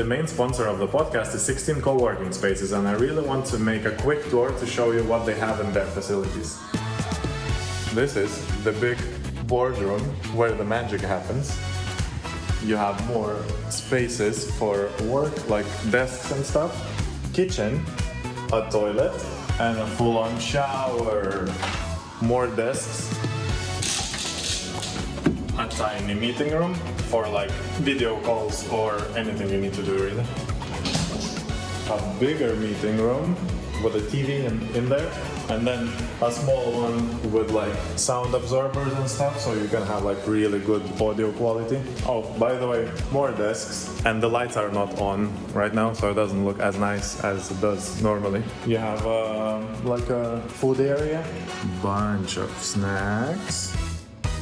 the main sponsor of the podcast is 16 co-working spaces, and I really want to make a quick tour to show you what they have in their facilities. This is the big boardroom where the magic happens. You have more spaces for work, like desks and stuff, kitchen, a toilet, and a full-on shower. More desks, a tiny meeting room for like video calls or anything you need to do really. A bigger meeting room with a TV in there, and then a small one with like sound absorbers and stuff, so you can have like really good audio quality. Oh, by the way, more desks, and the lights are not on right now, so it doesn't look as nice as it does normally. You have like a food area, bunch of snacks,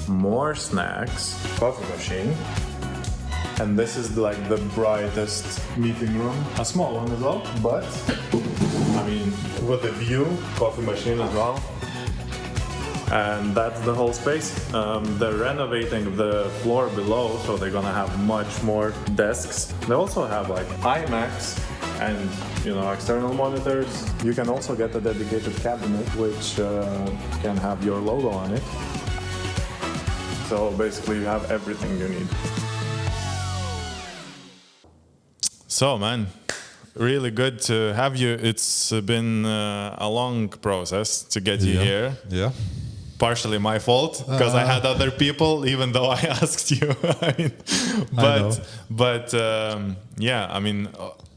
more snacks, coffee machine, and this is like the brightest meeting room. A small one as well, but I mean, with a view, coffee machine as well. And that's the whole space. They're renovating the floor below, so they're gonna have much more desks. They also have like iMacs and, you know, external monitors. You can also get a dedicated cabinet which can have your logo on it. So basically you have everything you need. So man, really good to have you. It's been a long process to get you here. Yeah. Partially my fault because I had other people, even though I asked you. I mean,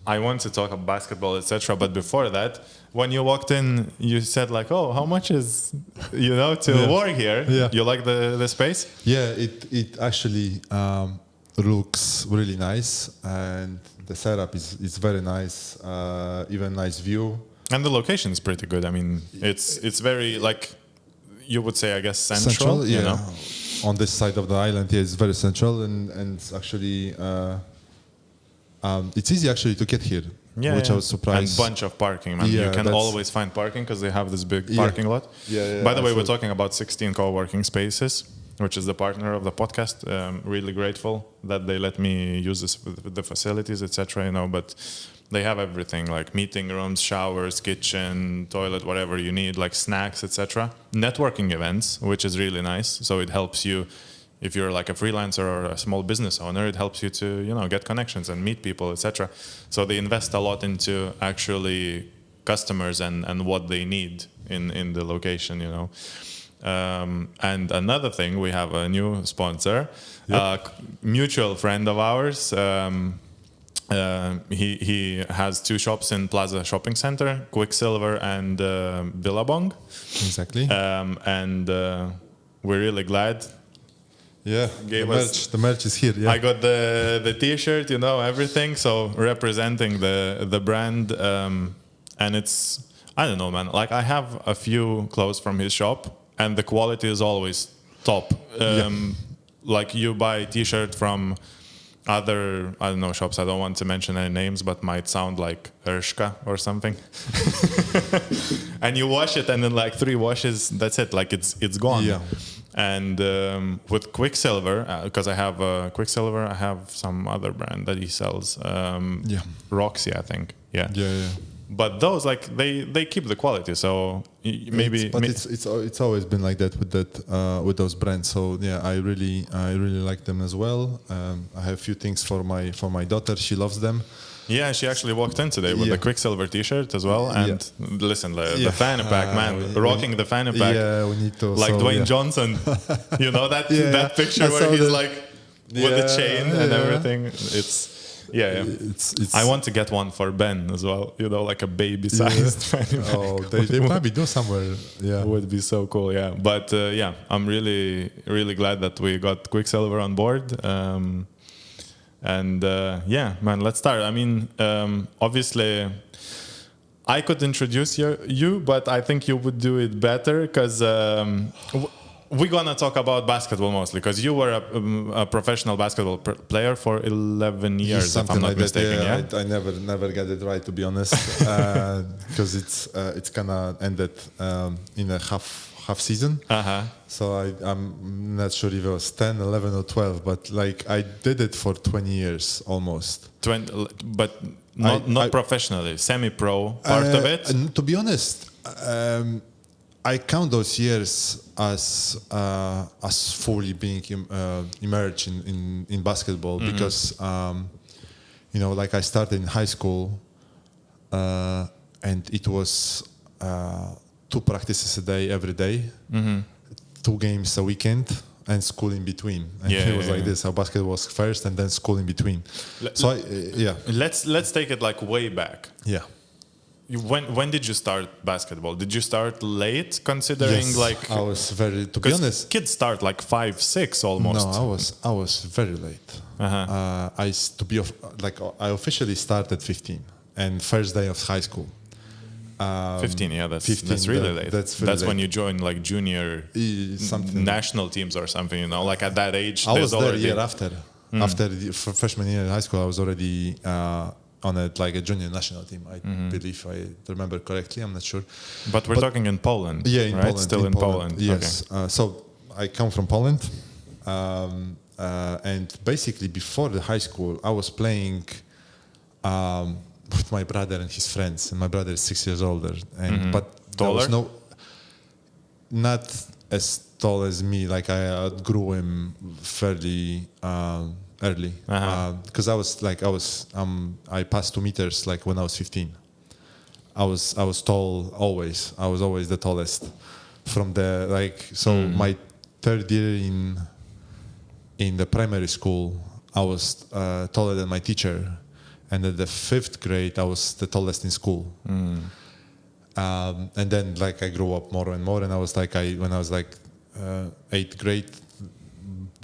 I want to talk about basketball, etc. But before that, when you walked in, you said like, "Oh, how much is to work here?" Yeah. You like the space? Yeah, it actually looks really nice, and the setup is very nice. Even nice view. And the location is pretty good. I mean, it's very like, you would say, I guess, central. Yeah. You know? On this side of the island, yeah, it's very central, and it's actually it's easy actually to get here. Yeah, which I was surprised. And bunch of parking, man. Yeah, you can always find parking because they have this big parking lot. Yeah. By the way, we're talking about 16 co-working spaces, which is the partner of the podcast. Really grateful that they let me use this with the facilities, etc. But they have everything like meeting rooms, showers, kitchen, toilet, whatever you need, like snacks, etc. Networking events, which is really nice. So it helps you. If you're like a freelancer or a small business owner, it helps you to, get connections and meet people, etc. So they invest a lot into actually customers and what they need in the location, And another thing, we have a new sponsor, a mutual friend of ours. He has 2 shops in Plaza Shopping Center, Quicksilver and Billabong. Exactly. And we're really glad. Yeah, the merch is here. Yeah. I got the T-shirt, everything. So representing the brand, and it's, I don't know, man. Like I have a few clothes from his shop, and the quality is always top. Like you buy a T-shirt from other, I don't know, shops. I don't want to mention any names, but might sound like Ershka or something. And you wash it, and then like 3 washes, that's it. Like it's gone. Yeah. And with Quicksilver, because I have Quicksilver, I have some other brand that he sells. Roxy, I think. Yeah. But those, like, they keep the quality. So maybe. It's always been like that with those brands. So yeah, I really like them as well. I have a few things for my daughter. She loves them. Yeah, she actually walked in today with the Quicksilver T-shirt as well. And listen, the fanny pack, man, rocking the fanny pack. Yeah, we need to. Like Dwayne Johnson, that picture where he's like with the chain and everything. I want to get one for Ben as well. Like a baby-sized fanny pack. Oh, they probably do somewhere. Yeah, would be so cool. Yeah, but I'm really, really glad that we got Quicksilver on board. And man, let's start. I mean, obviously, I could introduce you, but I think you would do it better because we're gonna talk about basketball mostly because you were a professional basketball player for 11 years, if I'm not mistaken. Yeah, I never got it right, to be honest, because it's kind of ended in a half season. So I'm not sure if it was 10, 11 or 12, but like I did it for 20 years almost. 20, but not professionally, semi-pro part of it. To be honest, I count those years as fully being immersed in basketball because like I started in high school and it was 2 practices a day every day, 2 games a weekend, and school in between. And it was like this. So basketball was first, and then school in between. Let's take it like way back. Yeah. When did you start basketball? Did you start late, considering like? I was to be honest, kids start like 5, 6 almost. No, I was very late. I officially started 15, and first day of high school. 15, yeah, that's 15, that's really late. That's when you join like junior national teams or something. Like at that age. I was there a year after. After the freshman year in high school, I was already on a junior national team. I believe I remember correctly. I'm not sure. But we're talking in Poland. Yeah, in right? Poland. Still in Poland. Yes. Okay. So I come from Poland, and basically before the high school, I was playing with my brother and his friends. And my brother is 6 years older, but there was not as tall as me. Like I outgrew him fairly early because I passed 2 meters like when I was 15. I was tall always. I was always the tallest from the my 3rd year in the primary school, I was taller than my teacher, and at the 5th grade I was the tallest in school. And then I grew up more and more, and I was when I was 8th grade,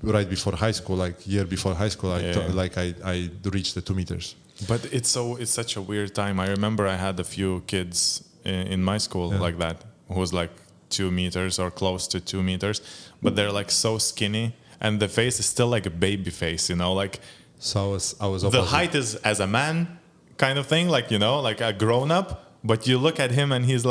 right before high school, year before high school, I reached the 2 meters. But it's such a weird time. I remember I had a few kids in my school like that, who was 2 meters or close to 2 meters, but they're so skinny, and the face is still like a baby face, So I was the height is as a man kind of thing, like a grown up, but you look at him and he's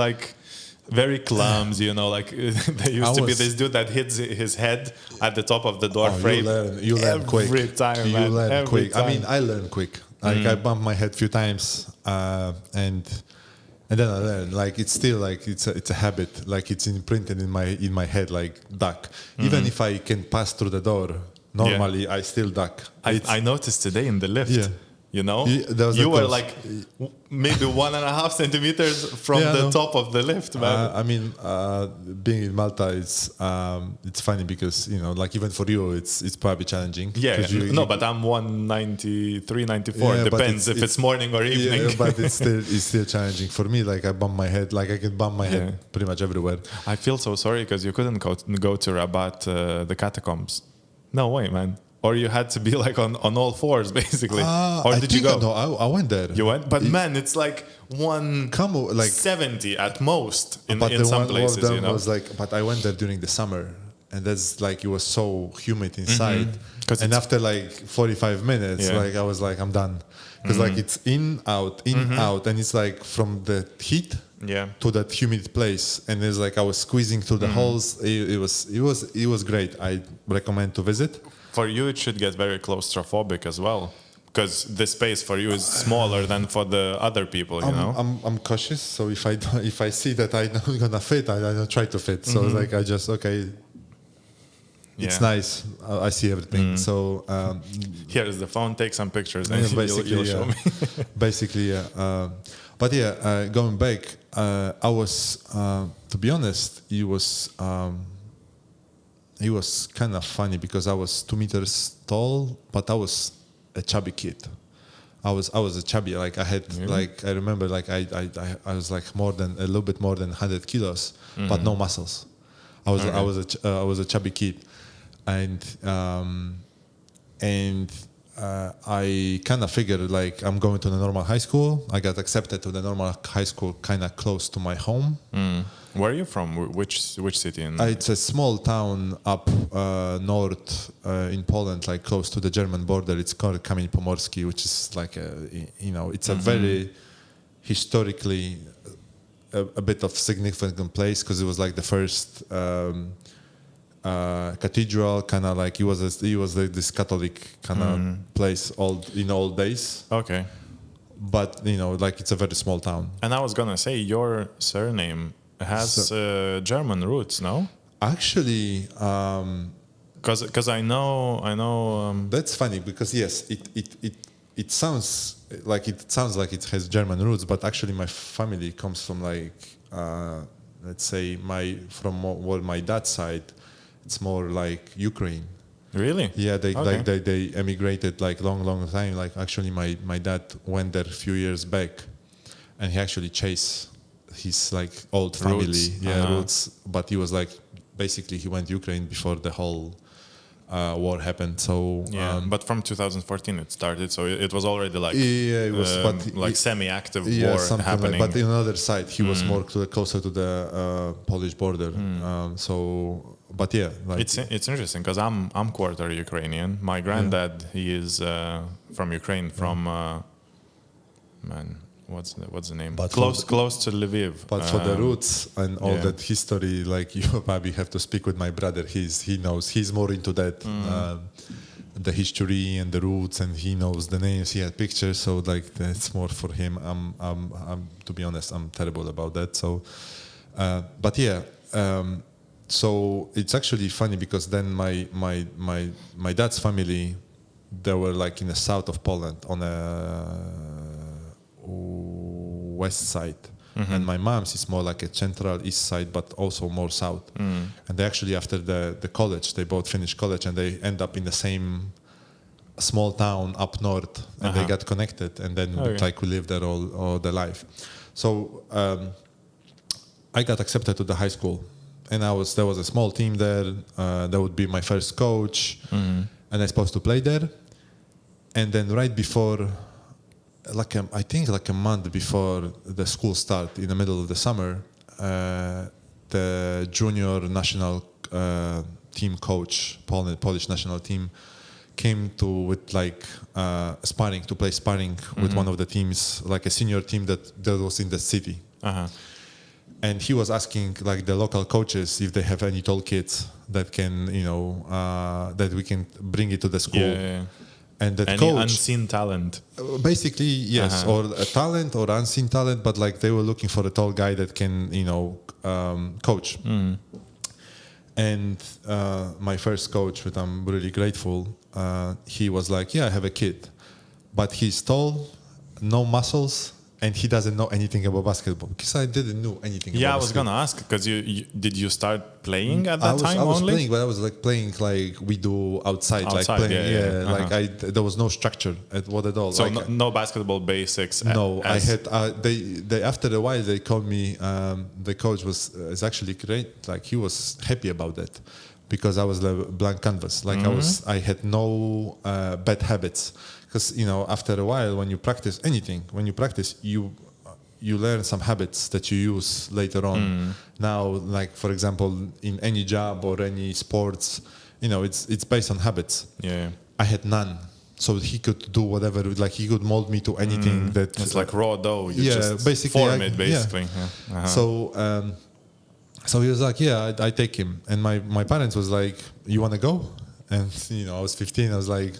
very clumsy, there used to be this dude that hits his head at the top of the door frame. You learn quick. Every time, you man. learn Every quick. time. I mean, I learn quick. I bumped my head a few times, and then I learned. It's still it's a habit. It's imprinted in my head, duck. Even if I can pass through the door, normally I still duck. I noticed today in the lift. Yeah. You were maybe 1.5 centimeters from the top of the lift, man. Being in Malta, it's funny because even for you, it's probably challenging. Yeah, but I'm 193, 94. Yeah, depends if it's morning or evening. Yeah, but it's still challenging for me. I bump my head. I can bump my head pretty much everywhere. I feel so sorry because you couldn't go to Rabat, the catacombs. No way, man. Or you had to be on all fours, basically. Or did you go? No, I went there. You went? But man, it's 170 at most in some places, but I went there during the summer, and that's it was so humid inside. And after 45 minutes, I was I'm done. Because it's in, out, and it's from the heat to that humid place, and it's I was squeezing through the holes. It was great. I recommend to visit. For you, it should get very claustrophobic as well, because the space for you is smaller than for the other people. I'm cautious, so if I see that I'm not gonna fit, I don't try to fit. So I just it's nice. I see everything. So here is the phone. Take some pictures, and you'll show me. Basically, but going back, I was to be honest, it was kind of funny because I was 2 meters tall, but I was a chubby kid. I was a chubby. I had I remember I was a little bit more than 100 kilos, but no muscles. I was a chubby kid, and I kind of figured like I'm going to the normal high school. I got accepted to the normal high school kind of close to my home. Where are you from? Which city? It's a small town up north in Poland, like close to the German border. It's called Kamień Pomorski, which is like it's a very historically a bit of significant place because it was like the first cathedral, kind of like it was like this Catholic kind of place old days. Okay. But like it's a very small town. And I was gonna say your surname has German roots, no? Actually, because I know. That's funny because yes, it sounds like it has German roots, but actually my family comes from like let's say from my dad's side, it's more like Ukraine. Really? Yeah, they emigrated like long time. Like actually my dad went there a few years back, and he actually chased his like old family roots, but he was like basically he went to Ukraine before the whole war happened. So but from 2014 it started, so it was already like it was but like semi-active war happening. But on the other side, he was more closer to the Polish border. But yeah, like it's interesting because I'm quarter Ukrainian. My granddad he is from Ukraine, from what's the name? But close to Lviv. But for the roots and all that history, like you probably have to speak with my brother. He knows. He's more into that, the history and the roots, and he knows the names. He had pictures, so like that's more for him. I'm to be honest, I'm terrible about that. So, but yeah. So it's actually funny because then my dad's family, they were like in the south of Poland on a west side, and my mom's is more like a central east side, but also more south. And they actually after the college, they both finished college, and they end up in the same small town up north, and they got connected, and then like we lived there all their life. So I got accepted to the high school, and there was a small team there. That would be my first coach, and I was supposed to play there. And then right before, I think a month before the school start, in the middle of the summer, the junior national team coach, Polish national team, came with like sparring to play sparring with one of the teams, like a senior team that was in the city. And he was asking like the local coaches if they have any tall kids that can, that we can bring it to the school. Yeah. And that any coach, unseen talent. Basically, yes, or a talent or unseen talent, but like they were looking for a tall guy that can, coach. And my first coach, which I'm really grateful, he was like, yeah, I have a kid, but he's tall, no muscles, and he doesn't know anything about basketball, because I didn't know anything about basketball. Yeah, I was going to ask, because did you start playing at that time I was only? playing, but I was like playing like we do outside like playing. Like there was no structure at all. So like, no basketball basics. No, I had, they after a while they called me, the coach is actually great. Like he was happy about that, because I was a blank canvas. Like I had no bad habits. Because after a while, when you practice anything, you learn some habits that you use later on. Now, like for example, in any job or any sports, it's based on habits. Yeah, I had none, so he could do whatever. Like he could mold me to anything that. It's like raw dough. You just basically form it basically. Yeah. So he was like, yeah, I take him, and my parents was like, you want to go? And I was 15. I was like.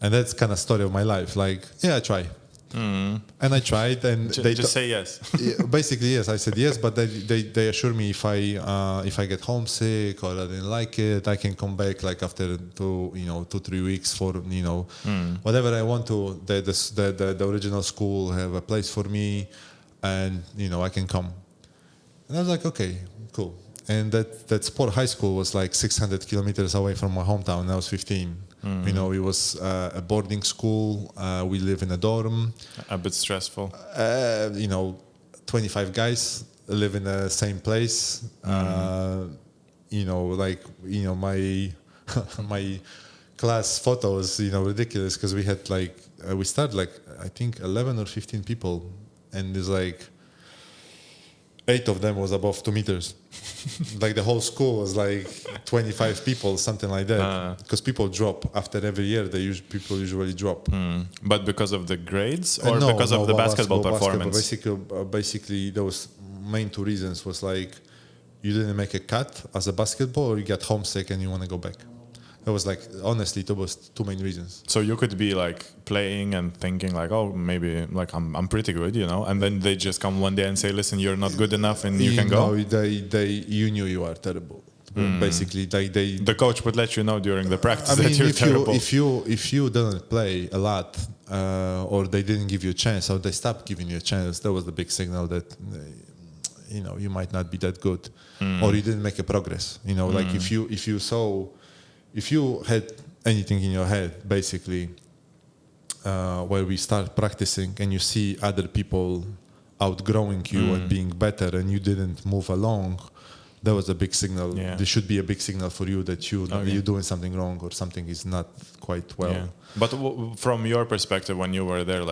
And that's kind of story of my life. Like, yeah, I try. And I tried, and they just say yes. Basically, yes. I said yes, but they assure me if I get homesick or I didn't like it, I can come back like after 2-3 weeks for whatever I want to. The original school have a place for me, and I can come. And I was like, okay, cool. And that sport high school was like 600 kilometers away from my hometown. And I was 15. It was a boarding school. We live in a dorm. A bit stressful. 25 guys live in the same place. My my class photos, ridiculous, because we had we started I think 11 or 15 people, and there's 8 of them was above 2 meters. The whole school was 25 people, something like that. Because people drop after every year. People usually drop. But because of the grades, or because of the basketball performance? Basically, those main 2 reasons was you didn't make a cut as a basketball, or you get homesick and you want to go back. It was honestly, it was 2 main reasons. So you could be playing and thinking oh, maybe I'm pretty good, and then they just come one day and say, listen, you're not good enough, and you can go. You knew you are terrible. Basically, the coach would let you know during the practice that you're terrible. If you didn't play a lot, or they didn't give you a chance, or they stopped giving you a chance, that was the big signal that you might not be that good, or you didn't make a progress. If you had anything in your head, basically, where we start practicing and you see other people outgrowing you and being better, and you didn't move along, that was a big signal. Yeah. There should be a big signal for you that you're doing something wrong, or something is not quite well. Yeah. But from your perspective, when you were there,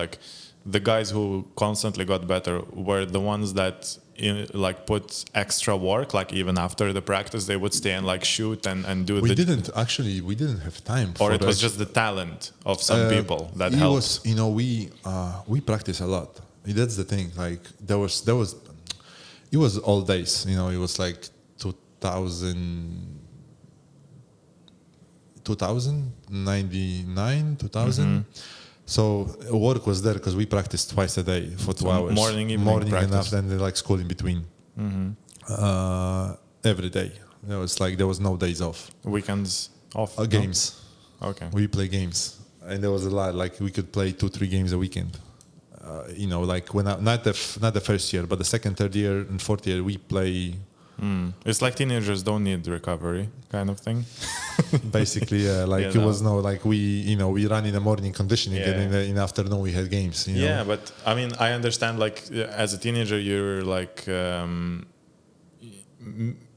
the guys who constantly got better were the ones that put extra work, even after the practice they would stay and shoot and do we didn't have time or it was just the talent of some people that helped. We practice a lot. That's the thing. There was it was all days. It was 2099 2000. So work was there because we practiced twice a day for 2 hours. Morning and after, and school in between. Every day. It was there was no days off. Weekends off. Games. Okay. We play games, and there was a lot. We could play 2-3 games a weekend. When not the first year, but the second, third year, and fourth year, we play. It's teenagers don't need recovery, kind of thing. Basically, it was we run in the morning conditioning, and in the afternoon we had games. Yeah, but I mean, I understand. As a teenager, you're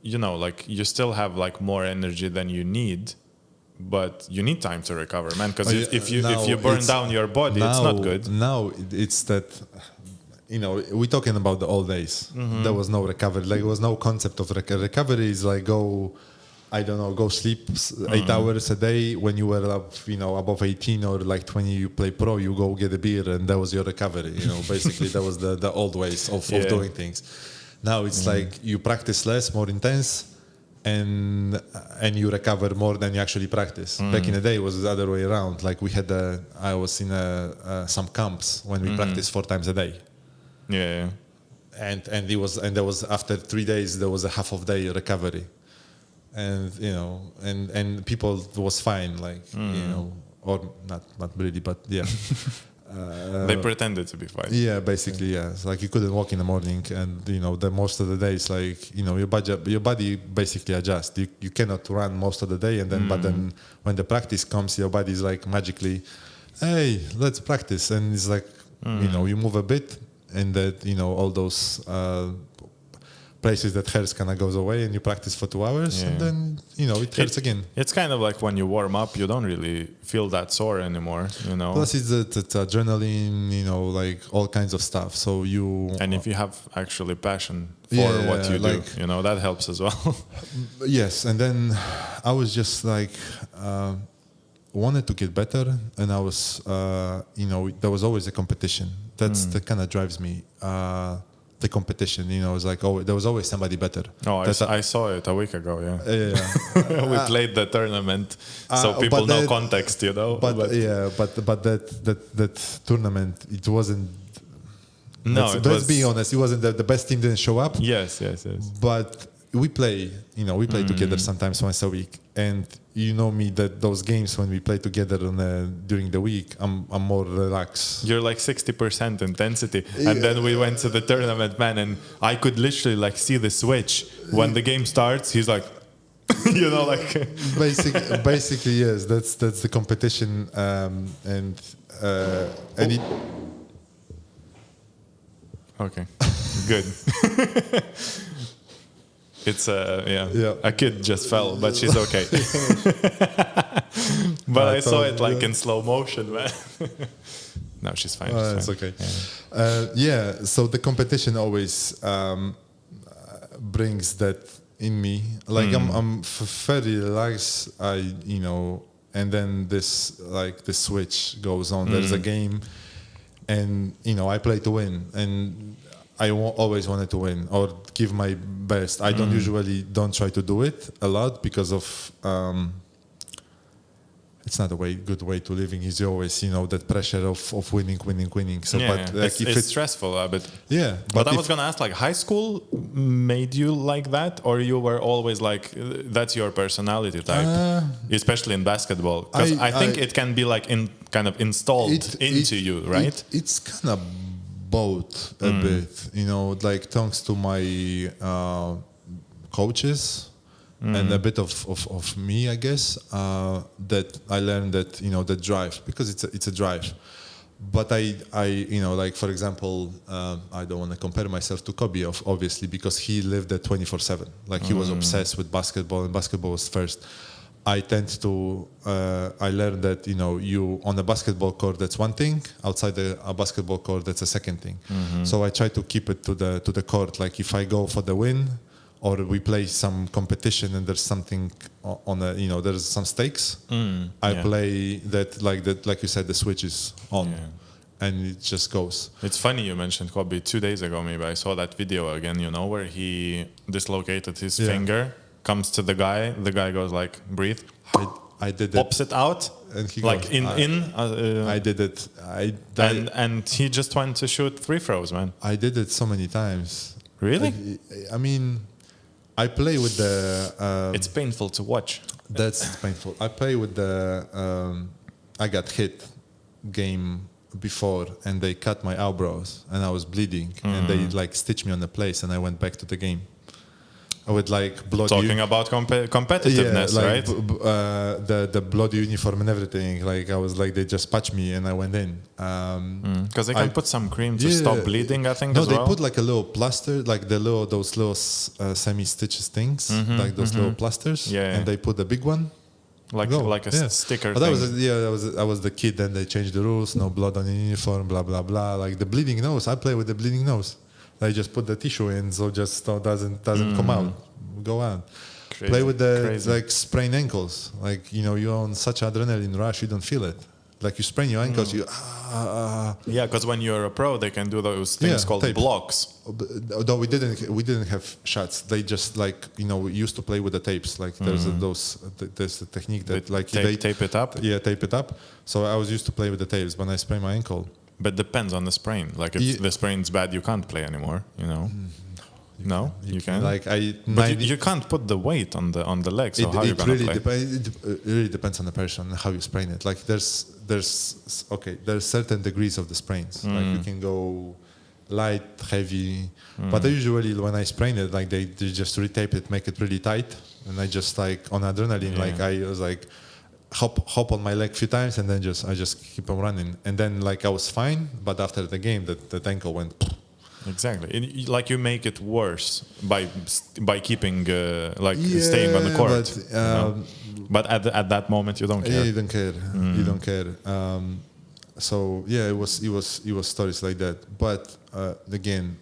you still have more energy than you need, but you need time to recover, man. Because if you burn down your body, it's not good. Now it's that. We're talking about the old days. There was no recovery. There was no concept of recovery. Is go sleep 8 hours a day. When you were above 18 or 20, you play pro, you go get a beer, and that was your recovery. Basically that was the old ways of doing things. Now it's you practice less, more intense, and you recover more than you actually practice. Back in the day, it was the other way around. I was in some camps when we practiced 4 times a day. Yeah. And there was after 3 days there was a half of day recovery, and and people was fine, or not really, but yeah. They pretended to be fine. Yeah, basically, yeah. It's you couldn't walk in the morning, and the most of the days, your body basically adjusts. You cannot run most of the day, and then but then when the practice comes, your body is magically, hey, let's practice, and it's you move a bit. And that all those places that hurts kind of goes away, and you practice for 2 hours, and then it hurts again. It's kind of when you warm up, you don't really feel that sore anymore. Plus, it's adrenaline, all kinds of stuff. So and if you have actually passion for what you do, that helps as well. Yes, and then I was just wanted to get better, and I was, there was always a competition. That kind of drives me. The competition, it's there was always somebody better. Oh, I saw it a week ago. Yeah. We played the tournament, so people know context, But that tournament, it wasn't. No, let's be honest. It wasn't the best team didn't show up. Yes. But we play, together sometimes once a week, and me that those games when we play together during the week, I'm more relaxed. You're 60% intensity, and then we went to the tournament, man, and I could literally see the switch when the game starts. He's basically yes. That's the competition, and it. Okay, good. It's a kid just fell, but she's okay. But I saw it like in slow motion, man. No, she's fine. It's okay. So the competition always brings that in me. Like I'm fairly relaxed. And then this switch goes on. There's a game, and I play to win, and I always wanted to win or give my best. I don't try to do it a lot because of it's not a good way to living. Is always that pressure of winning. So, but like, it's stressful a bit. Yeah, but I was gonna ask, like, high school made you like that, or you were always like that's your personality type, especially in basketball? Because I think it can be like kind of installed into you, right? It's kind of both a bit, like thanks to my coaches. And a bit of me, I guess, that I learned that the drive, because it's a drive. But I like, for example, I don't want to compare myself to Kobe, obviously, because he lived at 24/7. Like he was obsessed with basketball, and basketball was first. I learned that you on a basketball court, that's one thing. Outside a basketball court, that's a second thing. So I try to keep it to the court. Like if I go for the win, or we play some competition and there's something on there's some stakes. I play that, like you said, the switch is on, and it just goes. It's funny you mentioned Kobe. 2 days ago, maybe I saw that video again. Where he dislocated his finger, comes to the guy goes like, breathe. I did it. Pops it out, and he like goes, I did it. And he just went to shoot free throws, man. I did it so many times. Really? I mean, I play with the. It's painful to watch. That's painful. I play with the. I got hit game before, and they cut my eyebrows, and I was bleeding, and they like stitched me on the place, and I went back to the game. I would like blood. Talking about competitiveness, right? The blood uniform and everything. Like I was like, they just patched me and I went in. Because they can put some cream to stop bleeding, I think. No, as they well. put like a little plaster, like those little semi-stitches things, like those little plasters. Yeah. And they put the big one. Like a sticker. But I was the kid. Then they changed the rules. No blood on the uniform. Blah blah blah. Like the bleeding nose. I play with the bleeding nose. They just put the tissue in, so just doesn't come out. Go on. Crazy. Play with the like sprained ankles. Like you're on such adrenaline rush, you don't feel it. Like you sprain your ankles, you. Yeah, because when you're a pro, they can do those things called tape. blocks. Though we didn't have shots. They just we used to play with the tapes. Like there's a technique that they tape it up. Yeah, tape it up. So I was used to play with the tapes. When I sprained my ankle. But depends on the sprain. Like if the sprain's bad, you can't play anymore. No, you can. Like you can't put the weight on the leg. So how are you gonna play? It really depends on the person how you sprain it. Like there's certain degrees of the sprains. Like you can go light, heavy. But I usually when I sprain it, like they just retape it, make it really tight, and I just like on adrenaline, like I was like. Hop on my leg a few times and then I just keep on running, and then like I was fine, but after the game that ankle went. Exactly, like you make it worse by keeping staying on the court. But at that moment you don't care. Yeah, you don't care. You don't care. So yeah, it was stories like that. But again,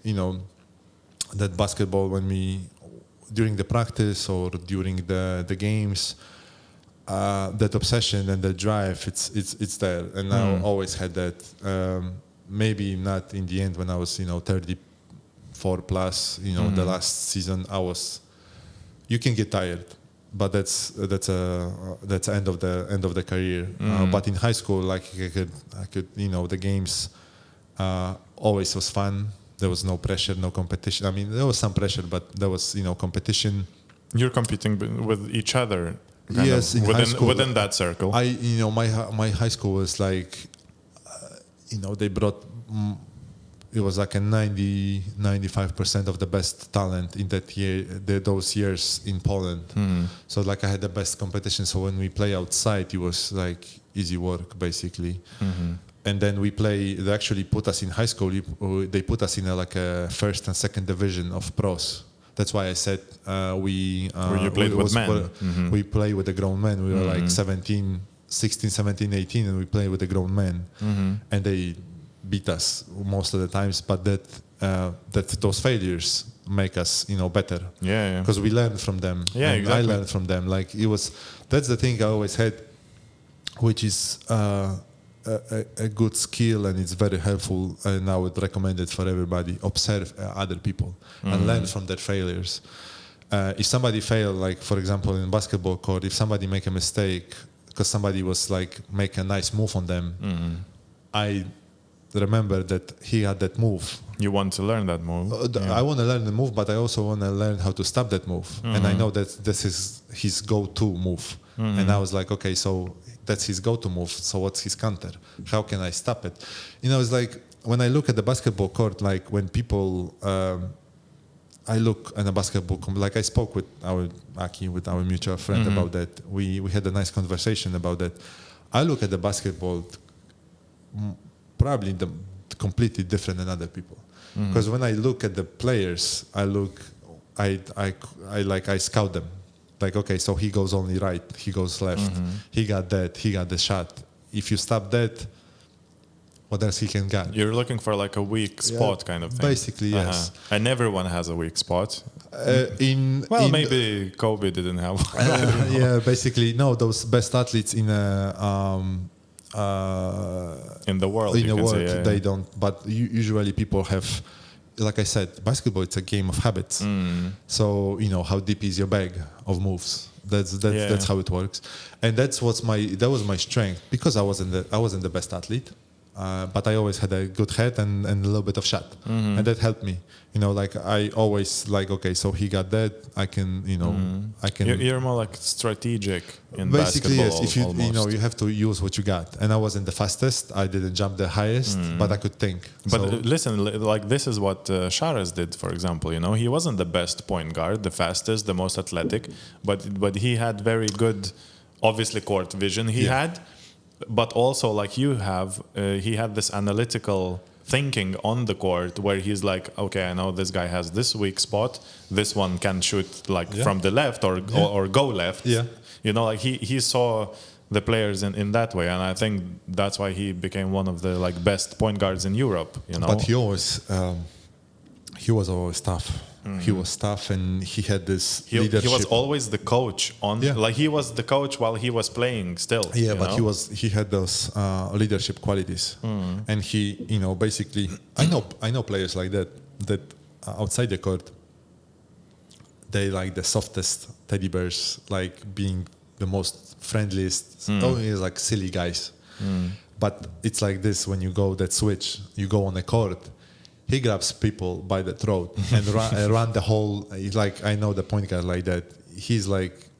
that basketball during the practice or during the games. That obsession and the drive, it's there, and I always had that. Maybe not in the end when I was 34 plus. The last season you can get tired, but that's end of the career. But in high school, like I could the games always was fun. There was no pressure, no competition. I mean, there was some pressure, but there was competition. You're competing with each other. Yes, within that circle. My high school was like, they brought. It was like a 95% of the best talent in that year, those years in Poland. So like I had the best competition. So when we play outside, it was like easy work basically. And then they actually put us in high school. They put us in a first and second division of pros. That's why I said you played with men. We play with the grown men. We were like 17, 16, 17, 18, and we play with the grown men, and they beat us most of the times. But that those failures make us, better. Yeah. Because we learn from them. Yeah, and exactly. I learned from them. Like that's the thing I always had, which is a good skill, and it's very helpful. And I would recommend it for everybody. Observe other people and learn from their failures. If somebody fail, like for example in basketball court, if somebody make a mistake because somebody was like make a nice move on them, I remember that he had that move. You want to learn that move. I want to learn the move, but I also want to learn how to stop that move. And I know that this is his go-to move. And I was like, okay, so that's his go-to move. So what's his counter? How can I stop it? It's like when I look at the basketball court, like when people, I look at a basketball, like I spoke with our Aki, with our mutual friend about that. We had a nice conversation about that. I look at the basketball probably completely different than other people. Because when I look at the players, I scout them. Like, okay, so he goes only right, he goes left, he got that, he got the shot. If you stop that, what else he can get? You're looking for like a weak spot kind of thing. Basically, yes. And everyone has a weak spot. Maybe Kobe didn't have one. Yeah, basically, no, those best athletes in the world, say, they don't. But usually people have, like I said, basketball, it's a game of habits. So how deep is your bag of moves? That's how it works, and that was my strength, because I wasn't the best athlete, but I always had a good head and a little bit of shot, and that helped me. Like I always like, okay, so he got that, I can, I can. You're more like strategic in basically, basketball. Yes, if you have to use what you got. And I wasn't the fastest, I didn't jump the highest, but I could think. But listen, like this is what Sharas did, for example. He wasn't the best point guard, the fastest, the most athletic, but he had very good, obviously, court vision. He had, but also like you have, he had this analytical thinking on the court where he's like, okay, I know this guy has this weak spot. This one can shoot from the left or go left. Yeah. Like he saw the players in that way, and I think that's why he became one of the best point guards in Europe. But he was always tough. He was tough, and he had this leadership. He was always the coach he was the coach while he was playing still. Yeah, but he had those leadership qualities, and he, basically, I know players like that outside the court, they like the softest teddy bears, like being the most friendliest, always like silly guys. But it's like this when you go that switch, you go on the court. He grabs people by the throat and run the whole. Like I know the point guard like that. He's like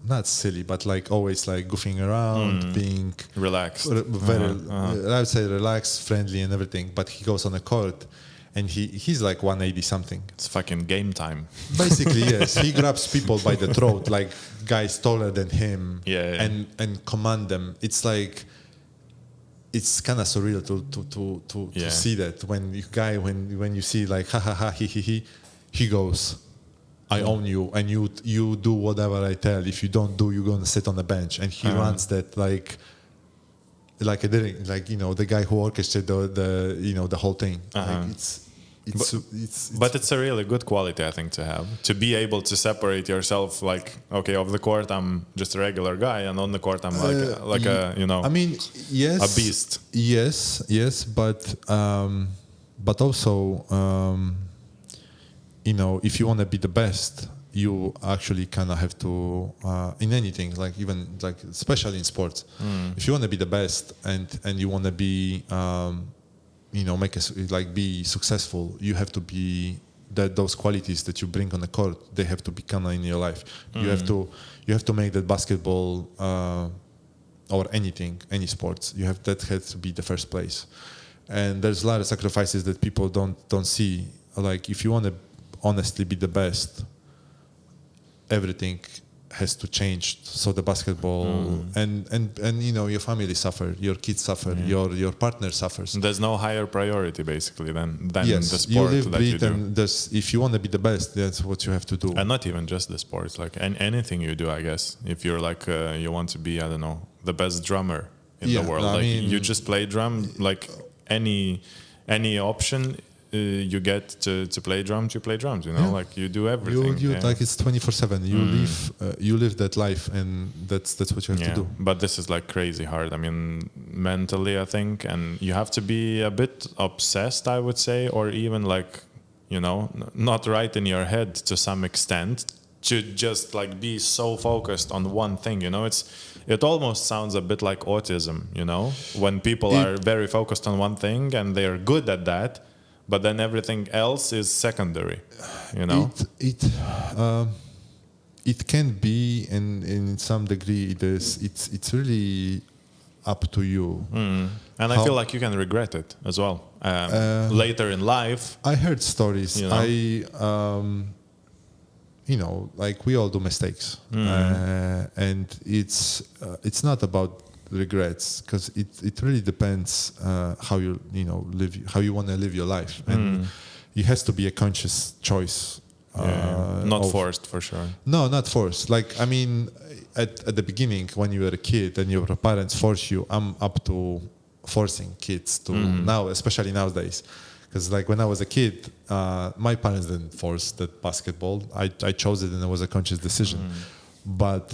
not silly, but like always like goofing around, being relaxed, very. I would say relaxed, friendly, and everything. But he goes on the court, and he's like 180 something. It's fucking game time. Basically, yes. He grabs people by the throat, like guys taller than him, and command them. It's like. It's kind of surreal to see that when you see like ha ha ha he goes, I own you, and you do whatever I tell. If you don't do, you're gonna sit on the bench, and he runs that like the guy who orchestrated the whole thing. But it's a really good quality, I think, to have, to be able to separate yourself. Like, okay, off the court I'm just a regular guy, and on the court I'm I mean, yes, a beast. Yes, but also if you want to be the best, you actually kind of have to in anything, like even like especially in sports, if you want to be the best and you want to be be successful, you have to be those qualities that you bring on the court, they have to be kind of in your life. You have to make that basketball or anything, any sports, that has to be the first place. And there's a lot of sacrifices that people don't see. Like if you want to honestly be the best, everything has to change. So the basketball and your family suffer, your kids suffer, your partner suffers. There's no higher priority basically than yes, the sport you that you do. And if you want to be the best, that's what you have to do. And not even just the sport, like anything you do, I guess. If you're like you want to be, I don't know, the best drummer in Yeah, the world. I Like mean- you just play drum, like any option you get to play drums, you play drums. You know, Yeah. like you do everything. You yeah. like it's 24/7. You live that life, and that's what you have to do. But this is like crazy hard. I mean, mentally, I think, and you have to be a bit obsessed, I would say, or even like, you know, not right in your head to some extent, to just like be so focused on one thing. You know, it almost sounds a bit like autism. You know, when people are very focused on one thing and they are good at that, but then everything else is secondary. You know, It can be, and in some degree it is. It's really up to you. and I feel like you can regret it as well later in life. I heard stories. You know? You know, like we all do mistakes, and it's not about regrets, because it really depends how you live, how you want to live your life, and it has to be a conscious choice. Not forced, for sure. No, not forced. Like, I mean, at the beginning, when you were a kid and your parents force you, I'm up to forcing kids to now, especially nowadays. Because like when I was a kid, my parents didn't force that basketball. I chose it, and it was a conscious decision. But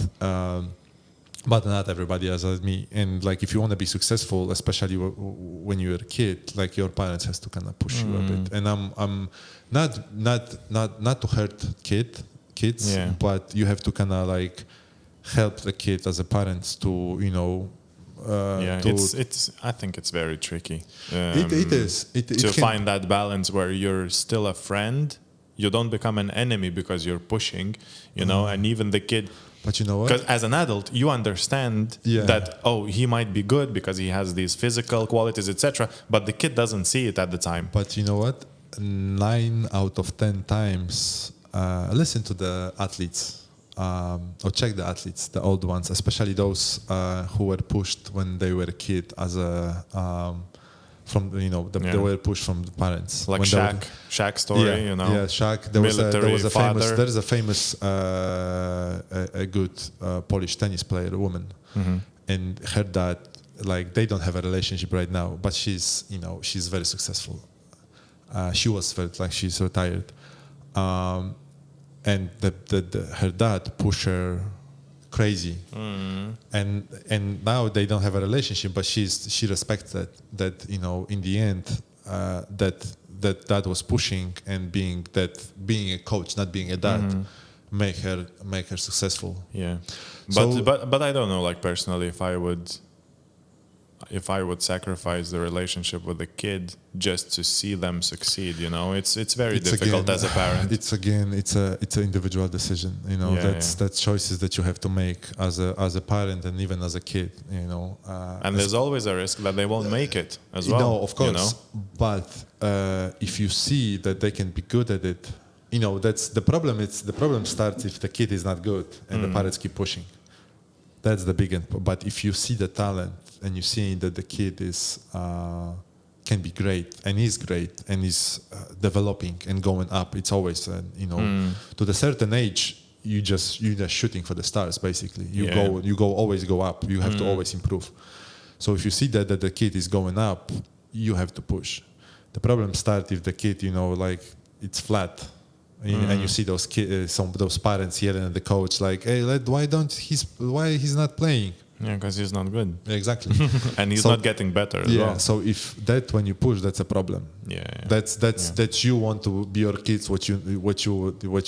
not everybody as me. And like if you want to be successful, especially when you're a kid, like your parents has to kind of push you a bit. And I'm not to hurt kids, but you have to kind of like help the kid as a parent to it's. I think it's very tricky. It is to find that balance where you're still a friend. You don't become an enemy because you're pushing, you know, and even the kid. But you know what? Because as an adult, you understand that, he might be good because he has these physical qualities, etc. But the kid doesn't see it at the time. But you know what? 9 out of 10 times, listen to the athletes. Or check the athletes, the old ones, especially those who were pushed when they were a kid as a they were pushed from the parents. Like Shaq story, you know. Yeah, Shaq. There is a famous a good Polish tennis player, a woman, and her dad, like they don't have a relationship right now, but she's very successful. She was she's retired. And her dad pushed her crazy, and now they don't have a relationship. But she respects that in the end that was pushing, and being a coach, not being a dad, make her successful. Yeah, but I don't know. Like personally, if I would sacrifice the relationship with the kid just to see them succeed, it's very difficult as a parent. It's an individual decision, that's choices that you have to make as a parent and even as a kid, And there's always a risk that they won't make it as well. No, of course. But if you see that they can be good at it, that's the problem. The problem starts if the kid is not good and the parents keep pushing. That's the big end. But if you see the talent, and you see that the kid can be great and is great and is developing and going up, it's always to the certain age you're just shooting for the stars basically. Always go up. You have to always improve. So if you see that the kid is going up, you have to push. The problem starts if the kid it's flat. And you see those parents yelling at the coach like, "Hey, why he's not playing?" Yeah, because he's not good. Exactly. And he's not getting better as well. So if when you push, that's a problem. That you want to be your kids what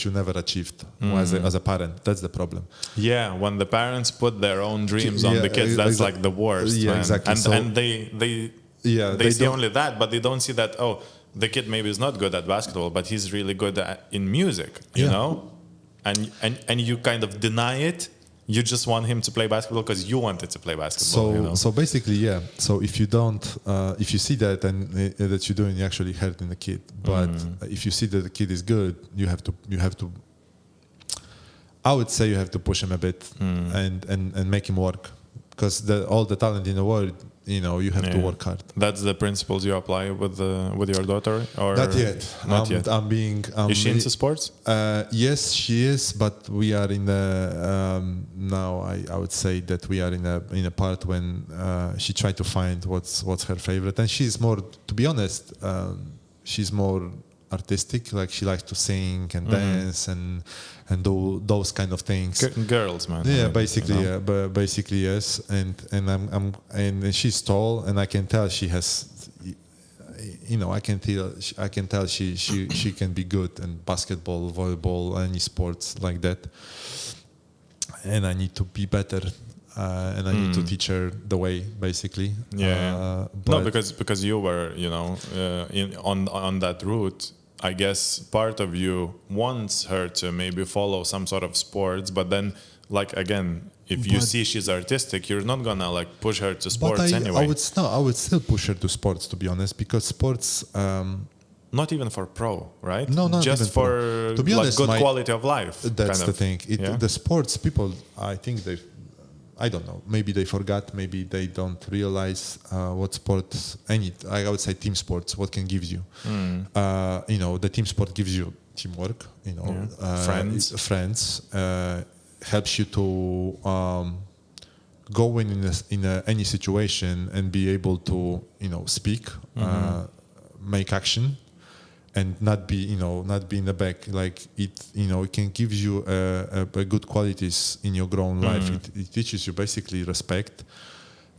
you never achieved as a parent. That's the problem. Yeah, when the parents put their own dreams on the kids, that's like the worst. Yeah, man. exactly. And they see only that, but they don't see that. Oh, the kid maybe is not good at basketball, but he's really good in music. You know, and you kind of deny it. You just want him to play basketball because you wanted to play basketball. So basically, So if you don't, if you see that and that you're doing, you're actually hurting the kid. But if you see that the kid is good, you have to. I would say you have to push him a bit and make him work, because all the talent in the world you have to work hard. That's the principles you apply with your daughter, or not yet. Not yet. Is she into sports? Yes, she is, but we are in the now. I would say that we are in a part when she tried to find what's her favorite, and she's more, to be honest, she's more artistic. Like she likes to sing and dance and do those kind of things. Girls, man. Yeah, basically, basically yes. And she's tall, and I can tell she has. I can tell she can be good in basketball, volleyball, any sports like that. And I need to be better, and I need to teach her the way, basically. Yeah. No, because you were, on that route. I guess part of you wants her to maybe follow some sort of sports, but then, like, again, if you see she's artistic, you're not gonna like push her to sports anyway. I would still push her to sports, to be honest, because sports. Not even for pro, right? No, not just even for to be honest, good quality of life. That's the thing. The sports people, I think I don't know. Maybe they forgot. Maybe they don't realize what sports. I would say team sports. What can give you? The team sport gives you teamwork. Friends. Helps you to go in any situation and be able to speak, make action, and not be in the back. Like it can give you a good qualities in your grown life. It teaches you basically respect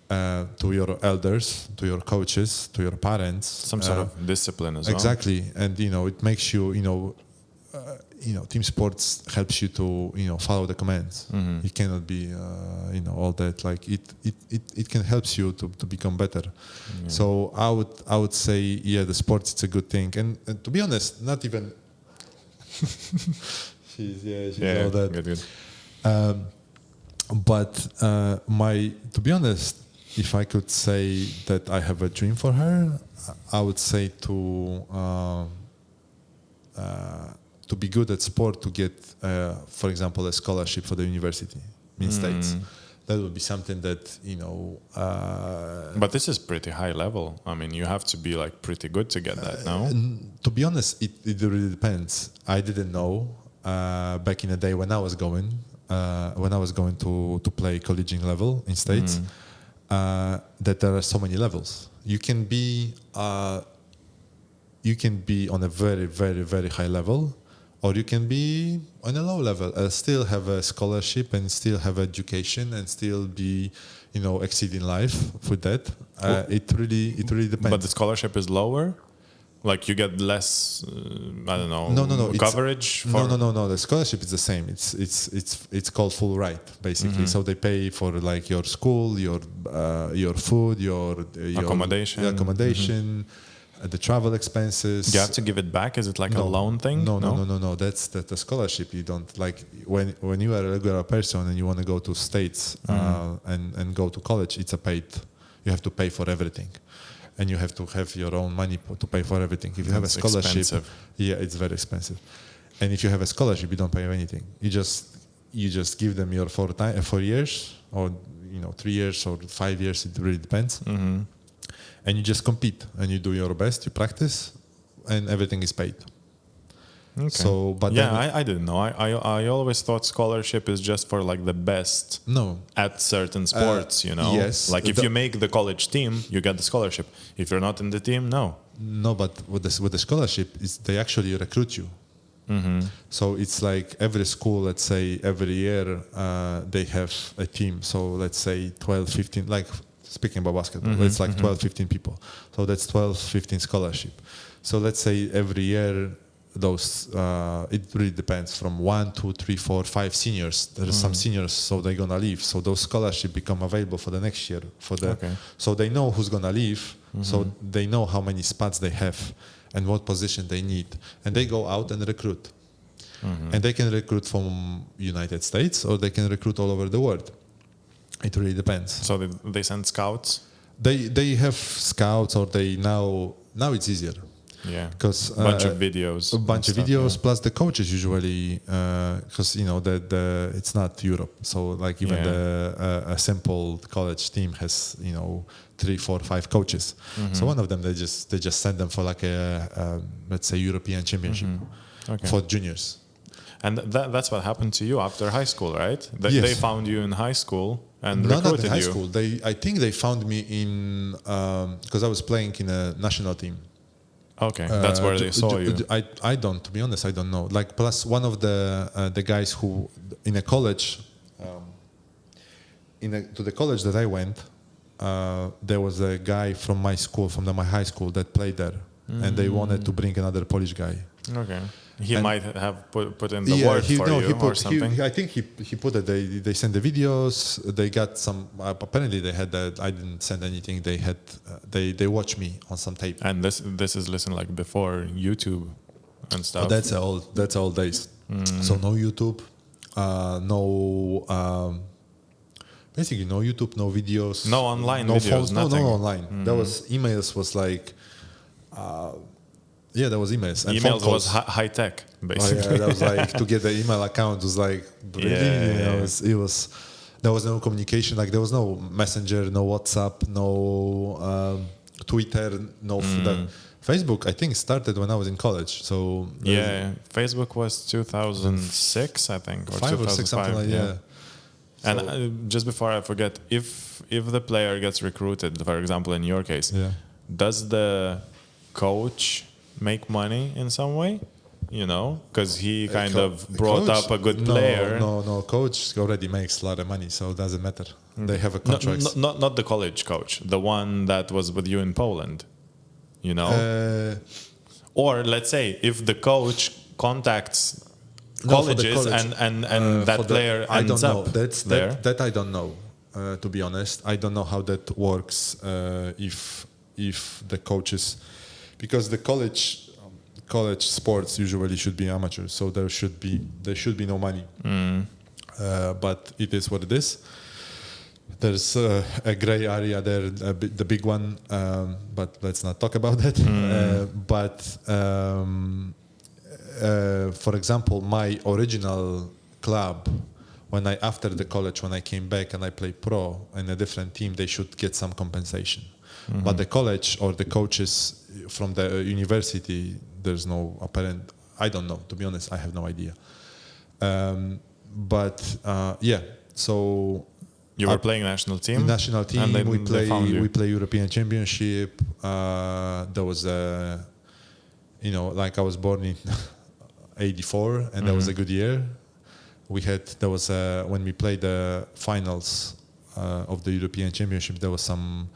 to your elders, to your coaches, to your parents. Some sort of discipline as well. Exactly, and it makes you team sports helps you to follow the commands. It cannot be all that. Like it can help you to become better. So I would say the sports, it's a good thing. And to be honest, not even she's all that. Good. But to be honest, if I could say that I have a dream for her, I would say to be good at sport, to get, for example, a scholarship for the university in States. That would be something that, But this is pretty high level. I mean, you have to be like pretty good to get that, no? To be honest, it really depends. I didn't know back in the day when I was going to play collegiate level in States, that there are so many levels. You can be on a very, very, very high level, or you can be on a low level, still have a scholarship and still have education and still be, exceeding life with that. It really depends. But the scholarship is lower? Like you get less, I don't know, no, coverage? No. The scholarship is the same. It's called full ride, basically. So they pay for like your school, your food, your accommodation. The travel expenses. Do you have to give it back? Is it like a loan thing? No. That's the scholarship. You don't like when you are a regular person and you want to go to States and go to college. It's a paid. You have to pay for everything, and you have to have your own money to pay for everything. If you have a scholarship, expensive. It's very expensive. And if you have a scholarship, you don't pay anything. You just give them your 4 years, or 3 years or 5 years. It really depends. And you just compete and you do your best, you practice, and everything is paid. Okay. So, but I didn't know. I always thought scholarship is just for like the best. No. At certain sports, Yes. Like if you make the college team, you get the scholarship. If you're not in the team, no. No, but with the scholarship, they actually recruit you. So it's like every school, let's say every year, they have a team. So let's say 12, 15, like. Speaking about basketball, it's like 12, 15 people. So that's 12, 15 scholarship. So let's say every year, those, it really depends from 1, 2, 3, 4, 5 seniors. There are some seniors, so they're going to leave. So those scholarships become available for the next year. So they know who's going to leave. So they know how many spots they have and what position they need. And they go out and recruit. And they can recruit from United States, or they can recruit all over the world. It really depends. So they send scouts? They have scouts, or they now it's easier. Yeah. Because a bunch of videos. Plus the coaches usually, because it's not Europe, so like even a simple college team has 3, 4, 5 coaches. So one of them they just send them for like a let's say European Championship for juniors. And that's what happened to you after high school, right? Yes. They found you in high school and Not recruited in high you. school. I think they found me in because I was playing in a national team. Okay, that's where they saw you. I don't, to be honest, I don't know. Like plus one of the guys who in a college, to the college that I went, there was a guy from my school, from my high school that played there, and they wanted to bring another Polish guy. Okay. He might have put in the word for you or something. I think he put it. They sent the videos. They got some. Apparently, they had that. I didn't send anything. They had. They watched me on some tape. And this is listen like before YouTube and stuff. But that's all days. So no YouTube, no. Basically, no YouTube, no videos, no online no videos, phones, nothing. no online. There was emails. Was like. Yeah, there was emails. And emails was high tech, basically. Oh, yeah, that was like to get the email account was like really. It was. There was no communication. Like there was no Messenger, no WhatsApp, no Twitter, no. Facebook, I think, started when I was in college. So Facebook was 2006, I think, or 5 or 6, something like that. And just before I forget, if the player gets recruited, for example, in your case, does the coach make money in some way? Because he kind of brought up a good player. No, coach already makes a lot of money, so it doesn't matter. They have a contract. Not the college coach, the one that was with you in Poland. Or let's say if the coach contacts colleges and that player ends up there. That I don't know. To be honest, I don't know how that works. If the coaches, because the college sports usually should be amateur, so there should be no money. But it is what it is. There's a gray area there, the big one, but let's not talk about that. For example, my original club, after the college, when I came back and I played pro in a different team, they should get some compensation. But the college or the coaches from the university, there's no apparent. I don't know. To be honest, I have no idea. So you were playing national team. National team. And we play European Championship. There was like I was born in '84, and that was a good year. When we played the finals of the European Championship, there was some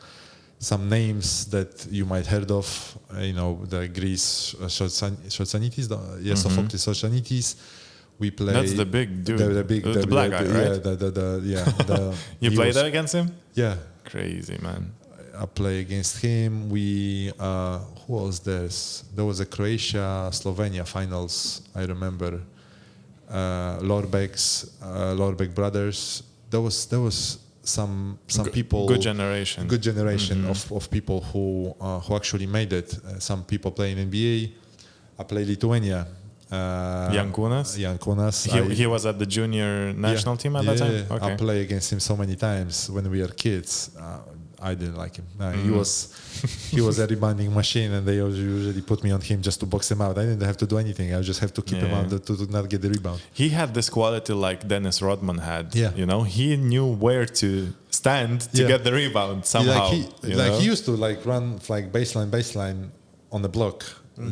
names that you might heard of, the Greece Sotsanitis, Sophocles Sotsanitis. We played. That's the big dude. The black guy, right? You played against him? Yeah. Crazy, man. I play against him. Who else there? There was a Croatia-Slovenia finals, I remember. Lorbek brothers. There was some people. Good generation of people who actually made it. Some people play in NBA. I play Lithuania. Jankunas? He was at the junior national team at that time? Yeah. Okay. I play against him so many times when we were kids. I didn't like him. He was a rebounding machine, and they usually put me on him just to box him out. I didn't have to do anything. I just have to keep him out to not get the rebound. He had this quality like Dennis Rodman had. Yeah. He knew where to stand to get the rebound somehow. He used to run baseline on the block.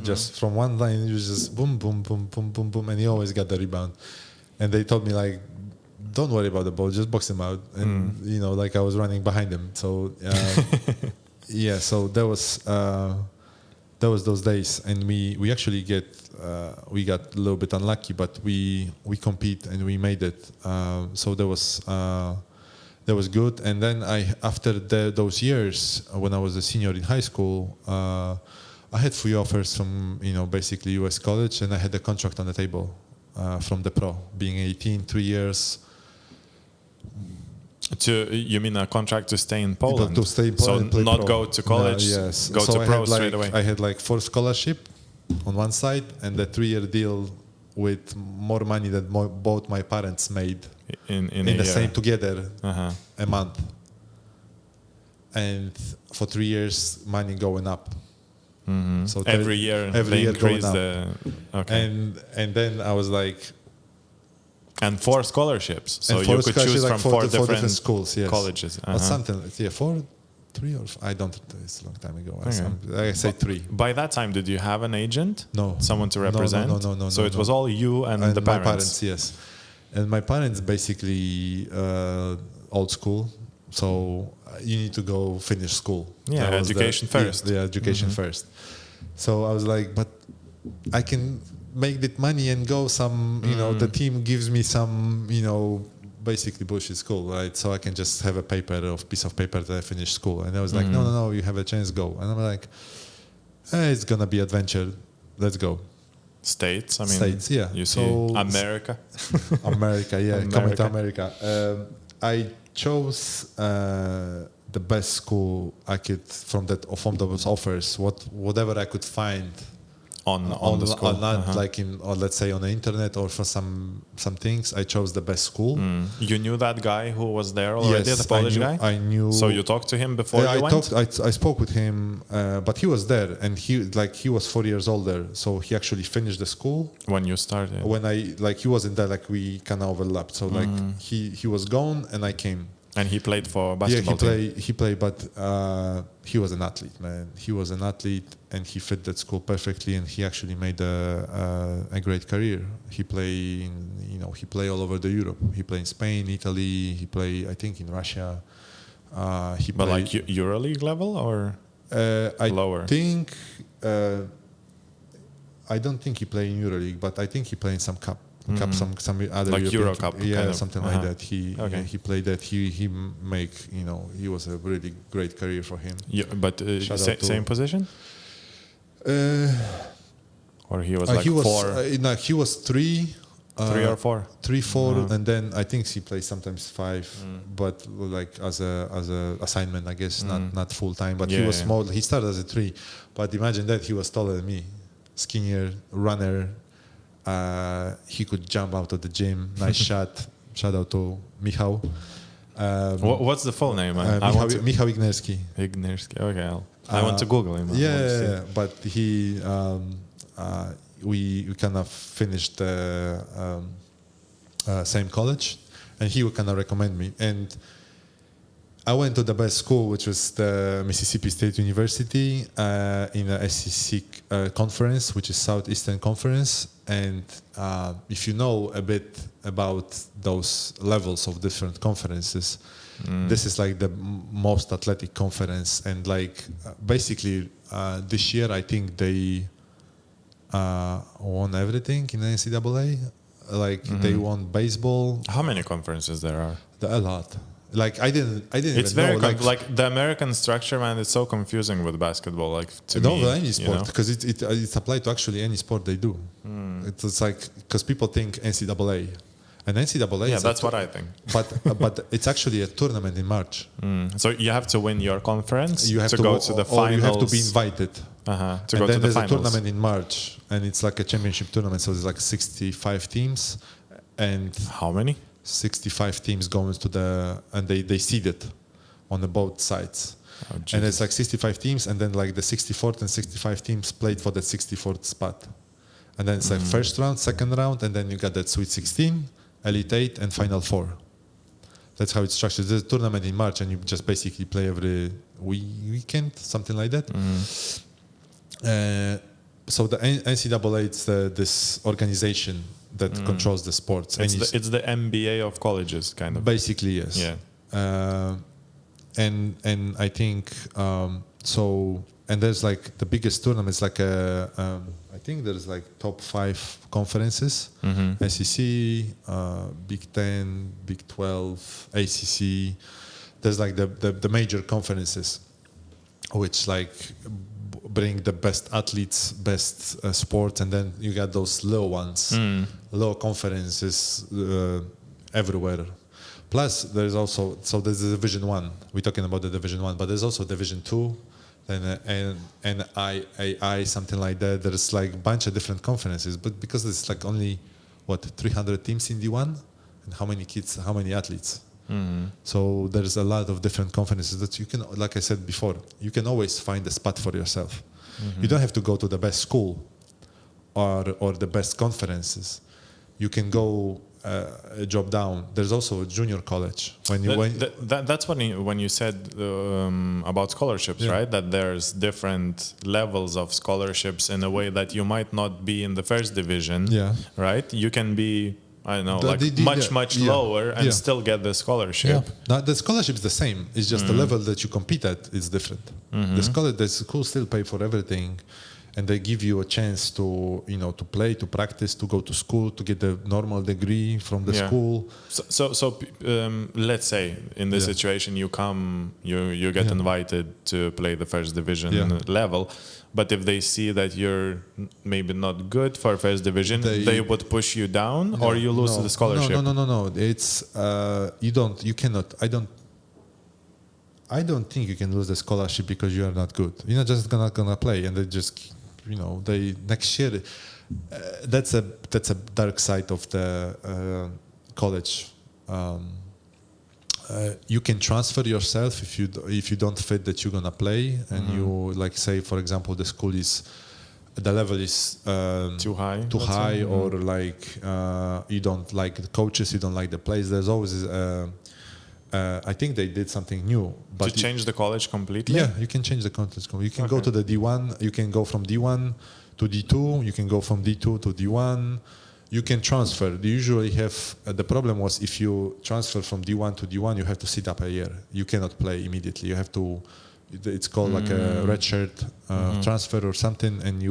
Just from one line, he was just boom, boom, boom, boom, boom, boom, and he always got the rebound. And they told me don't worry about the ball, just box him out. And I was running behind him. So so there was those days, and we actually we got a little bit unlucky, but we compete and we made it. So that was good. And then after those years when I was a senior in high school. I had 3 offers from, basically US college, and I had a contract on the table from the pro. Being 18, 3 years, You mean a contract to stay in Poland? To stay in Poland, so play not pro. go to college, Yes. go so to I pro had straight away. I had like 4 scholarship on one side and a 3-year deal with more money than both my parents made in the year. same together Uh-huh. a month. And for 3 years, money going up. Mm-hmm. So every year they increase the. Okay. And then I was like. And 4 scholarships, so and you could choose like from 4 different schools, yes. colleges. But something, 4, 3 or I don't. It's a long time ago. I say 3. By that time, did you have an agent? No. Someone to represent? No. So it was all you and the my parents. parents, yes. And my parents basically old school, so you need to go finish school. Yeah, education first. The education first. So I was like, but I can make that money and go some, the team gives me some, basically bullshit school, right? So I can just have a piece of paper that I finished school. And I was like, no, you have a chance, go. And I'm like, it's going to be adventure. Let's go. States, yeah. You see America. America, yeah. Coming to America. I chose the best school I could from those offers, whatever I could find on the school, like let's say on the internet or for some things. I chose the best school. You knew that guy who was there already, yes, the Polish guy? I knew. So you talked to him before you went? I spoke with him, but he was there, and he was 4 years older, so he actually finished the school when you started. When he wasn't there, we kind of overlapped. So he was gone, and I came. And he played for basketball. Yeah, he played, but he was an athlete, man. He was an athlete, and he fit that school perfectly. And he actually made a great career. He play all over the Europe. He played in Spain, Italy. He played, I think, in Russia. But like EuroLeague level or lower? I don't think he played in EuroLeague, but I think he played in some cup, some other like European Euro Cup, yeah, kind of. something like that. He played that. He he was a really great career for him. Yeah, but same position. Or he was like 4. He was 3. 3 or 4. 3, 4, and then I think he plays sometimes 5, but like as a assignment, I guess, not full time. But he was small. He started as a 3, but imagine that he was taller than me, skinnier, runner. He could jump out of the gym. Nice shot. Shout out to Michał. What's the full name? Michał Ignerski. Ignerski. Okay, I want to Google him. Yeah, but he. We kind of finished the same college, and he would kind of recommend me. And I went to the best school, which was the Mississippi State University in the SEC conference, which is Southeastern Conference. And if you know a bit about those levels of different conferences, this is like the most athletic conference. And basically this year, I think they won everything in the NCAA. They won baseball. How many conferences there are? A lot. I didn't it's even very know. The American structure, man, it's so confusing with basketball. Any sport, because it's applied to actually any sport they do. It's because people think NCAA, and NCAA. Yeah, that's what I think. But it's actually a tournament in March. So you have to win your conference. You have to go to the finals. Or you have to be invited. To and go then to the there's finals. a tournament in March, and it's like a championship tournament. So there's 65 teams, and how many? 65 teams going to and they seed it on both sides. Oh, and it's 65 teams, and then the 64th and 65 teams played for the 64th spot. And then it's first round, second round, and then you got that Sweet 16, Elite 8, and Final 4. That's how it's structured. There's a tournament in March, and you just basically play every weekend, something like that. So the NCAA, it's this organization that controls the sports. It's the NBA of colleges, kind of. Basically, yes. Yeah. And I think so. And there's the biggest tournaments. I think there's top 5 conferences: SEC, Big 10, Big 12, ACC. There's the major conferences, which bring the best athletes, best sports, and then you got those low ones, low conferences everywhere. Plus, there's also there's the Division 1. We're talking about the Division 1, but there's also Division 2, and I something like that. There's like a bunch of different conferences, but because it's like only 300 teams in D1, and how many kids, how many athletes. So there's a lot of different conferences that you can, like I said before, you can always find a spot for yourself. You don't have to go to the best school or the best conferences. You can go a job down. There's also a junior college. That's when you said about scholarships, right? That there's different levels of scholarships in a way that you might not be in the first division, right? You can be, I don't know, much lower and still get the scholarship. Now, the scholarship is the same. It's just the level that you compete at is different. The school still pay for everything, and they give you a chance to, to play, to practice, to go to school, to get the normal degree from the school. So let's say in this situation you get invited to play the first division level. But if they see that you're maybe not good for first division, they would push you down, or you lose the scholarship. No. It's you cannot. I don't think you can lose the scholarship because you are not good. You're not just gonna play, and they just, they next year. That's a dark side of the college. You can transfer yourself if you don't fit that you're gonna play, and you, like, say for example the school is, the level is too high, or like you don't like the coaches, you don't like the players. There's always I think they did something new, but to change the college completely. Yeah, you can change the college. You can go to the D1. You can go from D1 to D2. You can go from D2 to D1. You can transfer. They usually have the problem was if you transfer from D1 to D1, you have to sit up a year. You cannot play immediately. You have to. It's called like a redshirt transfer or something. And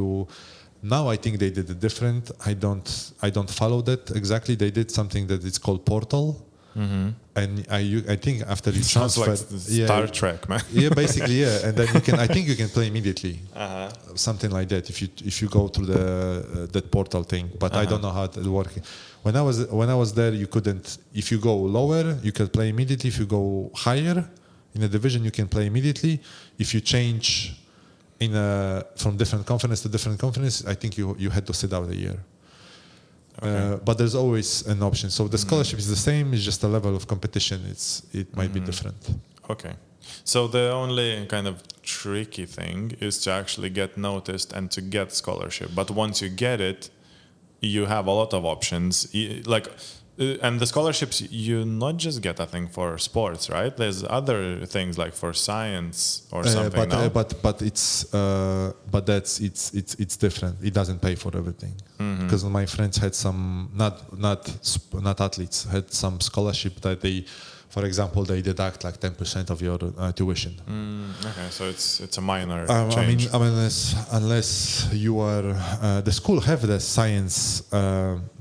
now I think they did it different. I don't follow that exactly. They did something that it's called portal. And I think after you transfer, like Star Trek, man. Basically, and then I think you can play immediately, something like that. If you go through that portal thing, but I don't know how it works. When I was there, you couldn't. If you go lower, you can play immediately. If you go higher in a division, you can play immediately. If you change from different conference to different conference, I think you had to sit out a year. But there's always an option. So the scholarship is the same. It's just a level of competition. It might be different. Okay. So the only kind of tricky thing is to actually get noticed and to get scholarship. But once you get it, you have a lot of options. And the scholarships you not just get, I think, for sports, right? There's other things like for science or something. But it's different. It doesn't pay for everything. Because my friends had some not athletes, had some scholarship that they, for example, they deduct like 10% of your tuition. Okay, so it's a minor change. I mean, unless you are the school have the science.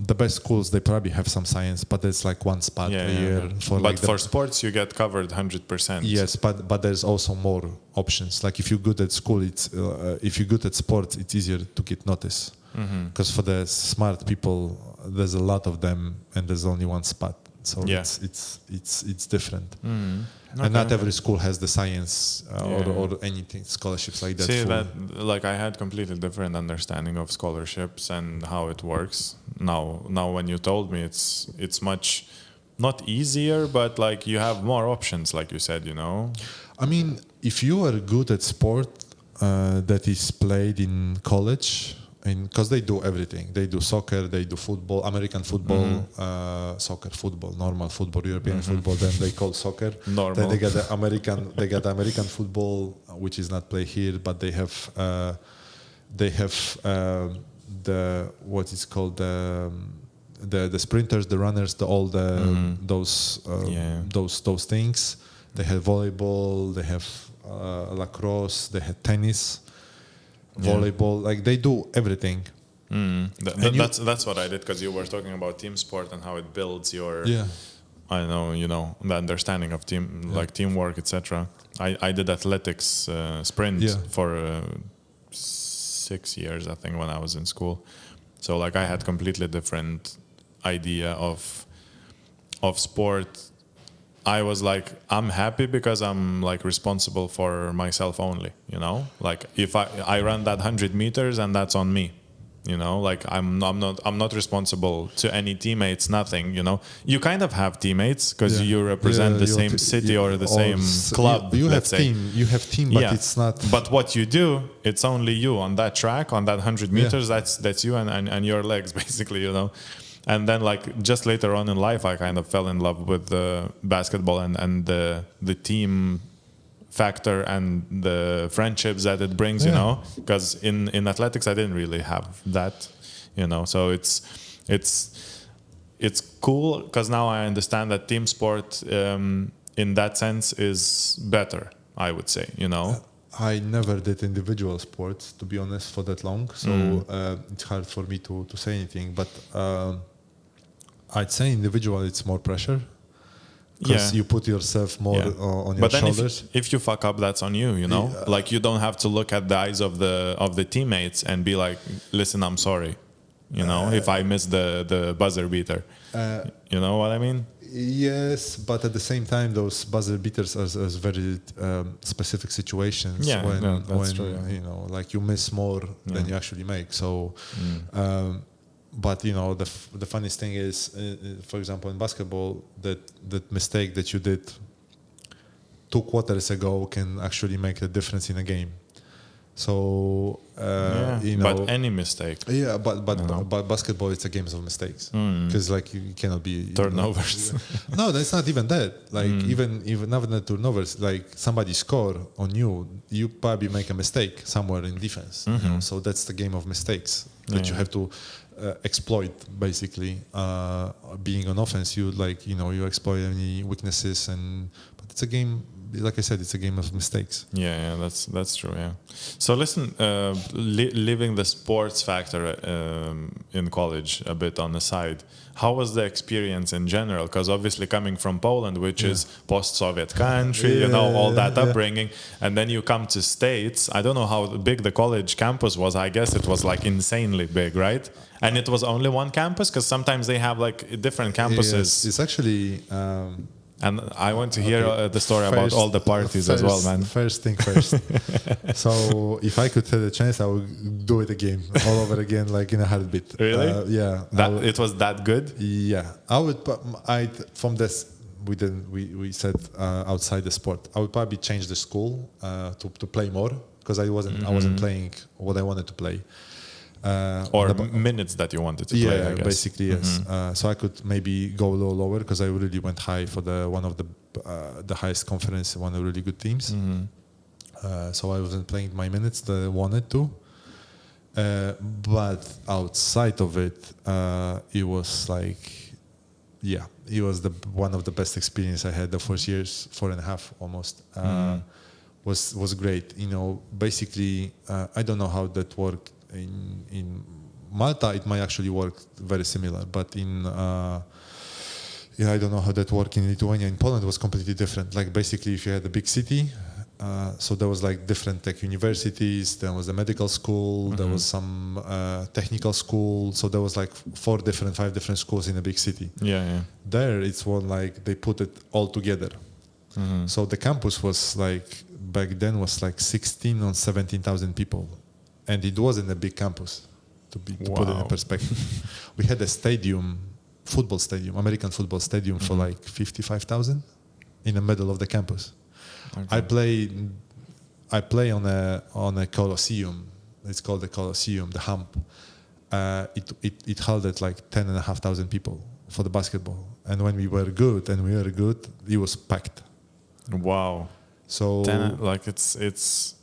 The best schools, they probably have some science, but it's like one spot a year. For sports, you get covered 100%. Yes, but there's also more options. Like if you're good at school, if you're good at sports, it's easier to get noticed. Because for the smart people, there's a lot of them, and there's only one spot. So it's different. And not every school has the science or anything, scholarships like that. See, that I had completely different understanding of scholarships and how it works. Now when you told me, it's much not easier, but like you have more options, like you said, I mean, if you are good at sport that is played in college, because they do everything. They do soccer, they do football, American football, soccer, football, normal football, European football. Then they call soccer. Normal. Then they get the American football, which is not played here, but they have the what is called the sprinters, the runners, those things. They have volleyball, they have lacrosse, they have tennis. Volleyball, like they do everything. That's what I did, because you were talking about team sport and how it builds your I don't know, the understanding of teamwork, etc. I did athletics sprint for 6 years, I think, when I was in school. So like I had completely different idea of sport I was like, I'm happy because I'm like responsible for myself only, you know? Like if I run that 100 meters and that's on me. You know, like I'm not responsible to any teammates, nothing. You know, you kind of have teammates because you represent the same city or the same club. You have say. team, but it's not. But what you do, it's only you on that track, on that 100 meters. That's you and your legs, basically. You know, and then like just later on in life, I kind of fell in love with the basketball and the team factor and the friendships that it brings, you know, because in athletics I didn't really have that, you know. So it's cool because now I understand that team sport in that sense is better, I would say, you know. I never did individual sports, to be honest, for that long, so it's hard for me to say anything, but I'd say individual it's more pressure. Because you put yourself more on your shoulders. But then if you fuck up, that's on you, you know? Like you don't have to look at the eyes of the teammates and be like, listen, I'm sorry. You know, if I miss the buzzer beater. You know what I mean? Yes, but at the same time, those buzzer beaters are very specific situations. When true, you know, like you miss more than you actually make. So but you know, the funniest thing is, for example, in basketball, that mistake that you did 2 quarters ago can actually make a difference in a game. So you know, but any mistake. Yeah, but basketball, it's a game of mistakes because like you cannot be turnovers. No, that's not even that. Like even not the turnovers. Like somebody score on you, you probably make a mistake somewhere in defense. You know? So that's the game of mistakes that you have to exploit. Basically, being on offense, you you exploit any weaknesses, but it's a game. Like I said, it's a game of mistakes. Yeah, that's true. Yeah. So listen, leaving the sports factor in college a bit on the side, how was the experience in general? Because obviously coming from Poland, which is post-Soviet country, all that upbringing, and then you come to States. I don't know how big the college campus was. I guess it was like insanely big, right? And it was only one campus, because sometimes they have like different campuses. Yes, it's actually. And I want to hear the story about all the parties as well, man. First thing first. So if I could have a chance, I would do it again, all over again, like in a heartbeat. Really? Yeah. It was that good? Yeah. From this, we said outside the sport, I would probably change the school to play more, because I wasn't playing what I wanted to play. Minutes that you wanted to play, I guess. Basically, yes. So I could maybe go a little lower, because I really went high for one of the highest conference, one of the really good teams. So I wasn't playing my minutes that I wanted to. But outside of it, it was like, it was one of the best experience I had. The first years, 4.5 almost, was great. You know, basically, I don't know how that worked. In Malta, it might actually work very similar, but I don't know how that worked in Lithuania. In Poland, it was completely different. Like basically, if you had a big city, so there was like different tech universities, there was a medical school, there was some technical school. So there was like 5 different schools in a big city. Yeah. There, it's one like they put it all together. So the campus was like back then was like 16 or 17,000 people. And it wasn't a big campus, to put it in perspective. We had a football stadium, American football stadium for like 55,000 in the middle of the campus. Okay. I play on a Colosseum. It's called the Colosseum, the Hump. It held at like 10,500 people for the basketball. And when we were good, it was packed. Wow. So it's.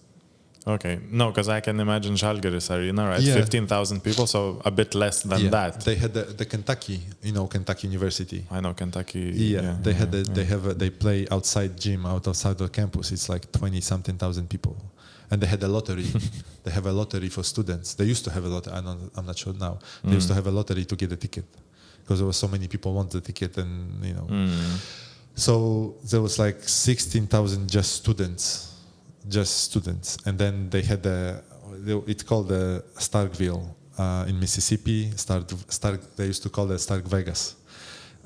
Okay, no, because I can imagine Žalgiris Arena, right? Yeah. 15,000 people, so a bit less than that. They had the Kentucky, Kentucky University. I know Kentucky. They play outside gym, outside the campus. It's like 20-something thousand people, and they had a lottery. They have a lottery for students. They used to have a lottery. I'm not sure now. They used to have a lottery to get a ticket, because there was so many people want the ticket, and So there was like 16,000 just students, and then they had it's called the Starkville in Mississippi. They used to call it Stark Vegas.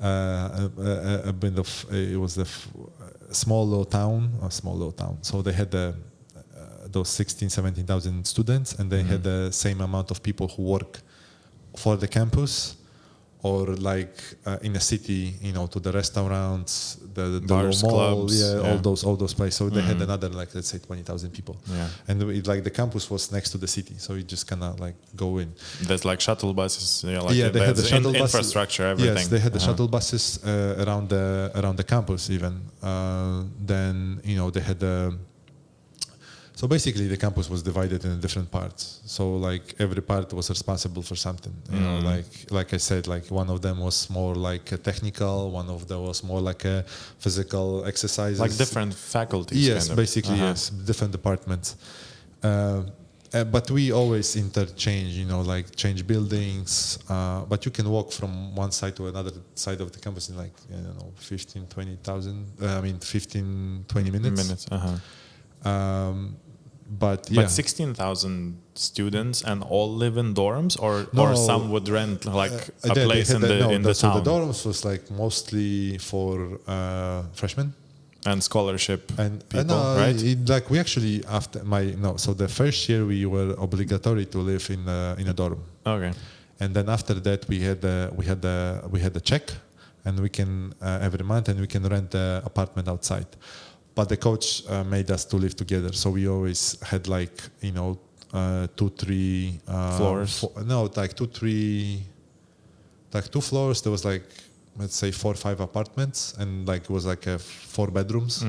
a bit of it was a small low town. So they had those 17,000 students, and they had the same amount of people who work for the campus, or like in a city, to the restaurants, the bars, mall, clubs, all those places. So they had another, like, let's say 20,000 people. Yeah. And the campus was next to the city, so you just kind of like go in. There's like shuttle buses. They had the shuttle buses, infrastructure, everything. Yes, they had the shuttle buses around the campus even. Then they had the. So basically, the campus was divided into different parts. So like every part was responsible for something. Like I said, like one of them was more like a technical, one of them was more like a physical exercises. Like different faculties. Yes, kind of. basically yes, different departments. But we always interchange, like change buildings. But you can walk from one side to another side of the campus in like 15, 20 minutes. But 16,000 students and all live in dorms, or some would rent like a place in the town. So the dorms was like mostly for freshmen and scholarship and people, right? Like we actually so the first year we were obligatory to live in a dorm. Okay. And then after that we had the check, and we can every month, and we can rent an apartment outside. But the coach made us to live together, so we always had like 2-3 floors. 2 floors. There was like, let's say 4 or 5 apartments, and like it was like 4 bedrooms.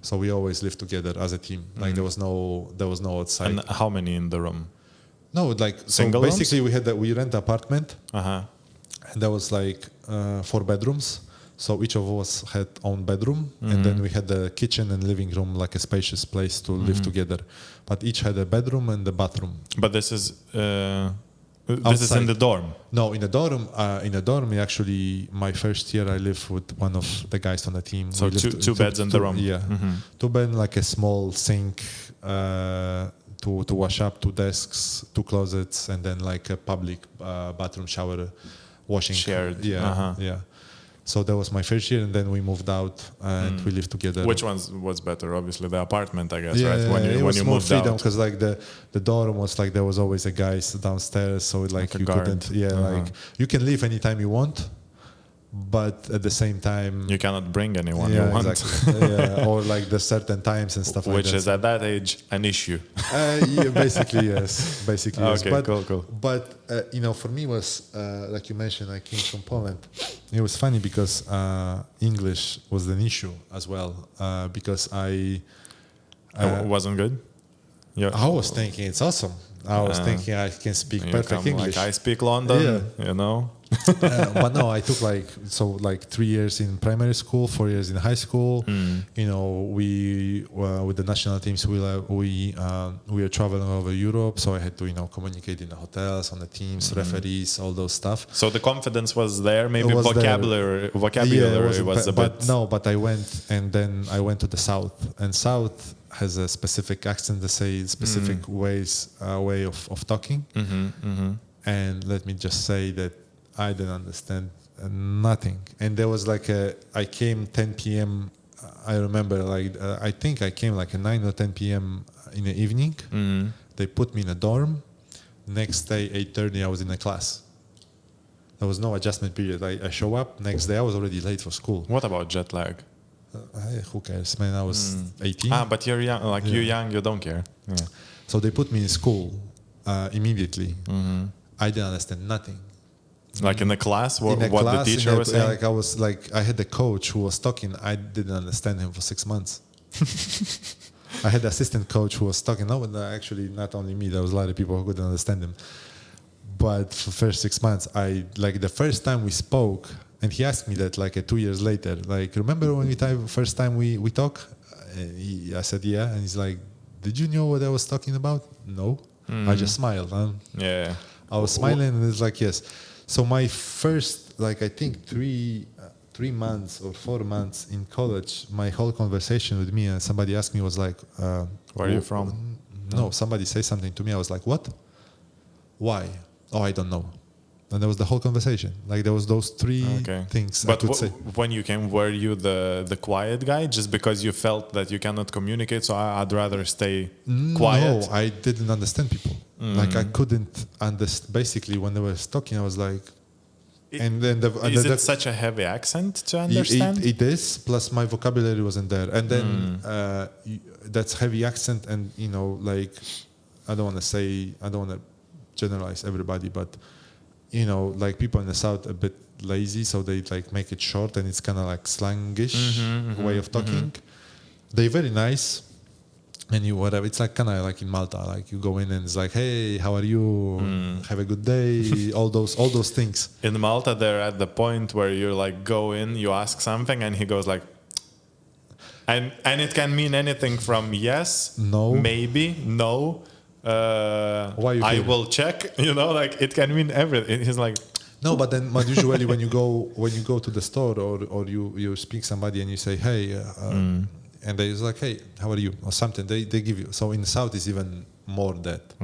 So we always lived together as a team. Like there was no outside. And how many in the room? No, like single so basically rooms? we rent an apartment, and there was like 4 bedrooms. So each of us had own bedroom, and then we had the kitchen and living room, like a spacious place to live together. But each had a bedroom and a bathroom. But this is in the dorm. No, in the dorm. Actually, my first year I lived with one of the guys on the team. So two beds in the room. Yeah, 2 beds, like a small sink to wash up, 2 desks, 2 closets, and then like a public bathroom, shower, washing. Shared. Yeah. So that was my first year, and then we moved out and we lived together. Which one was better? Obviously, the apartment, I guess, right? When you more moved freedom, out, because like the dorm was like there was always a guy downstairs, so like you guard. couldn't. Like you can leave anytime you want, but at the same time you cannot bring anyone you want. Exactly. Or like the certain times and stuff like that. Which is at that age an issue. Basically yes. Okay, but, cool. But for me was like you mentioned, I came from Poland. It was funny because English was an issue as well, because I wasn't good. I was thinking it's awesome. I was thinking I can speak perfect English. Like I speak London, But no, I took 3 years in primary school, 4 years in high school. We with the national teams we were traveling over Europe, so I had to communicate in the hotels, on the teams, referees, all those stuff. So the confidence was there. Maybe vocabulary was a bit. But I went, and then I went to the south, and south has a specific accent. They say specific way of talking. And let me just say that I didn't understand nothing. And there was I came 10 p.m. I remember I think I came like at 9 or 10 p.m. in the evening. They put me in a dorm. Next day, 8:30, I was in a class. There was no adjustment period. I show up. Next day, I was already late for school. What about jet lag? Who cares, man? I was 18. But you're young. You're young, you don't care. Yeah. So they put me in school immediately. I didn't understand nothing. Like in the class, what class, the teacher was saying? I had the coach who was talking. I didn't understand him for 6 months. I had the assistant coach who was talking. No, actually, not only me. There was a lot of people who couldn't understand him. But for the first 6 months, the first time we spoke, and he asked me that 2 years later. Remember when first time we talk? I said yeah, and he's like, "Did you know what I was talking about?" No, I just smiled. Yeah, I was smiling, and it's like yes. So my first, I think 3 months or 4 months in college, my whole conversation with me and somebody asked me was like, "Where are you from?" No, somebody say something to me. I was like, "What? Why? Oh, I don't know." And that was the whole conversation. Like there was those three things But I could say. when you came, were you the quiet guy just because you felt that you cannot communicate? So I'd rather stay quiet. No, I didn't understand people. Like I couldn't understand. Basically, when they were talking, I was like, and then is it such a heavy accent to understand? It is. Plus, my vocabulary wasn't there, and then that's heavy accent, and like I don't want to generalize everybody, but like people in the south a bit lazy, so they like make it short, and it's kind of like slangish way of talking. They're very nice. And you whatever, it's like kind of like in Malta, like you go in and it's like, hey, how are you? Have a good day. all those things. In Malta, they're at the point where you like go in, you ask something, and he goes like, and it can mean anything from yes, no, maybe, no. I will check. Like it can mean everything. He's like, no, but usually when you go to the store or you speak somebody and you say, hey. And they was like, hey, how are you? Or something. They give you. So in the south is even more that.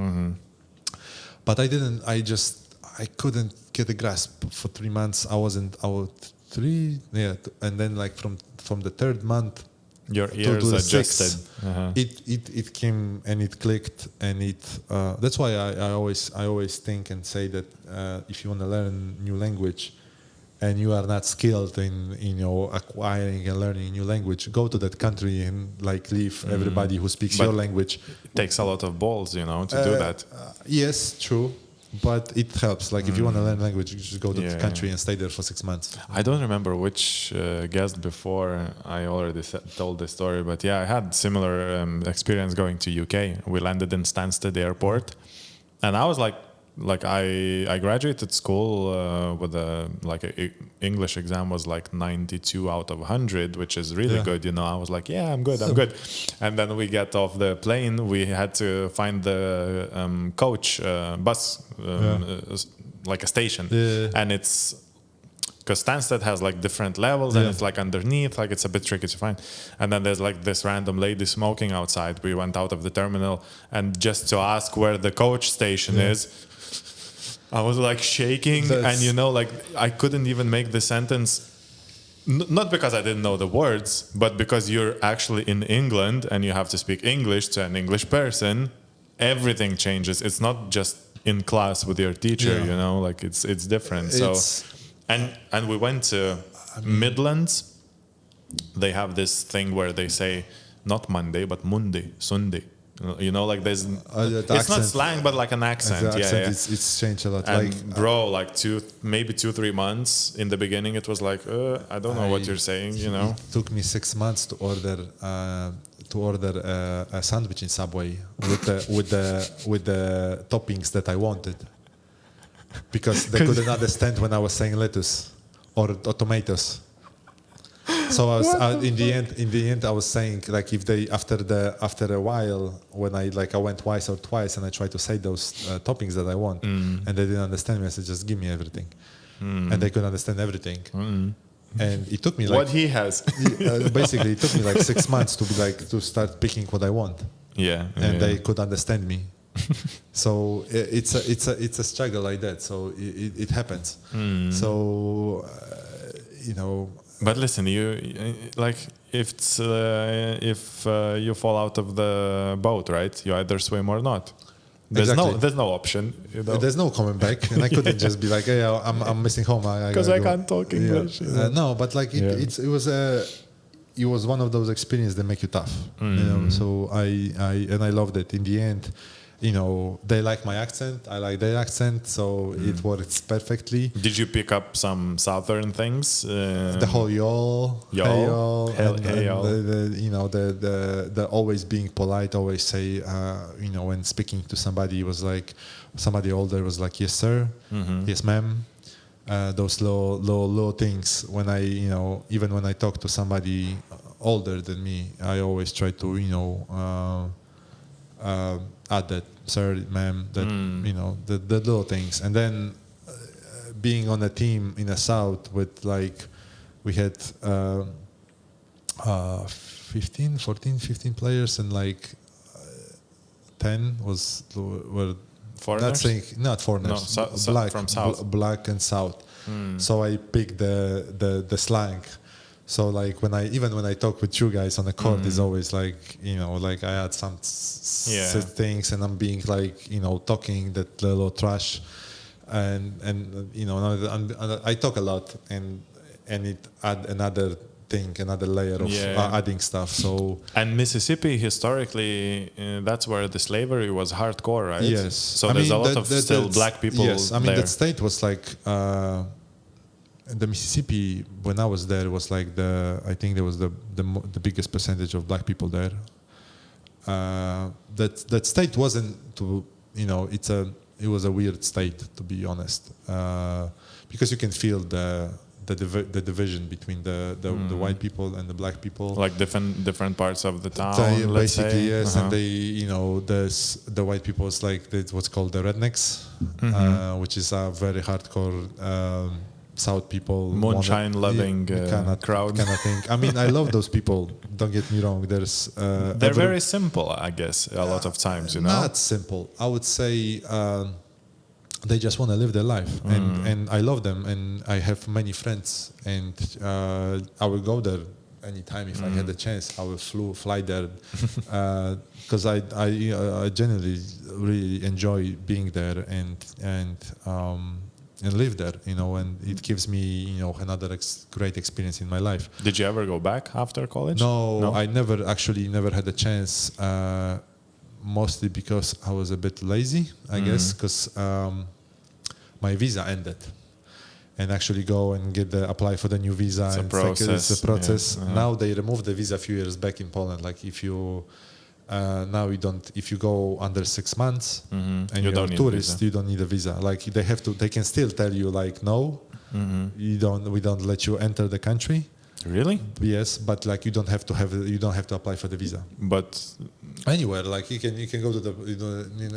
But I couldn't get a grasp for 3 months. I wasn't out 3, and then like from the third month, your ears to adjusted. 6, it came and it clicked, and it. That's why I always think and say that if you want to learn new language, and you are not skilled in acquiring and learning a new language, go to that country and like leave everybody who speaks your language. It takes a lot of balls, to do that. Yes, true. But it helps. Like if you want to learn language, you just go to the country and stay there for 6 months. I don't remember which guest before I already told the story, but I had similar experience going to UK. We landed in Stansted Airport, and I was like I graduated school with a English exam was like 92 out of 100, which is really good. I was like, I'm good. And then we get off the plane. We had to find the coach bus, like a station, and it's because Stansted has like different levels, and it's like underneath, like it's a bit tricky to find. And then there's like this random lady smoking outside. We went out of the terminal, and just to ask where the coach station is, I was like shaking, and like I couldn't even make the sentence. Not because I didn't know the words, but because you're actually in England and you have to speak English to an English person. Everything changes. It's not just in class with your teacher, like it's different. And we went to Midlands. They have this thing where they say not Monday but Monday, Sunday. Like there's it's not slang but like an accent. It's changed a lot. And like 2-3 months in the beginning, it was like I don't know what you're saying. It took me 6 months to order a sandwich in Subway with the toppings that I wanted, because they couldn't understand when I was saying lettuce or tomatoes. So I was in the end I was saying, like, if they after a while, when I went once or twice and I tried to say those toppings that I want, and they didn't understand me, I said just give me everything, and they couldn't understand everything. And it took me what he has basically it took me like 6 months to start picking what I want. And they could understand me. So it's a struggle like that. So it happens. So But listen, you like if you fall out of the boat, right? You either swim or not. There's no option. There's no coming back, and I couldn't just be like, "Hey, I'm missing home." Because I can't talk English. No, but like it was one of those experiences that make you tough. So I loved it. In the end, they like my accent, I like their accent, so it works perfectly. Did you pick up some southern things? The whole y'all, the always being polite, always say, when speaking to somebody, was like somebody older was like, yes sir, yes ma'am. Those low things. When I, even when I talk to somebody older than me, I always try to, add that sir, ma'am, that the little things. And then being on a team in the south with we had 15 players, and 10 were foreigners? Not foreigners. No, black from South. Black and South. So I picked the slang. So like when I talk with you guys on the court, it's always like, like I had some things and I'm being like, talking that little trash, and I talk a lot and it add another thing, another layer of adding stuff. So and Mississippi historically, that's where the slavery was hardcore, right? Yes. So there's a lot of still black people. Yes, I mean there. that state was like. The Mississippi, when I was there, was like I think there was the biggest percentage of black people there. That state wasn't it was a weird state, to be honest, because you can feel the division between the white people and the black people, like different parts of the town. Basically, yes, and they the white people is like what's called the rednecks, which is a very hardcore. South people, moonshine loving crowd. Kind of thing. I mean, I love those people. Don't get me wrong. They're very simple, I guess. A lot of times, Not simple. I would say they just want to live their life, and I love them, and I have many friends, and I will go there anytime if I had the chance. I will fly there because I genuinely really enjoy being there and live there, and it gives me, another great experience in my life. Did you ever go back after college? No, I never had a chance, mostly because I was a bit lazy, I guess, because my visa ended. And actually go and apply for the new visa. It's a process. It's a process. Yeah. Now they removed the visa a few years back in Poland. Like if you... now you don't. If you go under 6 months and you're a tourist, you don't need a visa. Like they can still tell you like no, we don't let you enter the country. Really? Yes, but like you don't have to apply for the visa. But anywhere, like you can go to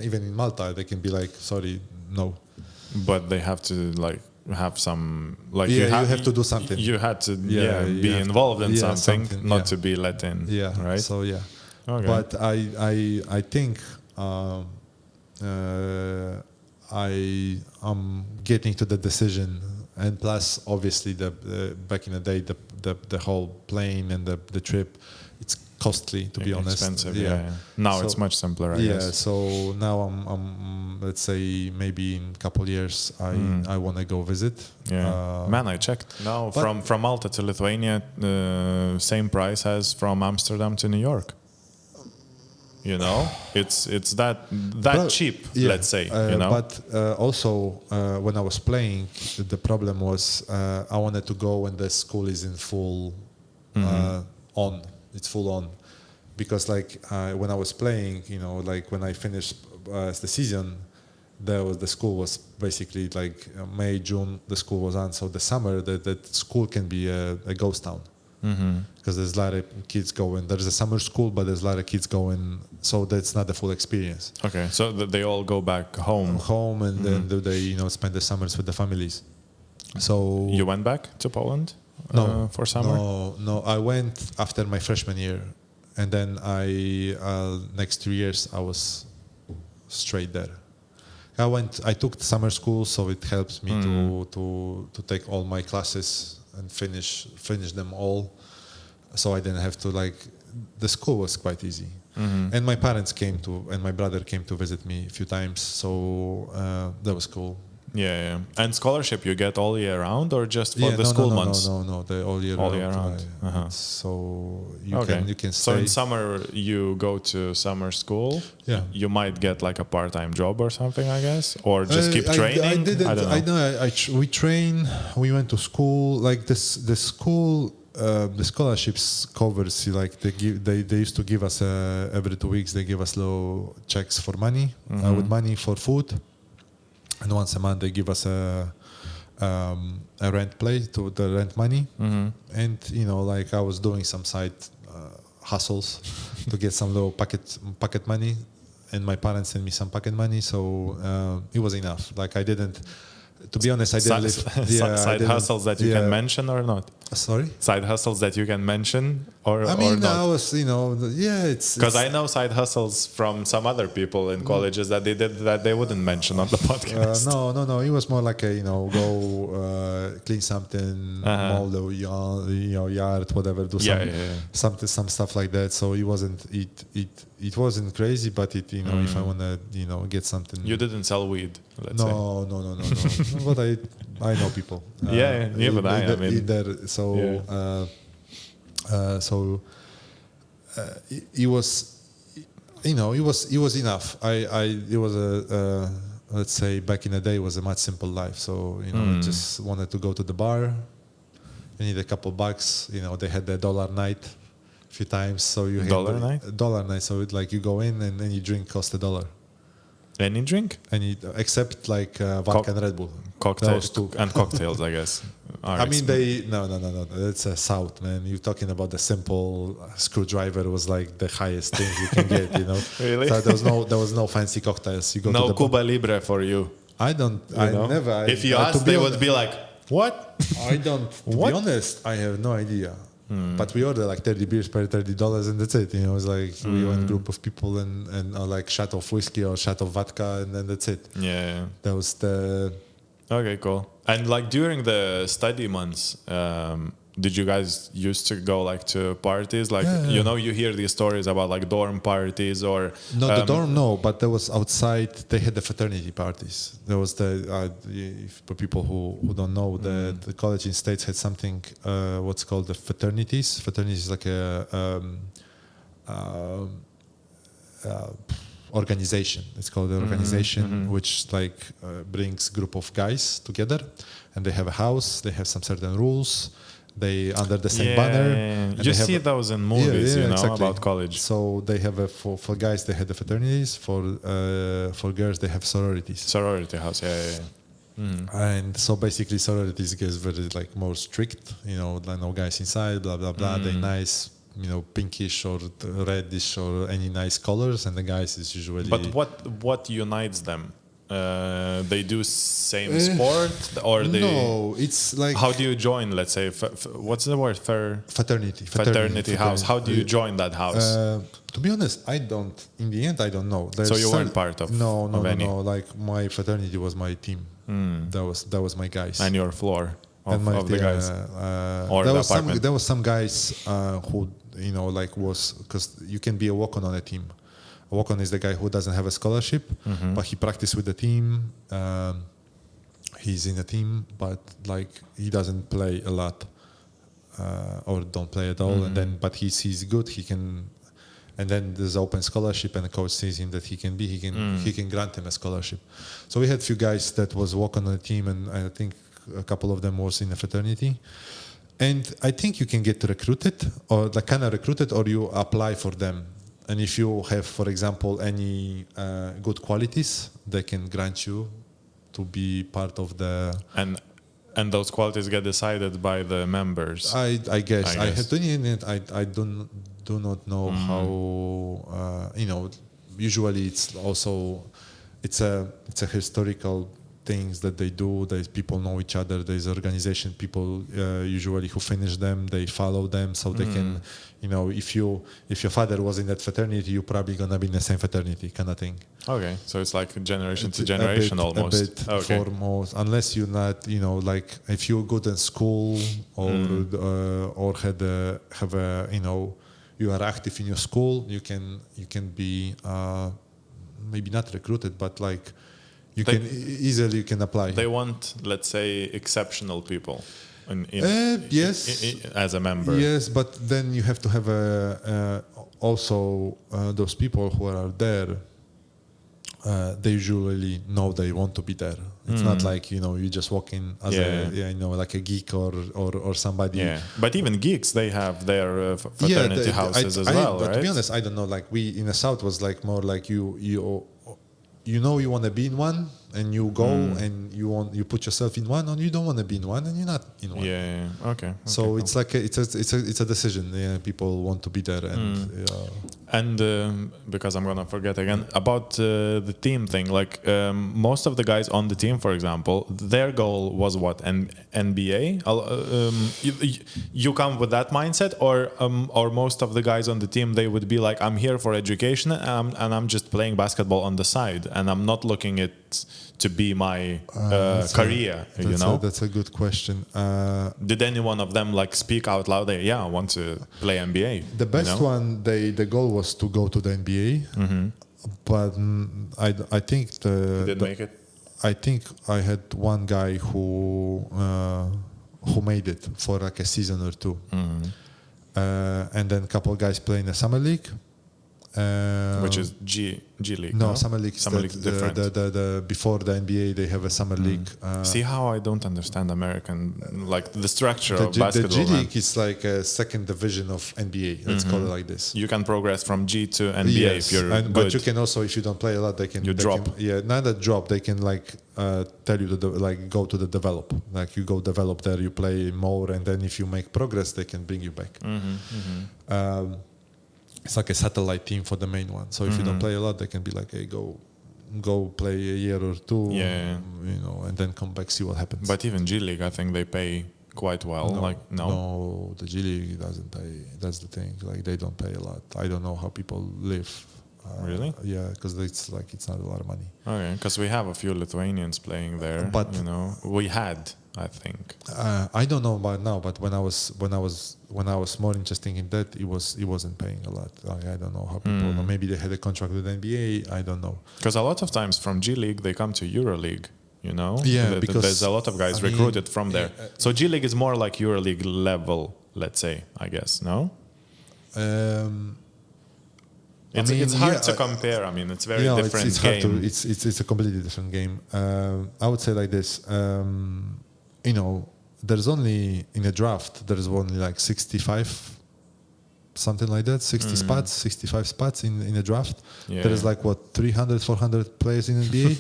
even in Malta, they can be like sorry, no. But they have to like have some like you have to do something. You had to be involved in something, not to be let in. Yeah. Right. So yeah. Okay. But I think I'm getting to the decision, and plus obviously back in the day the whole plane and the trip, it's costly to be honest. Expensive. Yeah. Now it's much simpler. I guess. So now I'm let's say maybe in a couple of years I want to go visit. Yeah. Man, I checked now from Malta to Lithuania, same price as from Amsterdam to New York. It's that cheap, let's say. But also when I was playing, the problem was I wanted to go when the school is in full on. It's full on, because like when I was playing, like when I finished the season, the school was basically like May, June. The school was on, so the summer the school can be a ghost town. Because there's a lot of kids going. There's a summer school, but there's a lot of kids going, so that's not the full experience. Okay, so they all go back home. And then they spend the summers with the families. So you went back to Poland? No, for summer. No. I went after my freshman year, and then next 2 years I was straight there. I took the summer school, so it helps me to take all my classes and finish them all, so I didn't have to the school was quite easy. And my parents and my brother came to visit me a few times, so that was cool. Yeah. And scholarship you get all year round or just for the school months? No, the all year round. So you can stay. So in summer you go to summer school. Yeah. You might get like a part-time job or something, I guess, or just keep training. I didn't. I don't know. We train. We went to school. Like this, the school. The scholarships covers like they used to give us every 2 weeks. They give us little checks for money with money for food. And once a month they give us a rent place to the rent money, and I was doing some side hustles to get some little pocket money, and my parents sent me some pocket money, so it was enough. Like I didn't, to be honest, I didn't live. Side hustles that you can mention or not? Sorry? Side hustles that you can mention or I mean, not? I was, it's... Because I know side hustles from some other people in colleges that they did that they wouldn't mention on the podcast. No. It was more like a, go clean something, mow the yard, whatever, do some stuff like that. So it wasn't wasn't crazy, but if I wanna get something. You didn't sell weed, let's say. No. But I know people. But I mean, there. So it was, it was enough. It was a let's say back in the day, it was a much simple life. So just wanted to go to the bar. You need a couple bucks. They had the $1 night a few times. So you $1 night. $1 night. So it, like you go in and then you drink cost $1. Any drink? Except like vodka and Red Bull. Cocktails and cocktails, I guess. No. It's a South, man. You're talking about the simple screwdriver was like the highest thing you can get, Really? So there was no fancy cocktails. You go no to the Cuba Libre for you. I don't. Never. If you ask, they would be like, "What?" I don't. To be honest, I have no idea. But we ordered like 30 beers per $30 and that's it. It's like we were in a group of people and like shot of whiskey or shot of vodka and then that's it. Yeah. That was the... Okay, cool. And like during the study months, did you guys used to go like to parties? Like, you hear these stories about like dorm parties or... No, the dorm, no, but there was outside, they had the fraternity parties. There was for people who don't know, the college in States had something, what's called the fraternities. Fraternities is like a organization. It's called the organization, which like brings group of guys together and they have a house, they have some certain rules. They under the same banner. You see those in movies, exactly. About college. So they have for guys they had the fraternities. For girls they have sororities. Sorority house, And so basically sororities gets very like more strict. Like no guys inside, blah blah blah. They nice, pinkish or reddish or any nice colors, and the guys is usually. But what unites them? They do same sport or they? No, it's like how do you join? Let's say what's the word? Fraternity house. How do you join that house? To be honest, I don't. In the end, I don't know. So you weren't part of? No. Like my fraternity was my team. That was my guys. And your floor of the guys. Or there the was apartment. There was some guys who like was because you can be a walk-on on a team. A walk-on is the guy who doesn't have a scholarship, but he practiced with the team. He's in a team, but like he doesn't play a lot or don't play at all. But he's good. He can, and then there's open scholarship, and the coach sees him that he can grant him a scholarship. So we had a few guys that was walking on the team, and I think a couple of them was in a fraternity. And I think you can get recruited, or like kind of recruited, or you apply for them. And if you have, for example, any good qualities, they can grant you to be part of the... And those qualities get decided by the members. I guess. I have done it. I do not know how. Usually it's also it's a historical things that they do. There's people know each other. There's organization people usually who finish them. They follow them so they can. If your father was in that fraternity, you're probably gonna be in the same fraternity, kind of thing. Okay, so it's like generation to generation almost. A bit foremost, unless you're not, like if you're good in school or have a you are active in your school, you can be maybe not recruited, but like you can easily apply. They want, let's say, exceptional people. Yes, as a member. Yes, but then you have to have also those people who are there. They usually know they want to be there. It's not like you just walk in as like a geek or somebody. Yeah, but even geeks, they have their fraternity houses as well, but right? To be honest, I don't know. Like we in the South was like more like you want to be in one, and you go and you put yourself in one, or you don't want to be in one, and you're not in one. Okay. So cool. it's like it's a decision. Yeah, people want to be there, and because I'm gonna forget again about the team thing. Like most of the guys on the team, for example, their goal was what? NBA. You come with that mindset, or most of the guys on the team, they would be like, I'm here for education, and I'm just playing basketball on the side, and I'm not looking at to be my career. That's a good question. Did any one of them like speak out loud? I want to play NBA. The best one, the goal was to go to the NBA, but I think did make it. I think I had one guy who made it for like a season or two, and then a couple of guys playing the summer league. Which is G League. No, Summer League is different. The before the NBA they have a Summer League. See how I don't understand American, like the structure of basketball. The G League is like a second division of NBA. Let's call it like this. You can progress from G to NBA if you're good. But you can also, if you don't play a lot, they can drop. Not a drop. They can like tell you to go to the develop. Like you go develop there, you play more, and then if you make progress, they can bring you back. It's like a satellite team for the main one. So if you don't play a lot, they can be like, hey, go play a year or two, and then come back, see what happens. But even G League, I think they pay quite well. No, the G League doesn't pay. That's the thing. Like they don't pay a lot. I don't know how people live. Really? Yeah, because it's not a lot of money. Okay, because we have a few Lithuanians playing there. But we had, I think. I don't know about now, but when I was more interested in that, it wasn't paying a lot. Like, I don't know how people. Maybe they had a contract with the NBA. I don't know. Because a lot of times from G League they come to Euro League. Yeah, because there's a lot of guys recruited from there. So G League is more like Euro League level, let's say. I guess no. It's hard to compare. I mean, it's very different game. It's a completely different game. I would say like this. There's only in a draft. There's only like 65, something like that. 65 spots in a draft. Yeah. There is like 300, 400 players in NBA,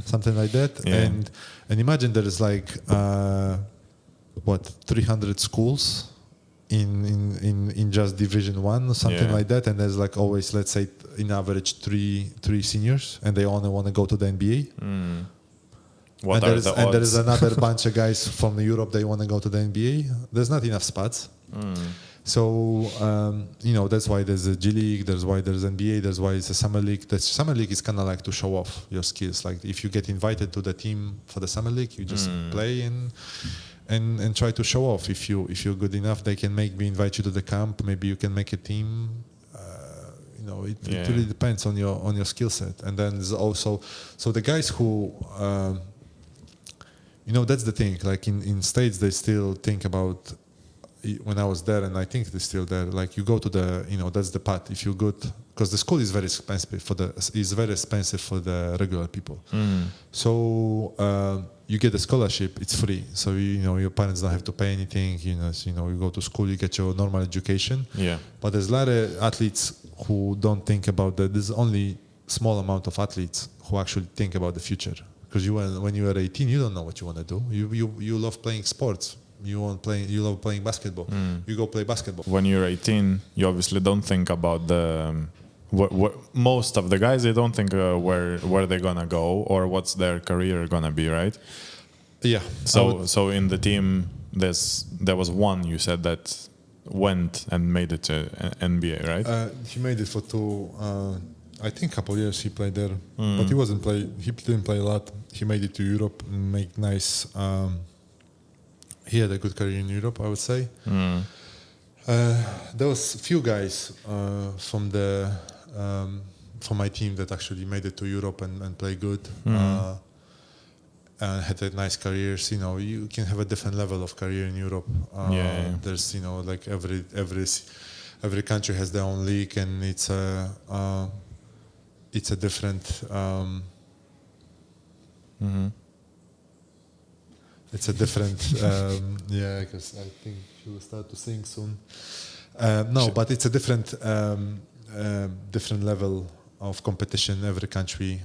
something like that. Yeah. And imagine there is like 300 schools. In just Division 1 or something like that, and there's like always, let's say, in average three seniors, and they only want to go to the NBA. What are the odds? And there is another bunch of guys from Europe, they want to go to the NBA. There's not enough spots. So that's why there's a G League, there's why there's NBA, there's why it's a Summer League. The Summer League is kind of like to show off your skills. Like if you get invited to the team for the Summer League, you just play and try to show off. If you're good enough, they can invite you to the camp. Maybe you can make a team. It really depends on your skill set. And then there's also the guys who that's the thing. Like in States, they still think about. When I was there, and I think they're still there. Like you go to the, that's the path. If you're good, because the school is very expensive for the regular people. So you get a scholarship; it's free. So your parents don't have to pay anything. You go to school, you get your normal education. Yeah. But there's a lot of athletes who don't think about that. There's only small amount of athletes who actually think about the future. Because when you are 18, you don't know what you want to do. You love playing sports. You love playing basketball. You go play basketball. When you're 18, you obviously don't think about the. Most of the guys, they don't think where they're gonna go or what's their career gonna be, right? Yeah. So in the team, there was one you said that went and made it to NBA, right? He made it for two. I think a couple years he played there, but he didn't play a lot. He made it to Europe and make nice. He had a good career in Europe, I would say. There was few guys from my team that actually made it to Europe and play good. And had nice careers. You can have a different level of career in Europe. There's like every country has their own league, and it's a different. It's a different, because I think she will start to sing soon. But it's a different level of competition every country.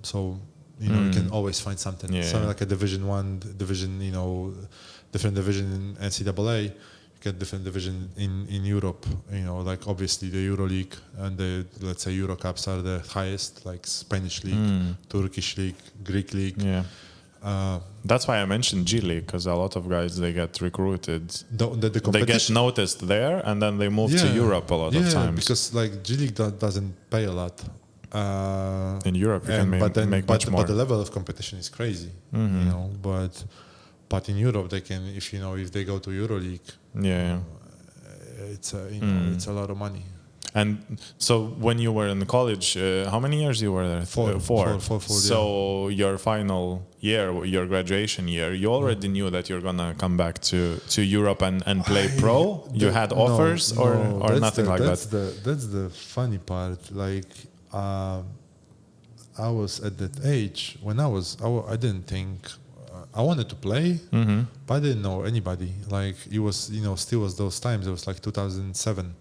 So you can always find something. Something like a Division 1 division, different division in NCAA. You get different division in Europe. Like obviously the EuroLeague and the, let's say, Euro Cups are the highest, like Spanish League, Turkish League, Greek League. Yeah. That's why I mentioned G League, because a lot of guys, they get recruited. They get noticed there, and then they move to Europe a lot of times. Because like G League doesn't pay a lot. In Europe, you can make much more. But the level of competition is crazy. But in Europe, they can, if they go to EuroLeague, it's it's a lot of money. And so when you were in college, how many years you were there? Four. So your final year, your graduation year, you already knew that you're gonna come back to Europe and play pro? You had offers or nothing like that? That's the funny part. Like I was at that age when I didn't think I wanted to play, but I didn't know anybody. Like it was, still was those times. It was like 2007.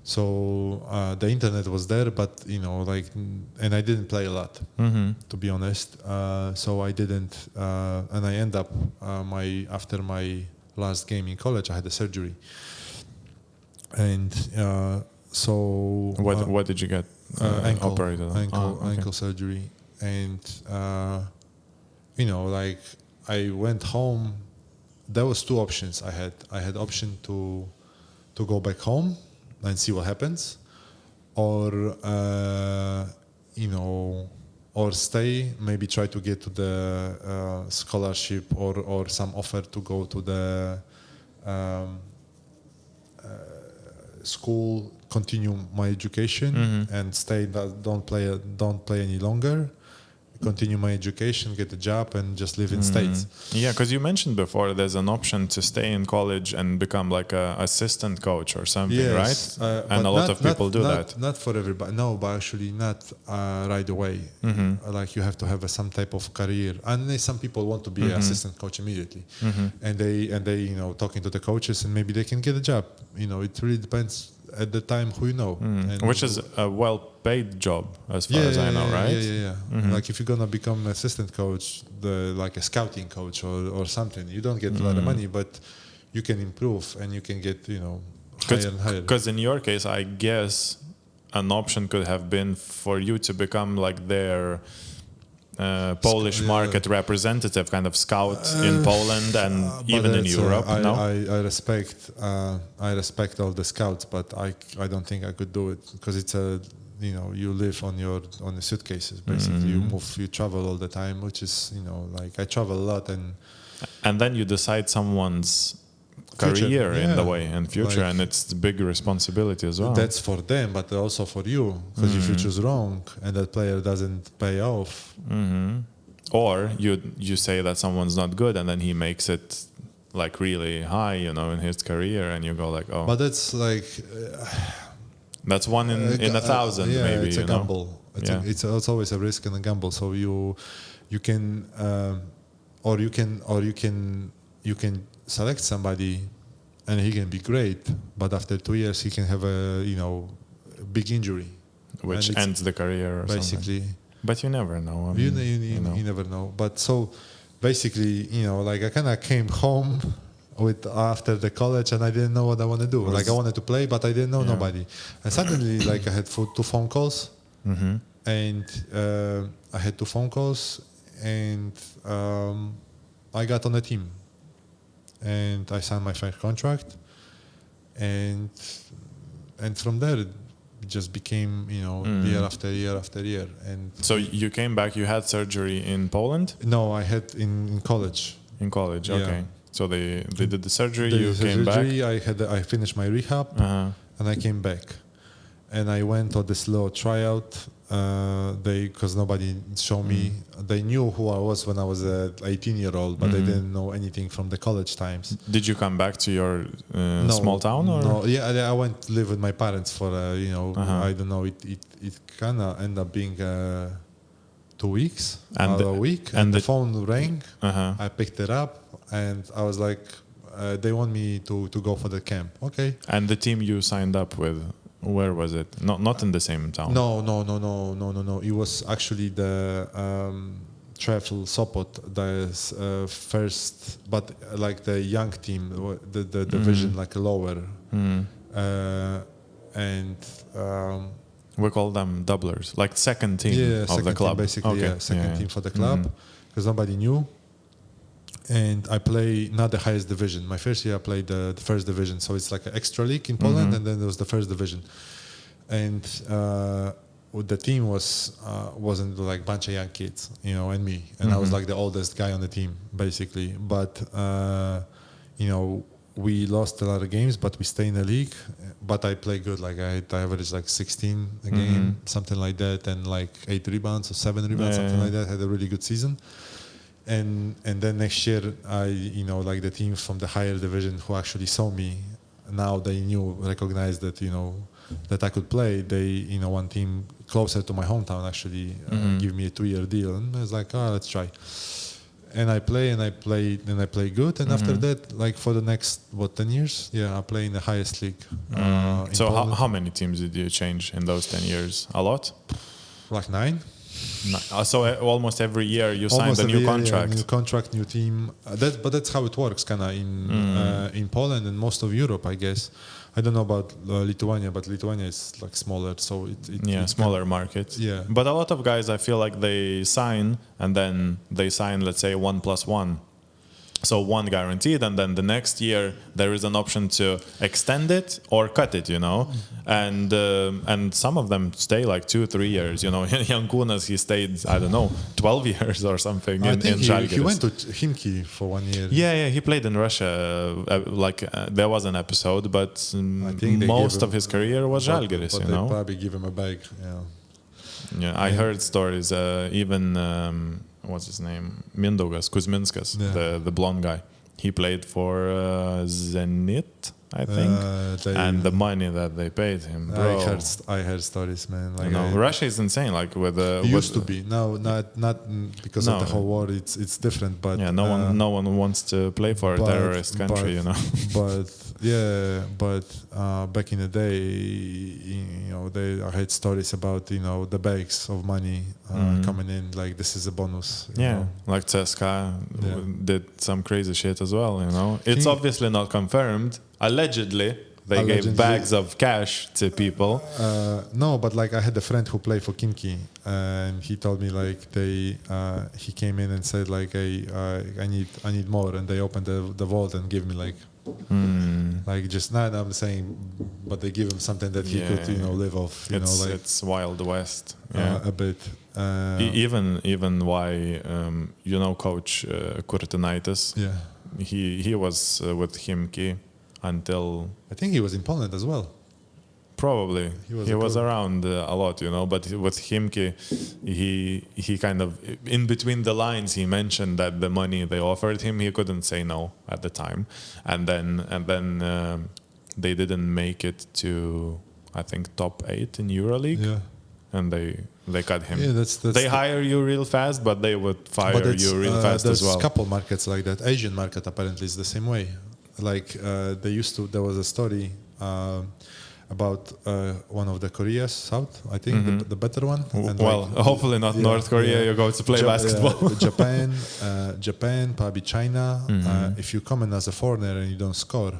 So the internet was there, but and I didn't play a lot, to be honest. So I didn't, and I end up after my last game in college, I had a surgery, and so what did you get? Operated on? Ankle surgery, and I went home. There was two options I had. I had option to go back home and see what happens, or or stay, maybe try to get to the scholarship or some offer to go to the school, continue my education and stay. Don't play any longer. Continue my education, get a job, and just live in States. Yeah, because you mentioned before there's an option to stay in college and become like a assistant coach or something, right? And a lot of people do that. Not for everybody. No, but actually not right away. Like you have to have some type of career. And some people want to be an assistant coach immediately, and they talking to the coaches, and maybe they can get a job. It really depends at the time who you know. Which is a well-paid job, as far as I know, right? Yeah. Like if you're gonna become an assistant coach, like a scouting coach or something, you don't get a lot of money, but you can improve and you can get higher and higher. Because in your case, I guess an option could have been for you to become like their Polish market representative, kind of scout in Poland and even in Europe. I respect all the scouts, but I don't think I could do it because it's you live on the suitcases basically. You travel all the time, which is like I travel a lot, and then you decide someone's career in the way and future, and it's a big responsibility as well. That's for them, but also for you, because if you choose wrong and that player doesn't pay off, or you say that someone's not good and then he makes it like really high, in his career, and you go like, oh, but that's like that's one in 1,000, maybe. It's a gamble. It's always a risk and a gamble. So you can or you can select somebody and he can be great, but after 2 years he can have a big injury, which ends the career or basically. Something. But you never know. You never know. But so basically, like I kind of came home after the college and I didn't know what I want to do. Like I wanted to play, but I didn't know nobody. And suddenly, like I had 2 phone calls, and I had 2 phone calls, and I got on the team. And I signed my first contract, and from there it just became year after year after year. And so you came back. You had surgery in Poland? No, I had in college. In college, okay. So they did the surgery. Came back. I finished my rehab, and I came back, and I went on this little tryout. Because nobody showed me. They knew who I was when I was an 18-year-old, but they didn't know anything from the college times. Did you come back to your small town? Or? No, I went to live with my parents for I don't know. It kind of ended up being 2 weeks, a week, and the phone rang. I picked it up, and I was like, they want me to go for the camp. Okay. And the team you signed up with, where was it? Not in the same town. No. It was actually the TFL Sopot, the first, but like the young team, the division like lower, and we call them doublers, like second team of second the club. Team basically, second team for the club, because nobody knew. And I play not the highest division. My first year I played the first division, so it's like an extra league in Poland, and then there was the first division. And the team wasn't like a bunch of young kids, you know, and me, and I was like the oldest guy on the team, basically. But you know, we lost a lot of games, but we stay in the league. But I play good. Like I averaged like 16 a game, something like that, and like 8 rebounds or 7 rebounds, something like that. Had a really good season. And then next year, like the team from the higher division who actually saw me, now they recognized that, that I could play. They, one team closer to my hometown actually give me a 2-year deal, and I was like, let's try. And I play good. And after that, like for the next 10 years, I play in the highest league. So how many teams did you change in those 10 years? A lot? Like 9. So almost every year you signed a new contract. New contract, new team. But that's how it works, kind of in Poland and most of Europe, I guess. I don't know about Lithuania, but Lithuania is like smaller, so it's smaller market. Yeah. But a lot of guys, I feel like they sign and then they sign, let's say 1+1. So 1 guaranteed, and then the next year there is an option to extend it or cut it, and some of them stay like 2-3 years, Jankunas, he stayed, I don't know, 12 years or something in Žalgiris. He went to Khimki for 1 year. Yeah, he played in Russia, there was an episode, but most of his career was Žalgiris, but they probably give him a bag, Yeah, I heard stories, even... what's his name? Mindaugas Kuzminskas, the blonde guy. He played for Zenit, I think, and the money that they paid him, bro. I heard stories, man. Like Russia is insane. Like it used to be. Now, not because of the whole war. It's different. But no one wants to play for a terrorist country, But back in the day, I heard stories about the bags of money coming in. Like this is a bonus. Like CSKA did some crazy shit as well. It's obviously not confirmed. Allegedly, they gave bags of cash to people. No, but like I had a friend who played for Khimki, and he told me like he came in and said like, hey, I need more, and they opened the vault and gave me like. Like just not I'm saying, but they give him something that he could live off. It's Wild West. A bit. Even why Coach Kurtinaitis. Yeah. He was with Khimki until I think he was in Poland as well. Probably he was around a lot, but with Khimki, he kind of in between the lines he mentioned that the money they offered him he couldn't say no at the time, and then they didn't make it to I think top 8 in EuroLeague, and they cut him. Yeah, that's they hire you real fast, but they would fire you real fast as well. There's a couple markets like that. Asian market apparently is the same way. Like there was a story. About one of the Koreas South, I think the better one. And hopefully not North Korea. You go to play basketball. Japan, probably China. If you come in as a foreigner and you don't score,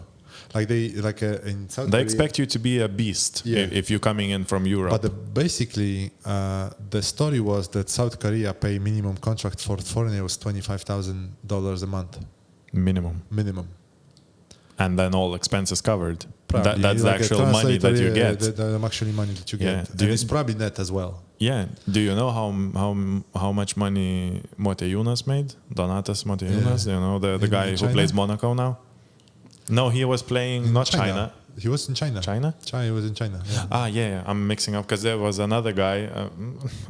like in South Korea, expect you to be a beast if you're coming in from Europe. But basically, the story was that South Korea pay minimum contract for foreigner was $25,000 a month. Minimum. And then all expenses covered. That's the actual money that you get. The actual money that you get. And it's probably net as well. Yeah. Do you know how much money Motiejunas made? Donatas Motiejunas, the guy who plays Monaco now? No, he was playing not China. He was in China. He was in China. Yeah. I'm mixing up because there was another guy,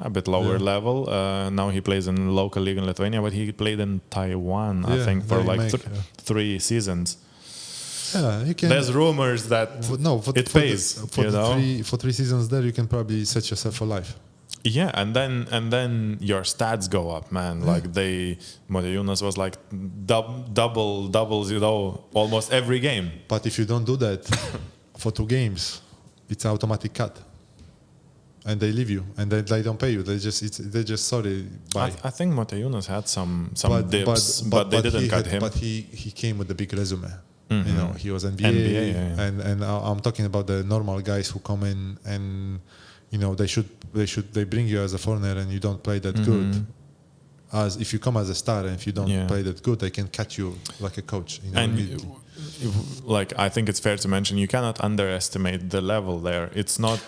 a bit lower level. Now he plays in local league in Lithuania, but he played in Taiwan, I think, for like 3 seasons. Yeah, you can. There's rumors that it pays. For 3 seasons there, you can probably set yourself for life. Yeah, and then your stats go up, man. Yeah. Like Motiejunas was like doubles, almost every game. But if you don't do that for 2 games, it's automatic cut. and they leave you, and they don't pay you. They just sorry. Bye. I think Motiejunas had some dips, but they didn't cut him. But he came with a big resume. You know, he was NBA, yeah. and I'm talking about the normal guys who come in and, you know, they bring you as a foreigner and you don't play that good. As if you come as a star and if you don't play that good, they can cut you like a coach. You know, and like I think it's fair to mention, you cannot underestimate the level there. It's not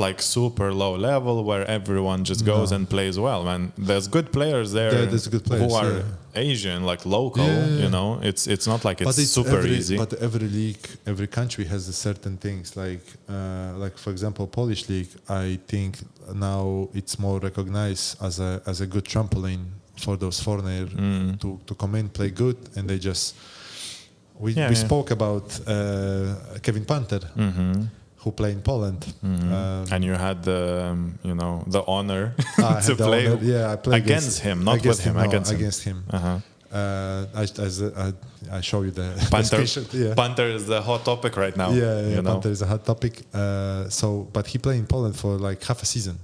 like super low level where everyone just goes and plays well. Man, there's good players there. There's good players, who are Asian, like local. You know, it's not like it's super easy. But every league, every country has certain things. Like for example, Polish league. I think now it's more recognized as a good trampoline for those foreigners to come in, play good, and they just. We spoke about Kevin Panther, who played in Poland, and you had the honor to play. I played against him, not with him. Against him. I show you the Panther. Panther is the hot topic right now. Panther is a hot topic. But he played in Poland for like half a season.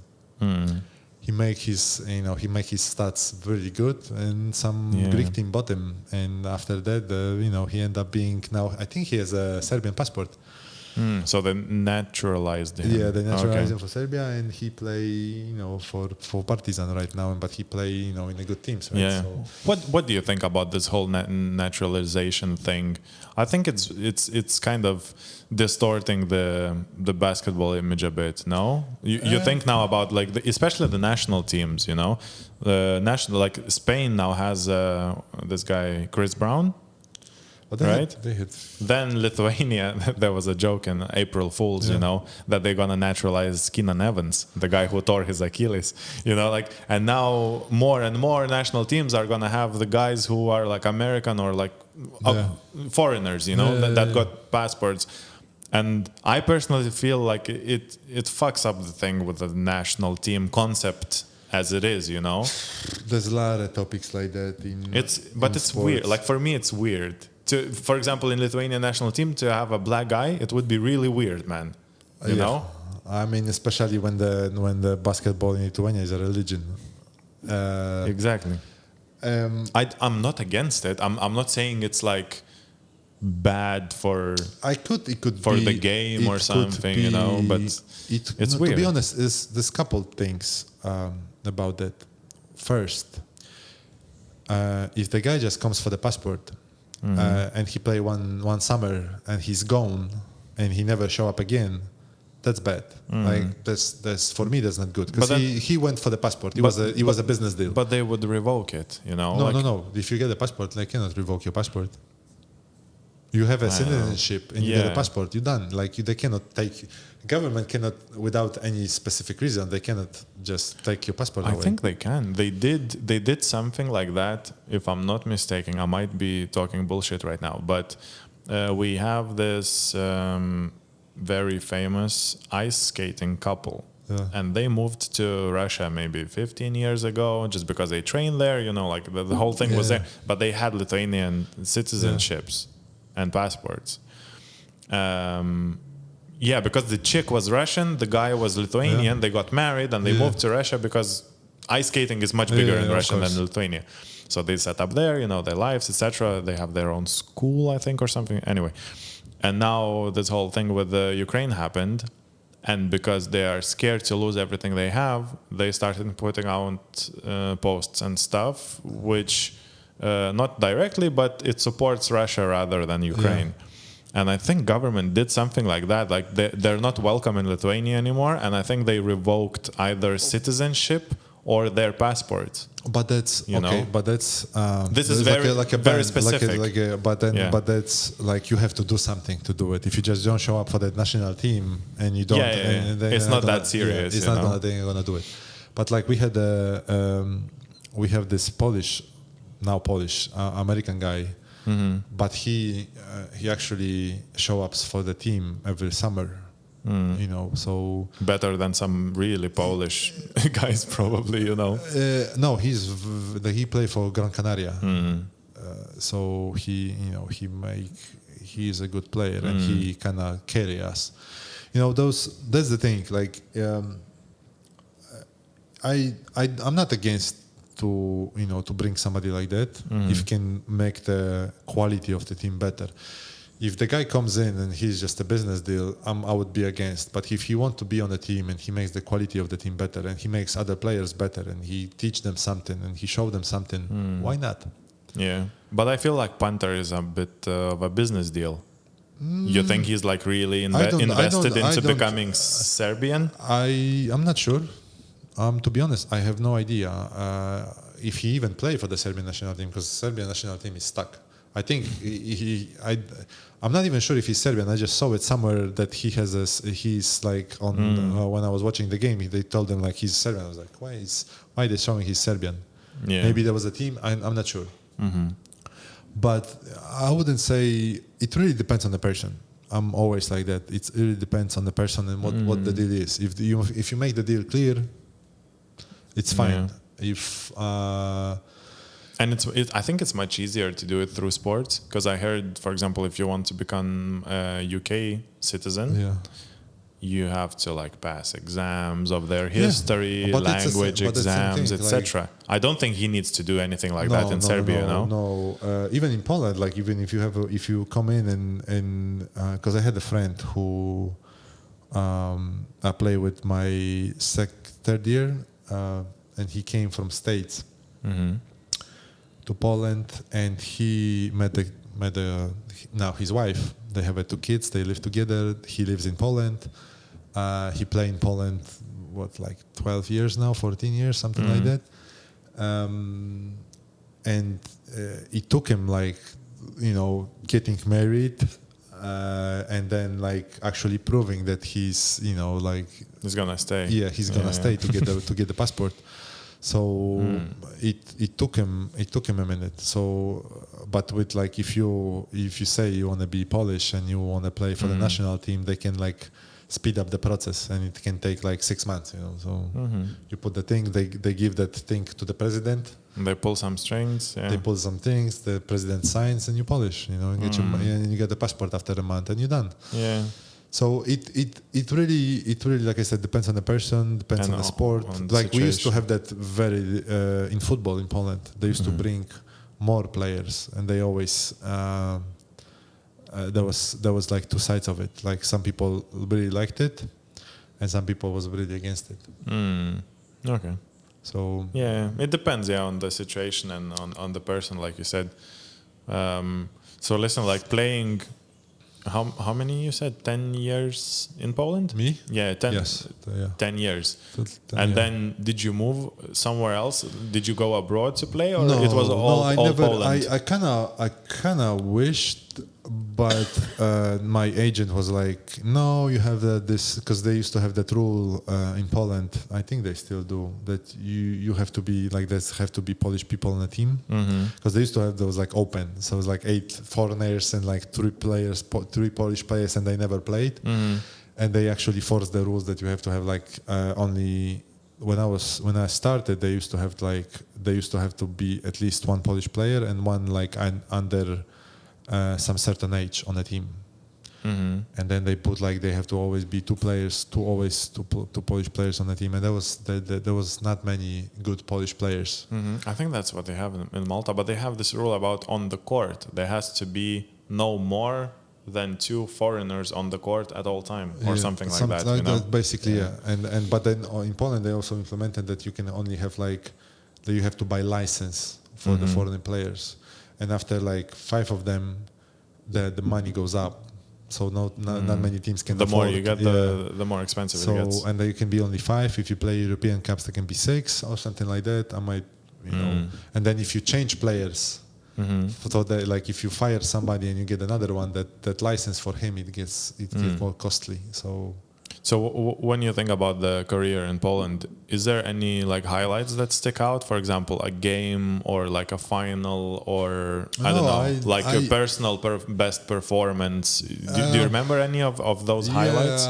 He make his stats very good, and some Greek team bought him. And after that, he ended up being now. I think he has a Serbian passport. So they naturalized him. Yeah, they naturalized him for Serbia, and he play for Partizan right now. But he play in a good teams. Right? Yeah. So. What do you think about this whole naturalization thing? I think it's kind of distorting the basketball image a bit. No, you think now about like especially the national teams. You know, the national like Spain now has this guy Chris Brown. Right? Then Lithuania, there was a joke in April Fools, that they're gonna naturalize Keenan Evans, the guy who tore his Achilles, and now more and more national teams are gonna have the guys who are like American or like foreigners, that got passports. And I personally feel like it fucks up the thing with the national team concept as it is, There's a lot of topics like that it's sports. Weird. Like for me, it's weird. For example, in Lithuanian national team, to have a black guy, it would be really weird, man. You know? I mean, especially when the basketball in Lithuania is a religion. Exactly. I'm not against it. I'm not saying it's like bad for the game or something, but it's weird. To be honest, there's couple things about that. First, if the guy just comes for the passport, and he play one summer and he's gone and he never show up again, that's bad. Like that's for me that's not good because he went for the passport. It was a business deal. But they would revoke it, No. If you get a passport, they cannot revoke your passport. You have a citizenship and you get a passport. You're done. Like they cannot take. Government cannot, without any specific reason, they cannot just take your passport away. I think they can. They did something like that. If I'm not mistaken, I might be talking bullshit right now. But we have this very famous ice skating couple. Yeah. And they moved to Russia maybe 15 years ago just because they trained there. Like the whole thing was there. But they had Lithuanian citizenships and passports. Because the chick was Russian, the guy was Lithuanian. They got married and they moved to Russia because ice skating is much bigger in Russia than Lithuania. So they set up there, their lives, etc. They have their own school, I think, or something. Anyway, and now this whole thing with the Ukraine happened, and because they are scared to lose everything they have, they started putting out posts and stuff, which not directly, but it supports Russia rather than Ukraine. Yeah. And I think government did something like that. Like they're not welcome in Lithuania anymore, and I think they revoked either citizenship or their passports. But that's But that's this is very specific. But that's like you have to do something to do it. If you just don't show up for the national team and you don't, it's not that serious. It's not that they're gonna do it. But like we have this Polish American guy. But he actually show ups for the team every summer, so better than some really Polish guys probably, No, he play for Gran Canaria, so he is a good player and he kind of carry us. That's the thing. Like I'm not against to bring somebody like that if can make the quality of the team better. If the guy comes in and he's just a business deal, I would be against. But if he wants to be on the team and he makes the quality of the team better and he makes other players better and he teach them something and he show them something, why not? Yeah, but I feel like Panther is a bit of a business deal. You think he's like really invested into becoming Serbian? I'm not sure. To be honest, I have no idea if he even played for the Serbian national team, because the Serbian national team is stuck. I think I'm not even sure if he's Serbian. I just saw it somewhere that he's like on when I was watching the game, they told him like he's Serbian. I was like, why are they showing he's Serbian? Yeah. Maybe there was a team. I'm not sure. Mm-hmm. But I wouldn't say, it really depends on the person. I'm always like that. It really depends on the person and what the deal is. If you make the deal clear, it's fine. Yeah. And I think it's much easier to do it through sports, because I heard, for example, if you want to become a UK citizen, you have to like pass exams of their history, language exams, etc. Like, I don't think he needs to do anything like that in Serbia. No. Even in Poland, like even if you come in and because I had a friend who I play with my third year, and he came from States. Mm-hmm. To Poland, and he met now his wife. They have 2 kids. They live together. He lives in Poland. He played in Poland, 12 years now, 14 years, something like that. And it took him getting married, and then actually proving that he's he's gonna stay. Yeah, he's gonna stay to get the passport. So it took him a minute. So, but with if you say you want to be Polish and you want to play for the national team, they can speed up the process, and it can take 6 months. So you put the thing, they give that thing to the president. They pull some strings. Yeah. They pull some things. The president signs, and you polish. And you get the passport after a month, and you're done. Yeah. So it really, like I said, depends on the person, depends on the sport. We used to have that very in football in Poland. They used to bring more players, and they always there was 2 sides of it. Some people really liked it, and some people was really against it. Okay. So yeah, it depends on the situation and on the person, like you said. So listen, playing. How many you said? 10 years in Poland? Me? Yeah, 10. Yes, 10 years. Then did you move somewhere else? Did you go abroad to play, or it was all Poland? I kind of wished, but my agent was like, "No, you have this," because they used to have that rule in Poland. I think they still do, that you have to be have to be Polish people on the team, because they used to have those open, so it was 8 foreigners and 3 Polish players, and they never played, and they actually forced the rules that you have to have only. When I started, they used to have to be at least 1 Polish player and 1 under some certain age on the team, and then they put they have to always be 2 players, 2 Polish players on the team, and there was not many good Polish players. I think that's what they have in Malta, but they have this rule about on the court. There has to be no more than 2 foreigners on the court at all time, or something like that. That basically, yeah. But then in Poland they also implemented that you can only have that you have to buy license for the foreign players. And after 5 of them, the money goes up. So not many teams can afford. The more you get, the more expensive it gets. And you can be only 5. If you play European Cups, there can be 6 or something like that. I might, And then if you change players, so that if you fire somebody and you get another one, that license for him it gets more costly. So when you think about the career in Poland, is there any highlights that stick out? For example, a game or a final, or I don't know, your personal best performance. Do you remember any of those highlights?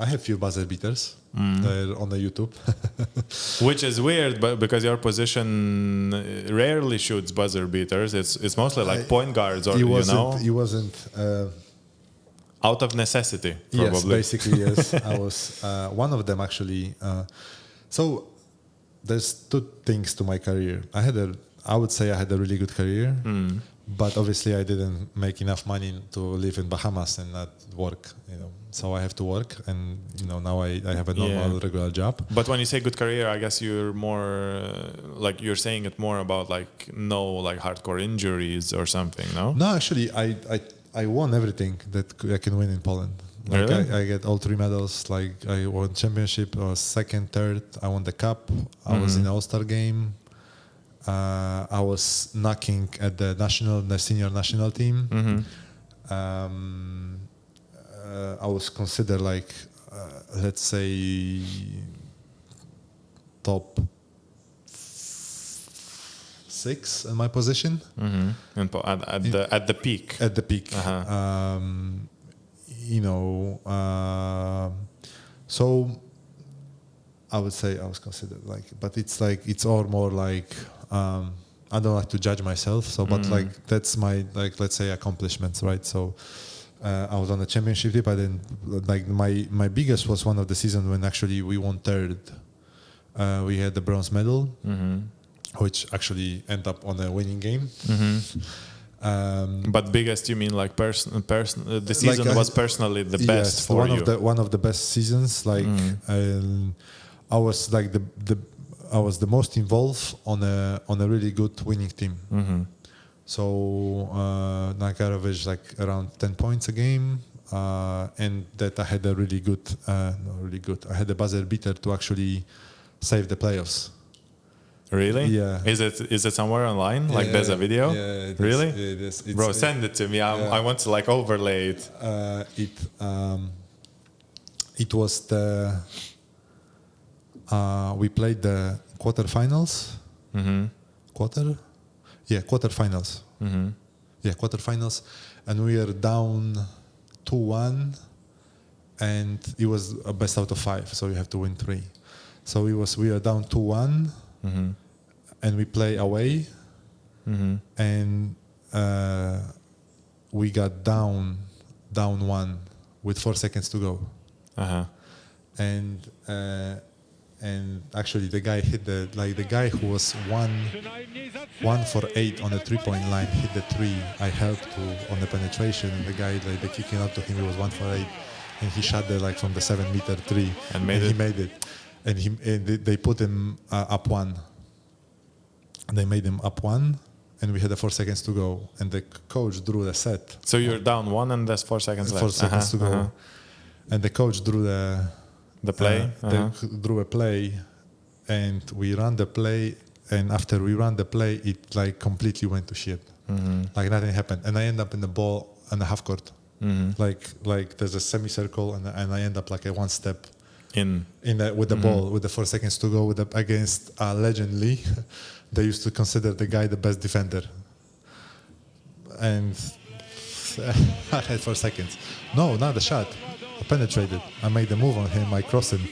I have few buzzer beaters. They're on the YouTube. Which is weird, but because your position rarely shoots buzzer beaters, it's mostly point guards, or He wasn't. Out of necessity, probably. Yes, basically, yes. I was one of them, actually. So there's two things to my career. I would say I had a really good career, but obviously I didn't make enough money to live in Bahamas and not work, So I have to work, and now I have a normal, regular job. But when you say good career, I guess you're more like you're saying it more about like no like hardcore injuries or something, no? No, actually, I won everything that I can win in Poland. Like Really? I get all 3 medals. Like I won championship, I was second, third. I won the cup. I was in the All-Star game. I was knocking at the senior national team. I was considered like, let's say, top 6 in my position. At the peak. At the peak. So I would say I was considered like, but it's all more like, I don't like to judge myself. So, but like that's my let's say accomplishments, right? So I was on the championship team, but then like my biggest was one of the seasons when actually we won third. We had the bronze medal, which actually ended up on a winning game. But biggest, you mean like the season was personally the best for you? One of the best seasons. Like I was like I was the most involved on a really good winning team. So I averaged like around 10 points a game, and that I had a really good, I had a buzzer beater to actually save the playoffs. Really? Yeah. Is it somewhere online? Like there's a video? Yeah. Really? It is. Bro, send it to me. I want to like overlay it. It was we played the quarterfinals. Quarterfinals. Quarterfinals, and we are down 2-1, and it was a best out of 5, so you have to win 3. So we are down 2-1, and we play away, and we got down 1 with 4 seconds to go, and actually the guy hit the guy who was 1 for 8 on the 3-point line hit the 3. I helped on the penetration, and the guy the kicking up to him, he was 1 for 8, and he shot from the 7-meter 3 and he made it, and they put him up 1. They made him up 1, and we had 4 seconds to go, and the coach drew the set. So you're down 1 and there's 4 seconds left. 4 seconds to go, and the coach drew the play. They drew a play, and we ran the play. And after we ran the play, it completely went to shit. Like nothing happened, and I end up in the ball on the half court. Like there's a semicircle, and I end up like a 1 step with the ball with the 4 seconds to go against legend Lee. They used to consider the guy the best defender, and I had 4 seconds. No, not the shot. I penetrated. I made the move on him. I crossed him,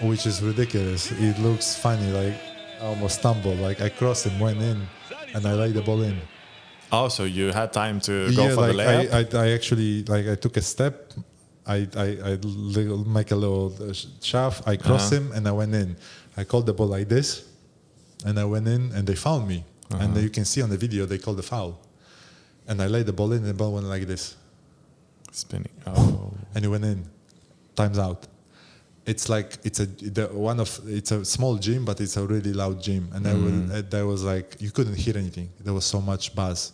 which is ridiculous. It looks funny, like I almost stumbled. Like I crossed him, went in, and I laid the ball in. Oh, so you had time to go for the layup? I actually I took a step. I make a little shove. I crossed him, and I went in. I called the ball like this, and I went in, and they fouled me. And you can see on the video they called the foul. And I laid the ball in, and the ball went like this. Spinning. Oh. And it went in. Time's out. It's like it's a small gym, but it's a really loud gym. And there was like you couldn't hear anything. There was so much buzz.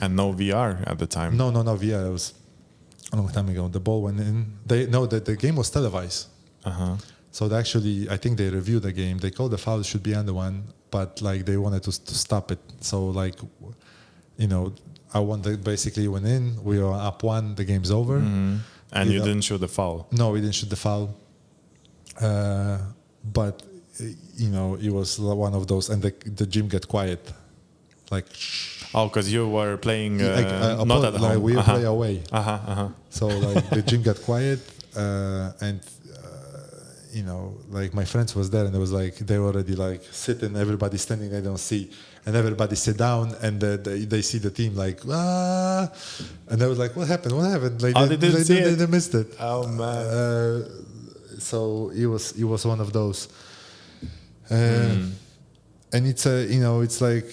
And no VR at the time. No VR. It was a long time ago. The ball went in. The game was televised. So I think they reviewed the game. They called the foul should be under 1, but like they wanted to stop it. So like, I basically went in. We were up 1. The game's over. And you didn't shoot the foul. No, we didn't shoot the foul. But it was one of those, and the gym got quiet. Like. Oh, because you were playing not at home. We play away. So like the gym got quiet, and like my friends was there, and it was like they were already like sitting, everybody standing, they don't see, and everybody sit down, and they see the team like and they was like, what happened? Like they missed it. Oh man. So it was one of those. And it's it's like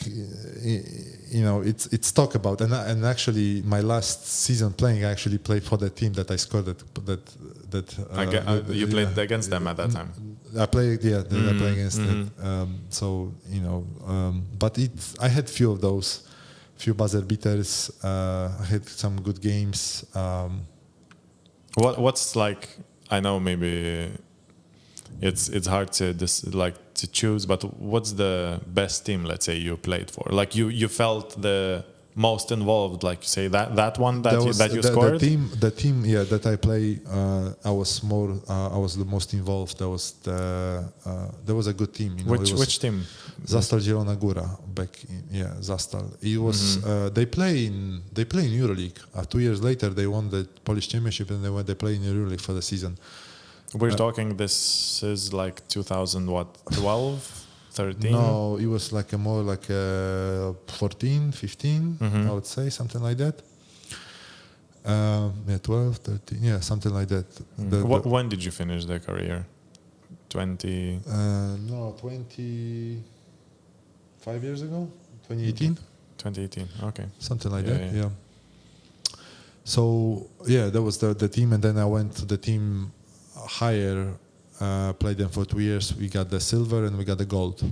it's talk about, and actually my last season playing, I actually played for the team that I scored you played against them at that time. I played I played against it. But I had few of those, few buzzer beaters. I had some good games. What's like? I know maybe it's hard to to choose, but what's the best team, let's say, you played for? Like you felt the most involved, like say that one that you scored. The team that I play, I was the most involved. There was a good team. Which team? Zastal Zielona Góra back in Zastal. It was they play in EuroLeague. 2 years later they won the Polish Championship, and they play in EuroLeague for the season. We're talking, this is like 2012, 13? No, it was like more like 14, 15, I would say, something like that. 12, 13, something like that. When did you finish the career? 25 years ago, 2018. 2018, okay. Something like that, yeah. So, that was the team, and then I went to the team higher, played them for 2 years. We got the silver and we got the gold.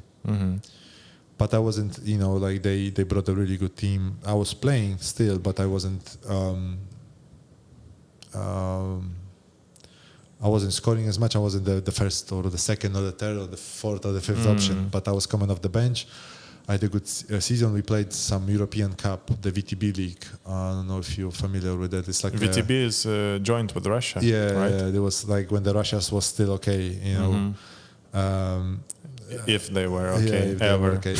But I wasn't, like they brought a really good team. I was playing still, but I wasn't scoring as much. I wasn't the first or the second or the third or the fourth or the fifth option, but I was coming off the bench. I had a good season. We played some European Cup, the VTB League. I don't know if you're familiar with that. It's like VTB is joined with Russia. Right? It was like when the Russians was still okay, if they were okay, ever. Okay,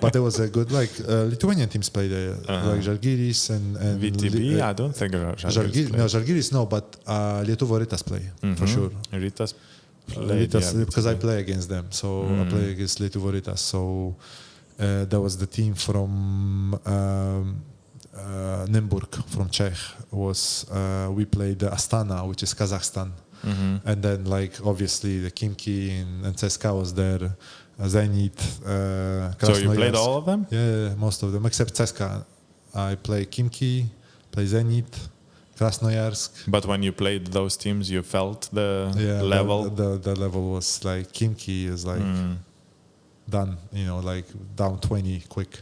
but there was a good Lithuanian teams played there, like Žalgiris and VTB. I don't think Žalgiris no, but Lietuva Rytas play for sure. Rytas, because I play against them, so I play against Lietuva Rytas. So there was the team from Nymburk from Czech. We played Astana, which is Kazakhstan. And then obviously the Khimki and CSKA was there, Zenit, Krasnoyarsk. So you played all of them? Yeah, most of them except CSKA. I play Khimki, play Zenit, Krasnoyarsk. But when you played those teams, you felt the level? The level was like Khimki is done, down 20 quick.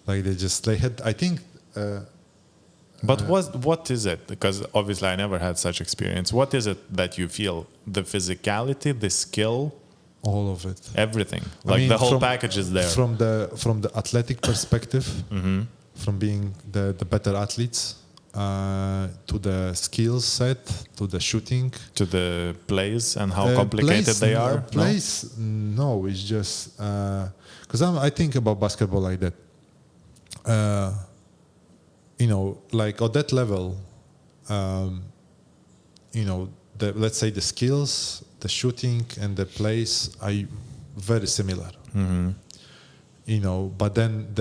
They had, I think. But what is it? Because obviously I never had such experience. What is it that you feel? The physicality, the skill? All of it. Everything. The whole package is there. From the athletic perspective, from being the better athletes, to the skill set, to the shooting. To the plays and how complicated they are? No, it's just... Because I think about basketball like that. At that level, let's say the skills, the shooting, and the plays are very similar. But then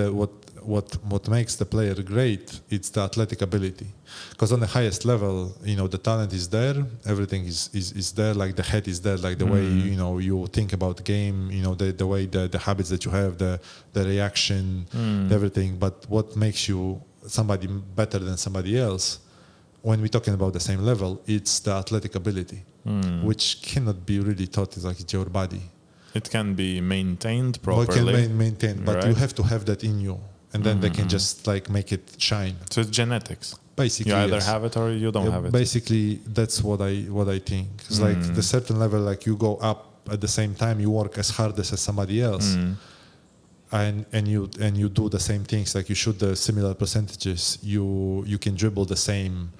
what makes the player great, it's the athletic ability. Because on the highest level, the talent is there, everything is there, like the head is there, like the way you think about the game, the way the habits that you have, the reaction, everything. But what makes you somebody better than somebody else, when we're talking about the same level, it's the athletic ability, which cannot be really taught. It's your body. It can be maintained properly. It can maintain, but you have to have that in you, and then they can just make it shine. So it's genetics. Basically, you either have it or you don't have it. Basically, that's what I think. It's the certain level, you go up at the same time, you work as hard as somebody else. And you do the same things, you shoot the similar percentages, you can dribble the same,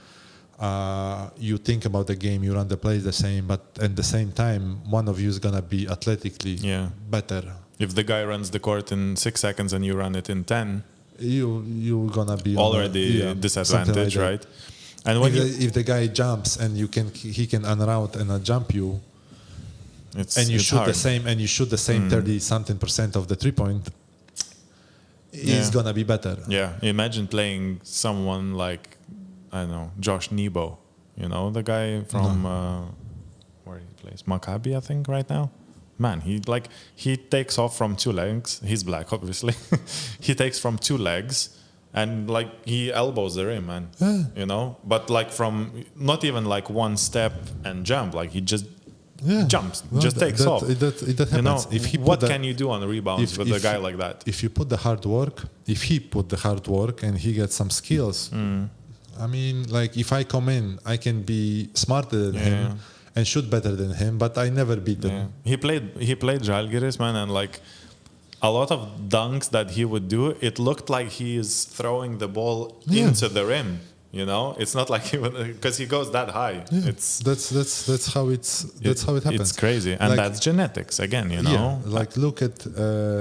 you think about the game, you run the plays the same, but at the same time one of you is gonna be athletically better. If the guy runs the court in 6 seconds and you run it in 10, you're gonna be already disadvantaged, like right? And when if the guy jumps and he can unroute and jump you, you shoot hard. the same 30-something% of the 3-point, it's gonna be better. Yeah, imagine playing someone like, I don't know, Josh Nebo. You know, the guy from where he plays, Maccabi, I think, right now. Man, he takes off from 2 legs. He's black, obviously. He takes from 2 legs. And like he elbows the rim, man. Yeah. You know, but like from not even like 1 step and jump, like he just jumps, just takes off. That happens. You know, If he what can you do on rebounds with a guy like that? If he put the hard work and he gets some skills, I mean, like if I come in, I can be smarter than him and shoot better than him, but I never beat him. He played Žalgiris, man, and like a lot of dunks that he would do, it looked like he is throwing the ball into the rim. You know, it's not like he would, because he goes that high. Yeah. That's how it happens. It's crazy, and like, that's genetics again. You know, yeah, like look at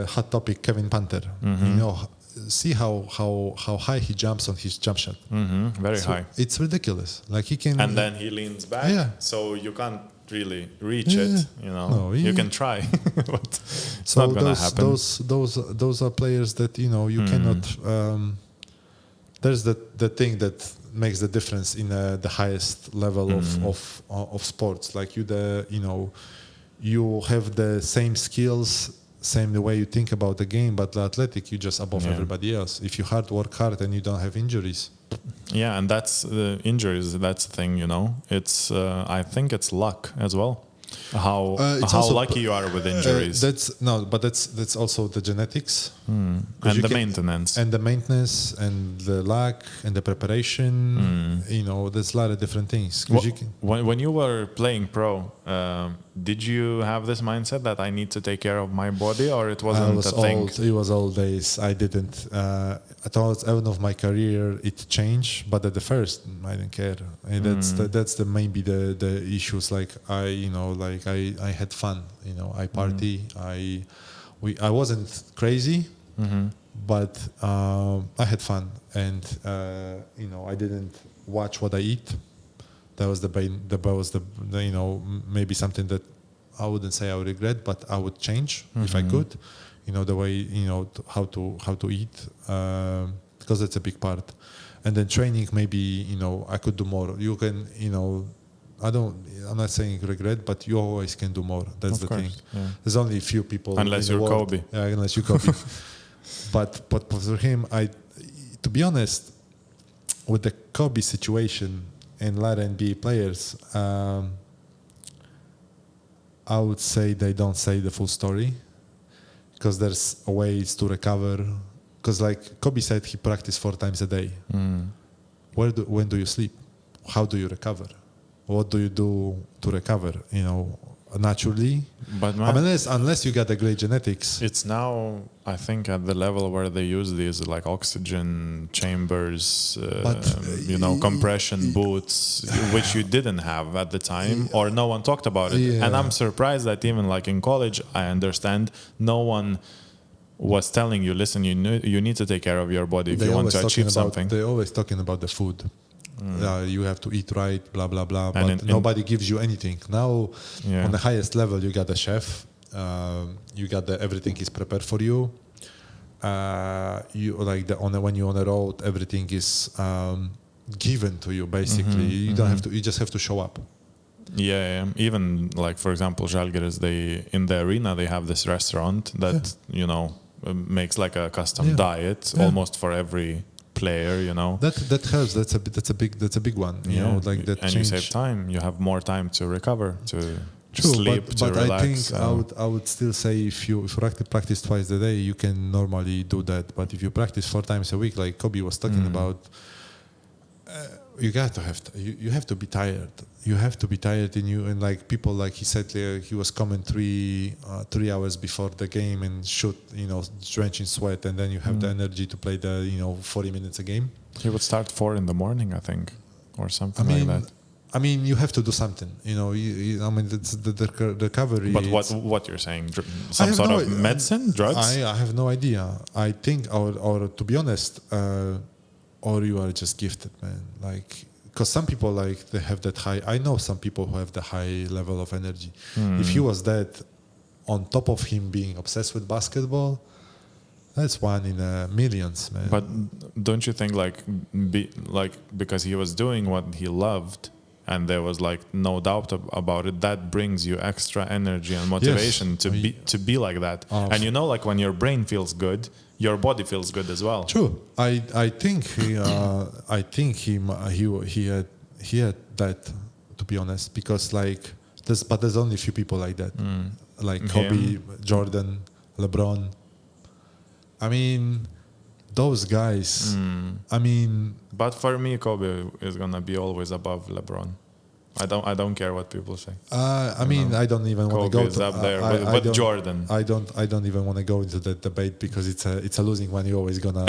hot topic Kevin Panther. You know, see how high he jumps on his jump shot. Very high. It's ridiculous. Like he can, and then he leans back, so you can't really reach it. You know, you can try, but it's not gonna happen. Those are players that you know you cannot. There's the thing that makes the difference in the highest level of sports. Like you have the same skills, same the way you think about the game, but the athletic, you just above everybody else. If you work hard and you don't have injuries. Yeah, and that's the injuries. That's the thing, you know. It's I think it's luck as well. How lucky you are with injuries. That's also the genetics and the maintenance and the luck and the preparation. You know, there's a lot of different things. When you were playing pro, did you have this mindset that I need to take care of my body, or it wasn't a thing? It was all days. I didn't. Towards the end of my career, it changed, but at the first, I didn't care. And that's maybe the issues. Like I had fun. You know, I party. I wasn't crazy, but I had fun, and you know, I didn't watch what I eat. That was the maybe something that I wouldn't say I would regret, but I would change if I could. You know, the way, you know, how to eat, because it's a big part. And then training, maybe, you know, I could do more. You can, you know, I'm not saying regret, but you always can do more. That's the thing. Yeah. There's only a few people. Unless you're Kobe. Yeah, unless you're Kobe. but for him, to be honest, with the Kobe situation and a lot of NBA players, I would say they don't say the full story. Because there's ways to recover. Because like Kobe said, he practiced 4 times a day. When do you sleep? How do you recover? What do you do to recover? You know, naturally. But unless you got the great genetics. It's now, I think, at the level where they use these like oxygen chambers, compression boots, which you didn't have at the time, or no one talked about it. Yeah. And I'm surprised that even like in college, I understand no one was telling you, listen, you need to take care of your body if you want to achieve something. They're always talking about the food. You have to eat right, blah blah blah. But nobody gives you anything. Now, on the highest level, you got the chef. You got everything is prepared for you. When you're on the road, everything is given to you. Basically, you don't have to. You just have to show up. Yeah. Even like for example, Žalgiris, in the arena they have this restaurant that makes like a custom diet almost for every player, you know. That helps. That's a big one. You know, like that. And change. You save time. You have more time to recover, to True, sleep, to relax. I think I would still say if you practice twice a day, you can normally do that. But if you practice 4 times a week, like Kobe was talking about, you have to be tired. You have to be tired and like people, like he said, he was coming 3 hours before the game and shoot, drenched in sweat, and then you have the energy to play the 40 minutes a game. He would start 4 in the morning, I think, or something like that. I mean, you have to do something. It's the recovery. But what you're saying? Some sort of medicine, drugs? I have no idea. I think, or to be honest, or you are just gifted, man. Like because some people like they have that high. I know some people who have the high level of energy. If he was that, on top of him being obsessed with basketball, that's one in millions, man. But don't you think because he was doing what he loved, and there was like no doubt about it, that brings you extra energy and motivation to be like that. And you know, like when your brain feels good, your body feels good as well. True. I think he had that, to be honest, because like there's only a few people like that, like Kobe, Jordan, LeBron. I mean, those guys. I mean, but for me, Kobe is gonna be always above LeBron. I don't care what people say. I mean, I don't even want to go is up there, but Jordan. I don't even want to go into that debate because it's a losing one. You're always gonna,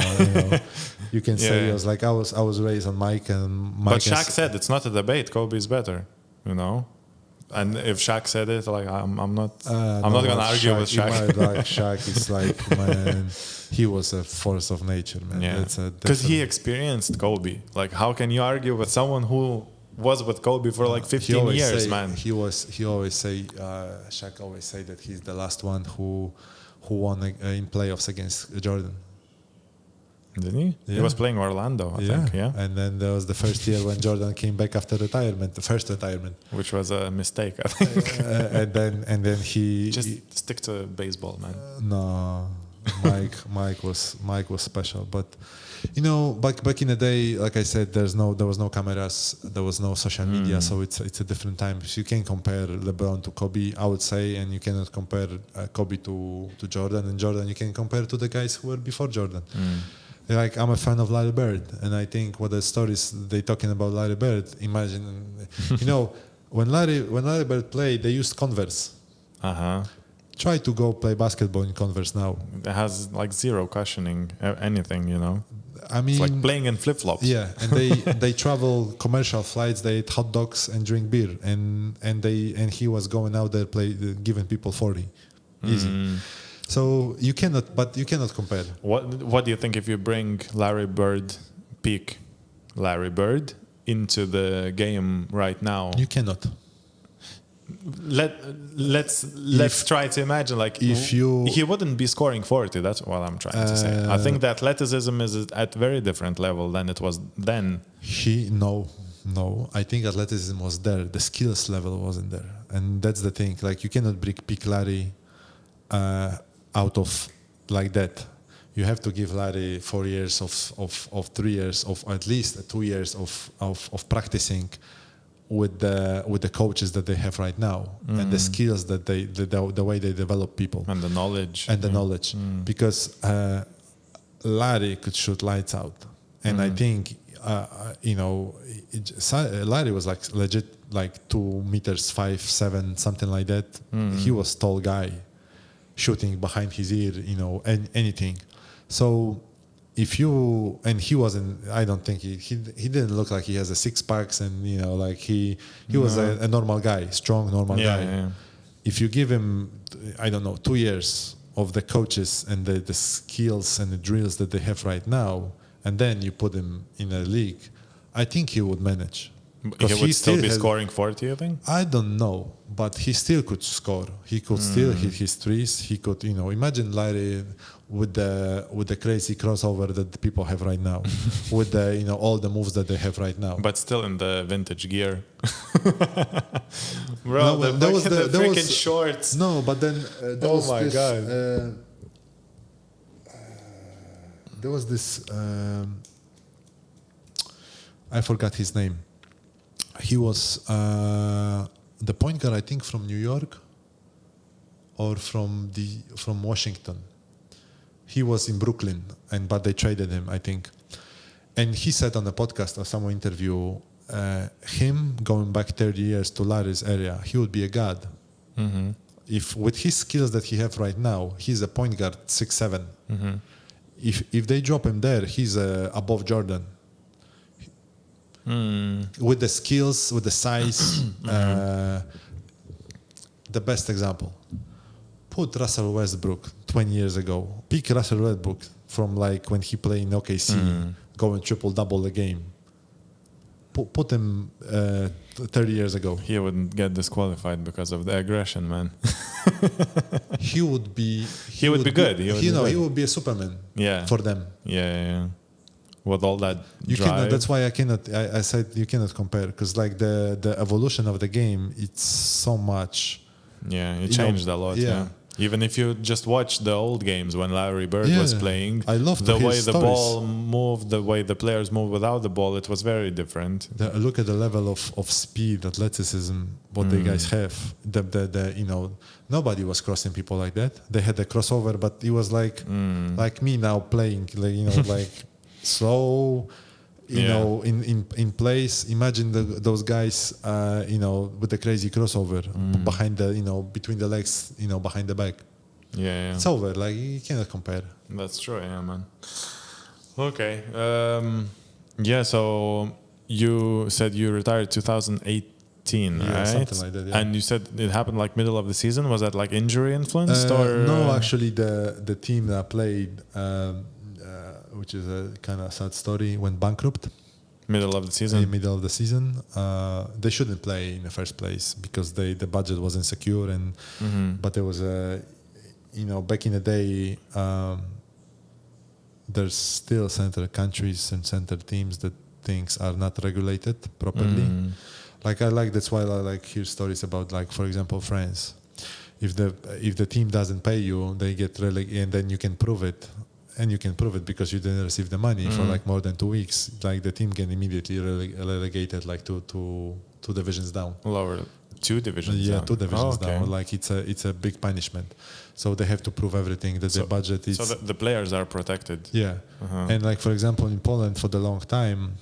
you can say I was raised on Mike and Mike. But Shaq said it's not a debate. Kobe is better, And if Shaq said it, like I'm not gonna argue with Shaq. Shaq is like, man, he was a force of nature, man. Yeah, because he experienced Kobe. Like, how can you argue with someone who was with Kobe for like 15 years, man? He always say, Shaq always say that he's the last one who won in playoffs against Jordan. Didn't he? Yeah. He was playing Orlando, I think, yeah? And then there was the first year when Jordan came back after retirement, the first retirement. Which was a mistake, I think. and then he... Just stick to baseball, man. No, Mike was special. But, back in the day, like I said, there was no cameras, there was no social media, so it's a different time. So you can compare LeBron to Kobe, I would say, and you cannot compare Kobe to Jordan. And Jordan you can compare to the guys who were before Jordan. Like, I'm a fan of Larry Bird, and I think what the stories they talking about Larry Bird. Imagine, when Larry Bird played, they used Converse. Try to go play basketball in Converse now. It has like zero cushioning, anything, I mean, it's like playing in flip flops. Yeah, and they travel commercial flights. They eat hot dogs and drink beer, and he was going out there giving people 40, easy. So you cannot compare. What do you think if you bring peak Larry Bird into the game right now? You cannot. Let's try to imagine he wouldn't be scoring 40. That's what I'm trying to say. I think the athleticism is at a very different level than it was then. No. I think athleticism was there. The skills level wasn't there, and that's the thing. Like, you cannot bring peak Larry out of like that. You have to give Larry 4 years of 3 years of at least 2 years of practicing with the coaches that they have right now, and the skills that the way they develop people, and the knowledge because Larry could shoot lights out, and I think Larry was like legit, like 2 meters 5'7", something like that. He was tall guy, shooting behind his ear, anything. So he wasn't. I don't think he didn't look like he has a 6 packs, and like he was a normal guy, strong normal guy. Yeah. If you give him, I don't know, 2 years of the coaches and the skills and the drills that they have right now, and then you put him in a league, I think he would manage. He would still be scoring 40, you think? I don't know, but he still could score. He could still hit his threes. He could, imagine Larry with the crazy crossover that the people have right now, with the all the moves that they have right now. But still in the vintage gear, bro. No, the freaking shorts. No, but then God. There was this. I forgot his name. He was the point guard, I think, from New York or from Washington. He was in Brooklyn, but they traded him, I think. And he said on a podcast or some interview, him going back 30 years to Larry's area, he would be a god. If with his skills that he have right now, he's a point guard 6'7". If they drop him there, he's above Jordan. With the skills, with the size, the best example. Put Russell Westbrook 20 years ago. Pick Russell Westbrook from like when he played in OKC, going triple-double a game. put him 30 years ago. He wouldn't get disqualified because of the aggression, man. He would be. He would be good. He would be a Superman. Yeah. For them. Yeah. With all that you drive. cannot. That's why I cannot. I said you cannot compare because like the evolution of the game, it's so much. Yeah, it changed a lot. Yeah. Even if you just watch the old games when Larry Bird was playing, I love the way the ball moved, the way the players moved without the ball, it was very different. Look at the level of speed, athleticism, what the guys have. Nobody was crossing people like that. They had the crossover, but it was like me now playing, like slow. In place. Imagine those guys, with the crazy crossover behind between the legs, behind the back. Yeah. It's over. Like you cannot compare. That's true. Yeah, man. Okay. So you said you retired 2018, right? Something like that. Yeah. And you said it happened like middle of the season. Was that like injury influenced or? No, actually, the team that I played. Which is a kind of sad story, went bankrupt. Middle of the season? In middle of the season. They shouldn't play in the first place because the budget was insecure. But there was back in the day, there's still center countries and center teams that things are not regulated properly. That's why I like hear stories about, like, for example, France. If the team doesn't pay you, they get relegated, and then you can prove it. And you can prove it because you didn't receive the money for like more than 2 weeks. Like the team can immediately relegated like two divisions down. Lower 2 divisions down. 2 divisions down. Like it's a big punishment. So they have to prove everything that their budget is. So the players are protected. Yeah, and like for example in Poland for the long time,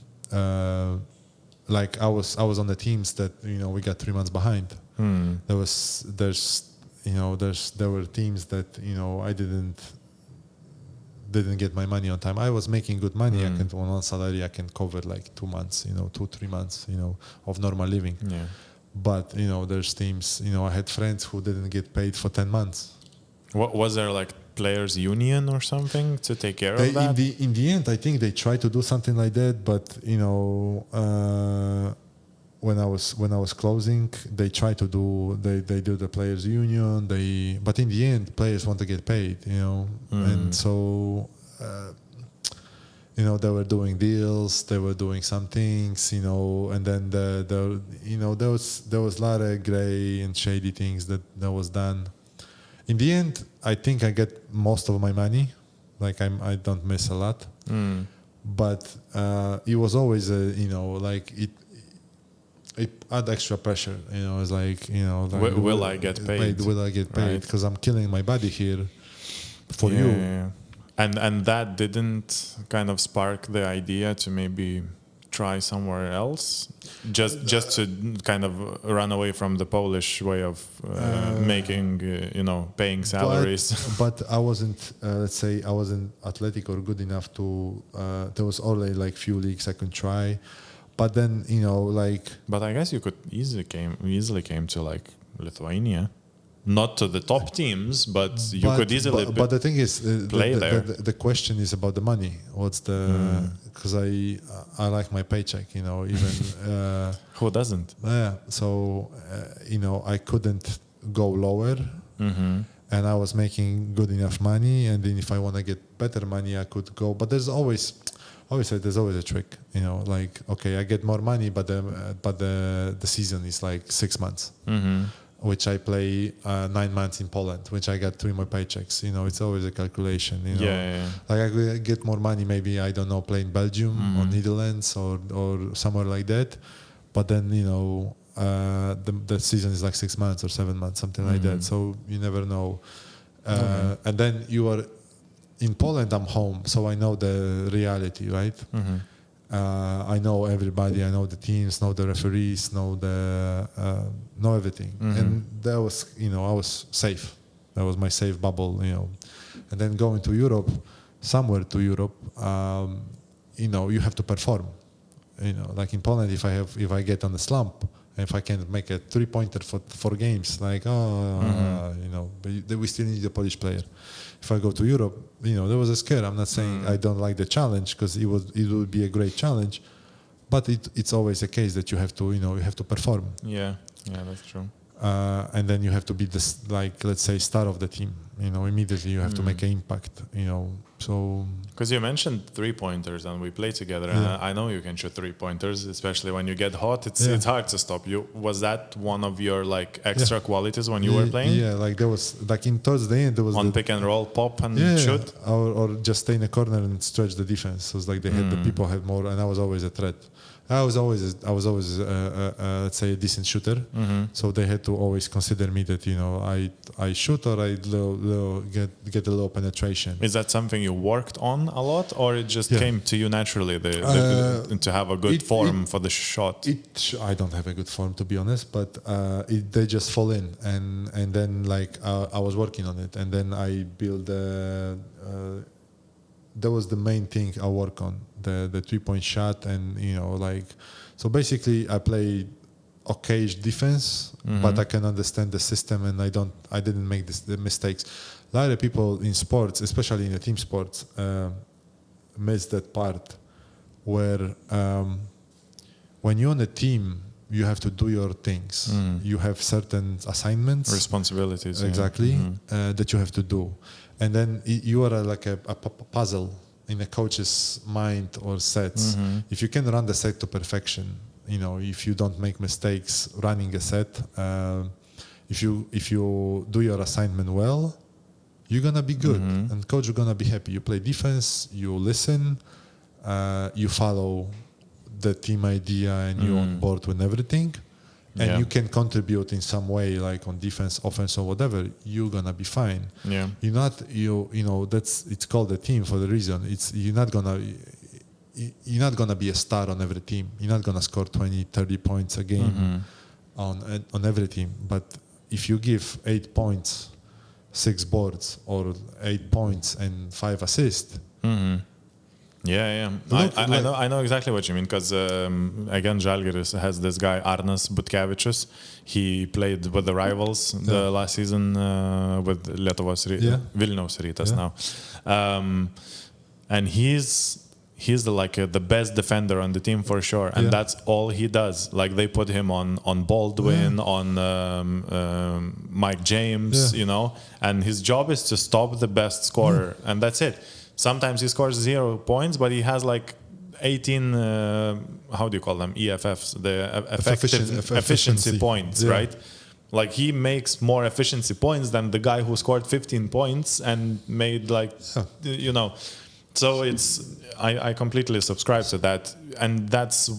like I was on the teams that we got 3 months behind. There were teams that I didn't get my money on time. I was making good money. I can on one salary I can cover like 2 months, 2-3 months, of normal living. Yeah. But there's teams. I had friends who didn't get paid for 10 months. What was there, like players' union or something to take care of that? In the end, I think they tried to do something like that. But when I was closing, they tried to do the players' union. But in the end, players want to get paid, and so they were doing deals, they were doing some things, and then there was a lot of gray and shady things that was done. In the end, I think I get most of my money, like I don't miss a lot, but it was always it add extra pressure, it's like, will I get paid? Will I get paid? Because I'm killing my body here for you. Yeah. And that didn't kind of spark the idea to maybe try somewhere else, just to kind of run away from the Polish way of making, paying salaries. But I wasn't, let's say, I wasn't athletic or good enough to. There was only like few leagues I could try. But then, But I guess you could easily came to like Lithuania, not to the top teams, but you could easily. But the thing is, play there. The question is about the money. What's the? Because I like my paycheck, even. Who doesn't? Yeah. So I couldn't go lower, and I was making good enough money. And then if I want to get better money, I could go. But there's always a trick, okay, I get more money, but the season is like 6 months, which I play 9 months in Poland, which I got 3 more paychecks. It's always a calculation. Like I could get more money, maybe I don't know, play in Belgium or Netherlands or somewhere like that, but then the season is like 6 months or 7 months, something like that. So you never know, and then you are. In Poland, I'm home, so I know the reality, right? I know everybody. I know the teams, know the referees, know everything. And that was, I was safe. That was my safe bubble, And then going to Europe, somewhere to Europe, you have to perform. Like in Poland, if I get on the slump, if I can make a 3-pointer for 4 games, like but we still need a Polish player. If I go to Europe, there was a scare. I'm not saying I don't like the challenge, because it would be a great challenge, but it's always a case that you have to perform. Yeah, that's true. And then you have to be this, like, let's say, star of the team. Immediately you have to make an impact. So. Because you mentioned 3-pointers, and we play together. And I know you can shoot 3-pointers, especially when you get hot. It's hard to stop you. Was that one of your like extra qualities when you were playing? Yeah, like there was like in towards the end there was on pick and roll, pop and shoot, or just stay in a corner and stretch the defense. So it's like the people had more, and I was always a threat. I was always let's say a decent shooter, so they had to always consider me that I shoot or I get a low penetration. Is that something you worked on a lot, or it just came to you naturally to have a good form for the shot? I don't have a good form, to be honest, but they just fall in, and then like I was working on it, and then I built. That was the main thing I work on, the 3-point shot, and so basically I play okay defense, but I can understand the system, and I didn't make the mistakes. A lot of people in sports, especially in the team sports, miss that part where when you're on a team, you have to do your things. You have certain assignments, responsibilities, exactly, that you have to do. And then you are like a puzzle in a coach's mind or sets. If you can run the set to perfection, if you don't make mistakes running a set, if you do your assignment well, you're gonna be good, and coach is gonna be happy. You play defense, you listen, you follow the team idea, and you're on board with everything. And you can contribute in some way, like on defense, offense, or whatever. You're gonna be fine. Yeah, it's called a team for the reason. You're not gonna be a star on every team. You're not gonna score 20, 30 points a game on every team. But if you give 8 points, 6 boards, or 8 points and 5 assists. Yeah. I know exactly what you mean, because again, Žalgiris has this guy Arnas Butkevičius. He played with the rivals the last season with Lietuvos Vilniaus Rytas now, and he's the best defender on the team for sure, and that's all he does. Like they put him on Baldwin, on Mike James, and his job is to stop the best scorer, and that's it. Sometimes he scores 0 points, but he has like 18, how do you call them? EFFs, the efficiency points, right? Like he makes more efficiency points than the guy who scored 15 points and made So I completely subscribe to that. And that's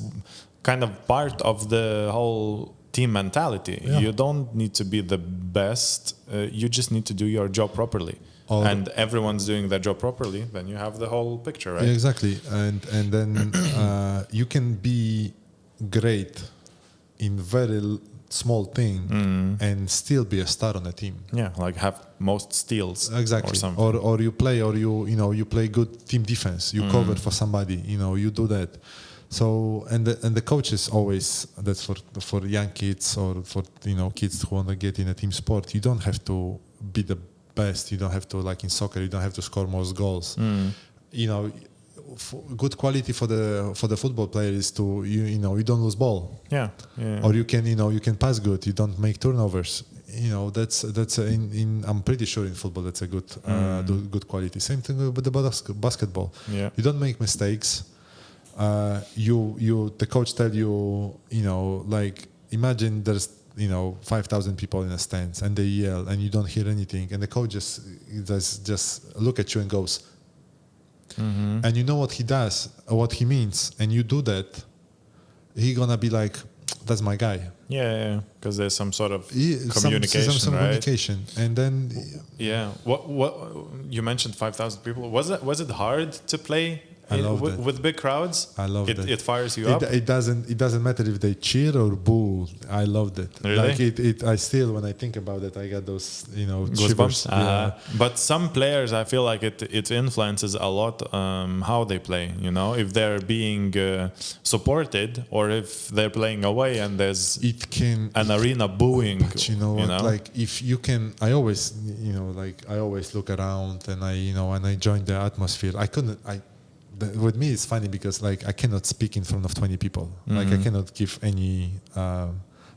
kind of part of the whole team mentality. Yeah. You don't need to be the best. You just need to do your job properly. And everyone's doing their job properly, then you have the whole picture, right? Yeah, exactly. And then you can be great in very small thing and still be a star on a team. Yeah, like have most steals. Exactly. Or something. Or you play good team defense. You cover for somebody. You do that. So and the coaches always, that's for young kids or for kids who want to get in a team sport. You don't have to be the best. You don't have to, like in soccer, you don't have to score most goals. Good quality for the football player is to you don't lose ball. Yeah. Or you can pass good. You don't make turnovers. That's I'm pretty sure in football that's a good quality. Same thing with the basketball. Yeah. You don't make mistakes. The coach tell you like imagine there's 5,000 people in the stands and they yell and you don't hear anything, and the coach just look at you and goes, and you know what he does, what he means, and you do that, he gonna be like, that's my guy. Yeah, because there's some sort of communication, some right? Communication, and then what you mentioned 5,000 people. Was it hard to play with big crowds? I love it. It fires you up. It doesn't matter if they cheer or boo. I loved it. Really? Like I still, when I think about it, I got those goosebumps. But some players, I feel like it influences a lot how they play. If they're being supported or if they're playing away and there's an arena booing. But like if you can, I always look around and I join the atmosphere. with me it's funny because like I cannot speak in front of 20 people. Like I cannot give any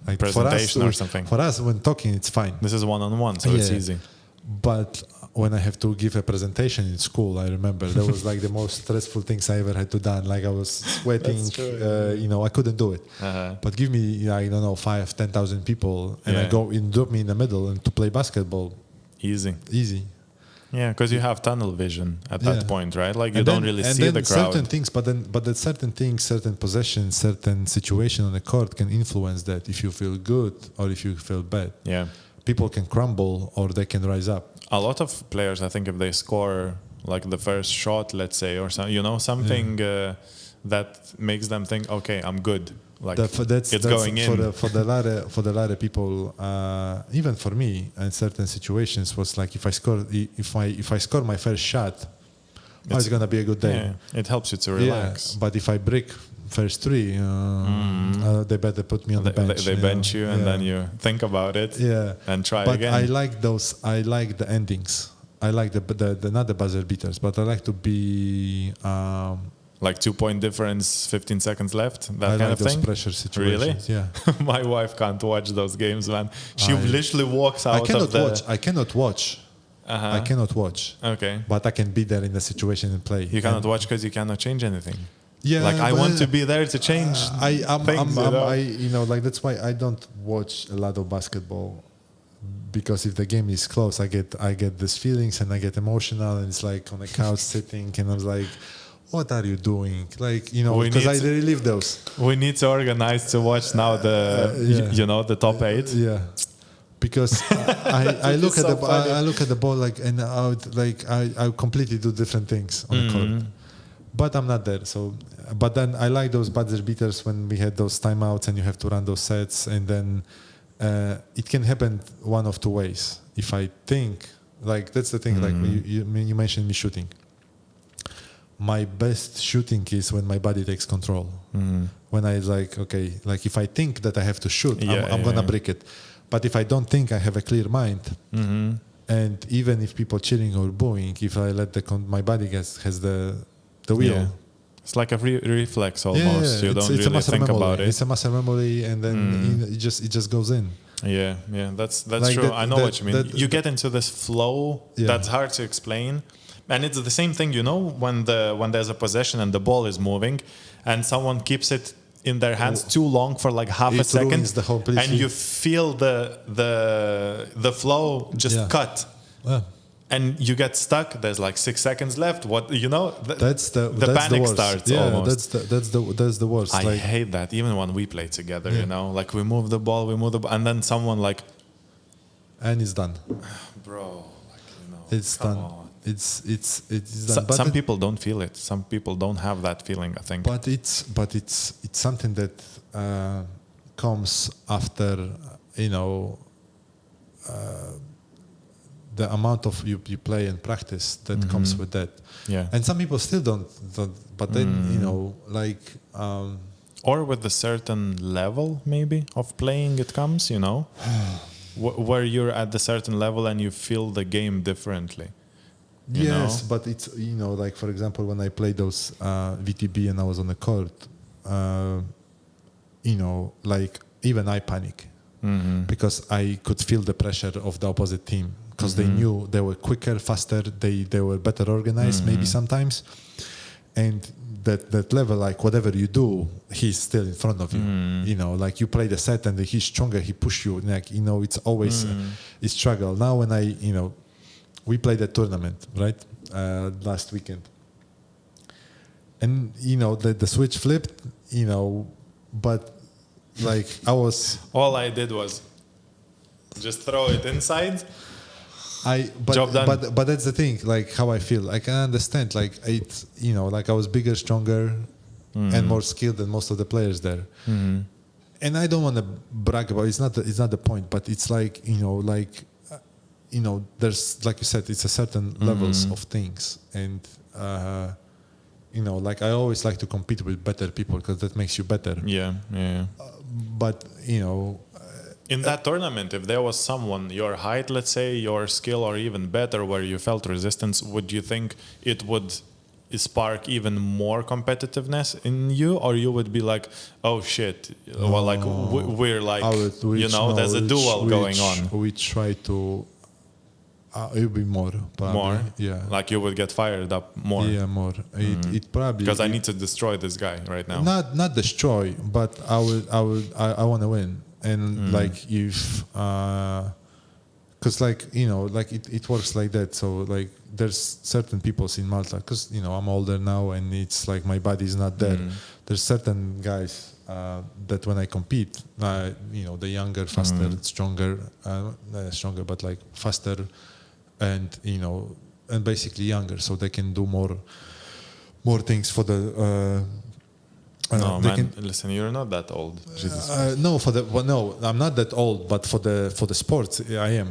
like presentation or something. For us, when talking, it's fine. This is one-on-one, so it's easy. But when I have to give a presentation in school, I remember that was like the most stressful things I ever had to do. Like I was sweating, I couldn't do it. But give me, I don't know, 5,000, 10,000 people, and I go and drop me in the middle and to play basketball. Easy. Yeah, because you have tunnel vision at that point, right? Like you don't really see the crowd. Certain things, but certain things, certain possessions, certain situation on the court can influence that. If you feel good or if you feel bad, people can crumble or they can rise up. A lot of players, I think, if they score like the first shot, let's say, or something that makes them think, okay, I'm good. Like that's going in. For the latter people, even for me, in certain situations, was like if I score my first shot, it's gonna be a good day. Yeah, it helps you to relax. But if I break first three, they better put me on the bench. They bench you, and then you think about it. And try again. But I like those. I like the endings. I like the not the buzzer beaters, but I like to be. Like 2-point difference, 15 seconds left, that kind of those thing? Pressure situations, really? Yeah. My wife can't watch those games, man. She literally walks out of the... I cannot watch. I cannot watch. Okay. But I can be there in the situation and play. You cannot watch because you cannot change anything. Yeah. Like I want to be there to change things. That's why I don't watch a lot of basketball. Because if the game is close, I get these feelings and I get emotional, and it's like on the couch sitting and I was like, what are you doing? Like, because I relive those. We need to organize to watch now the top 8. Yeah. Because I look at the ball like, and I completely do different things on the court. But I'm not there. So, but then I like those buzzer beaters when we had those timeouts and you have to run those sets, and then it can happen one of two ways. If I think, like, that's the thing, like you mentioned me shooting. My best shooting is when my body takes control. When I if I think that I have to shoot, I'm gonna break it. But if I don't think, I have a clear mind, and even if people cheering or booing, if I let my body has the wheel, it's like a reflex almost. You don't really think about it. It's a muscle memory, and then it just goes in. Yeah, that's like true. I know what you mean. You get into this flow that's hard to explain. And it's the same thing, when there's a possession and the ball is moving, and someone keeps it in their hands too long for like half a second, and you feel the flow just cut, and you get stuck. There's like 6 seconds left. That's the panic starts. Yeah, almost. that's the worst. I hate that. Even when we play together, like we move the ball, and then someone like, and it's done, bro. It's done. On. It's done. Some people don't feel it. Some people don't have that feeling, I think. But it's something that comes after the amount of you play and practice that comes with that. Yeah. And some people still don't. But then or with a certain level maybe of playing, it comes. Where you're at a certain level and you feel the game differently. Yes, but it's like for example when I played those VTB and I was on the court, like even I panic because I could feel the pressure of the opposite team because they knew they were quicker, faster, they were better organized maybe sometimes, and that level, like whatever you do, he's still in front of you. Like you play the set and he's stronger, he push you. Like it's always a struggle. Now when we played a tournament, right? Last weekend. And, the switch flipped, but like all I did was just throw it inside. Job done. But that's the thing, like how I feel. I can understand, like it's, like I was bigger, stronger, and more skilled than most of the players there. And I don't want to brag about it. It's not the point, but it's like, there's, like you said, it's a certain levels of things, and like I always like to compete with better people because that makes you better. But in that tournament, if there was someone your height, let's say, your skill, or even better, where you felt resistance, would you think it would spark even more competitiveness in you, or you would be like, oh shit, well, like we're like, there's a duel going on. We try to. It would be more, probably. More, yeah. Like you would get fired up more. Yeah, more. It probably because I need to destroy this guy right now. Not destroy, but I want to win, and like if because like like it works like that. So like there's certain people in Malta because I'm older now, and it's like my body is not there. There's certain guys that when I compete, the younger, faster, stronger, but like faster. And and basically younger, so they can do more things for the. No, man. Listen, you're not that old. Jesus. No, I'm not that old, but for the sports, I am.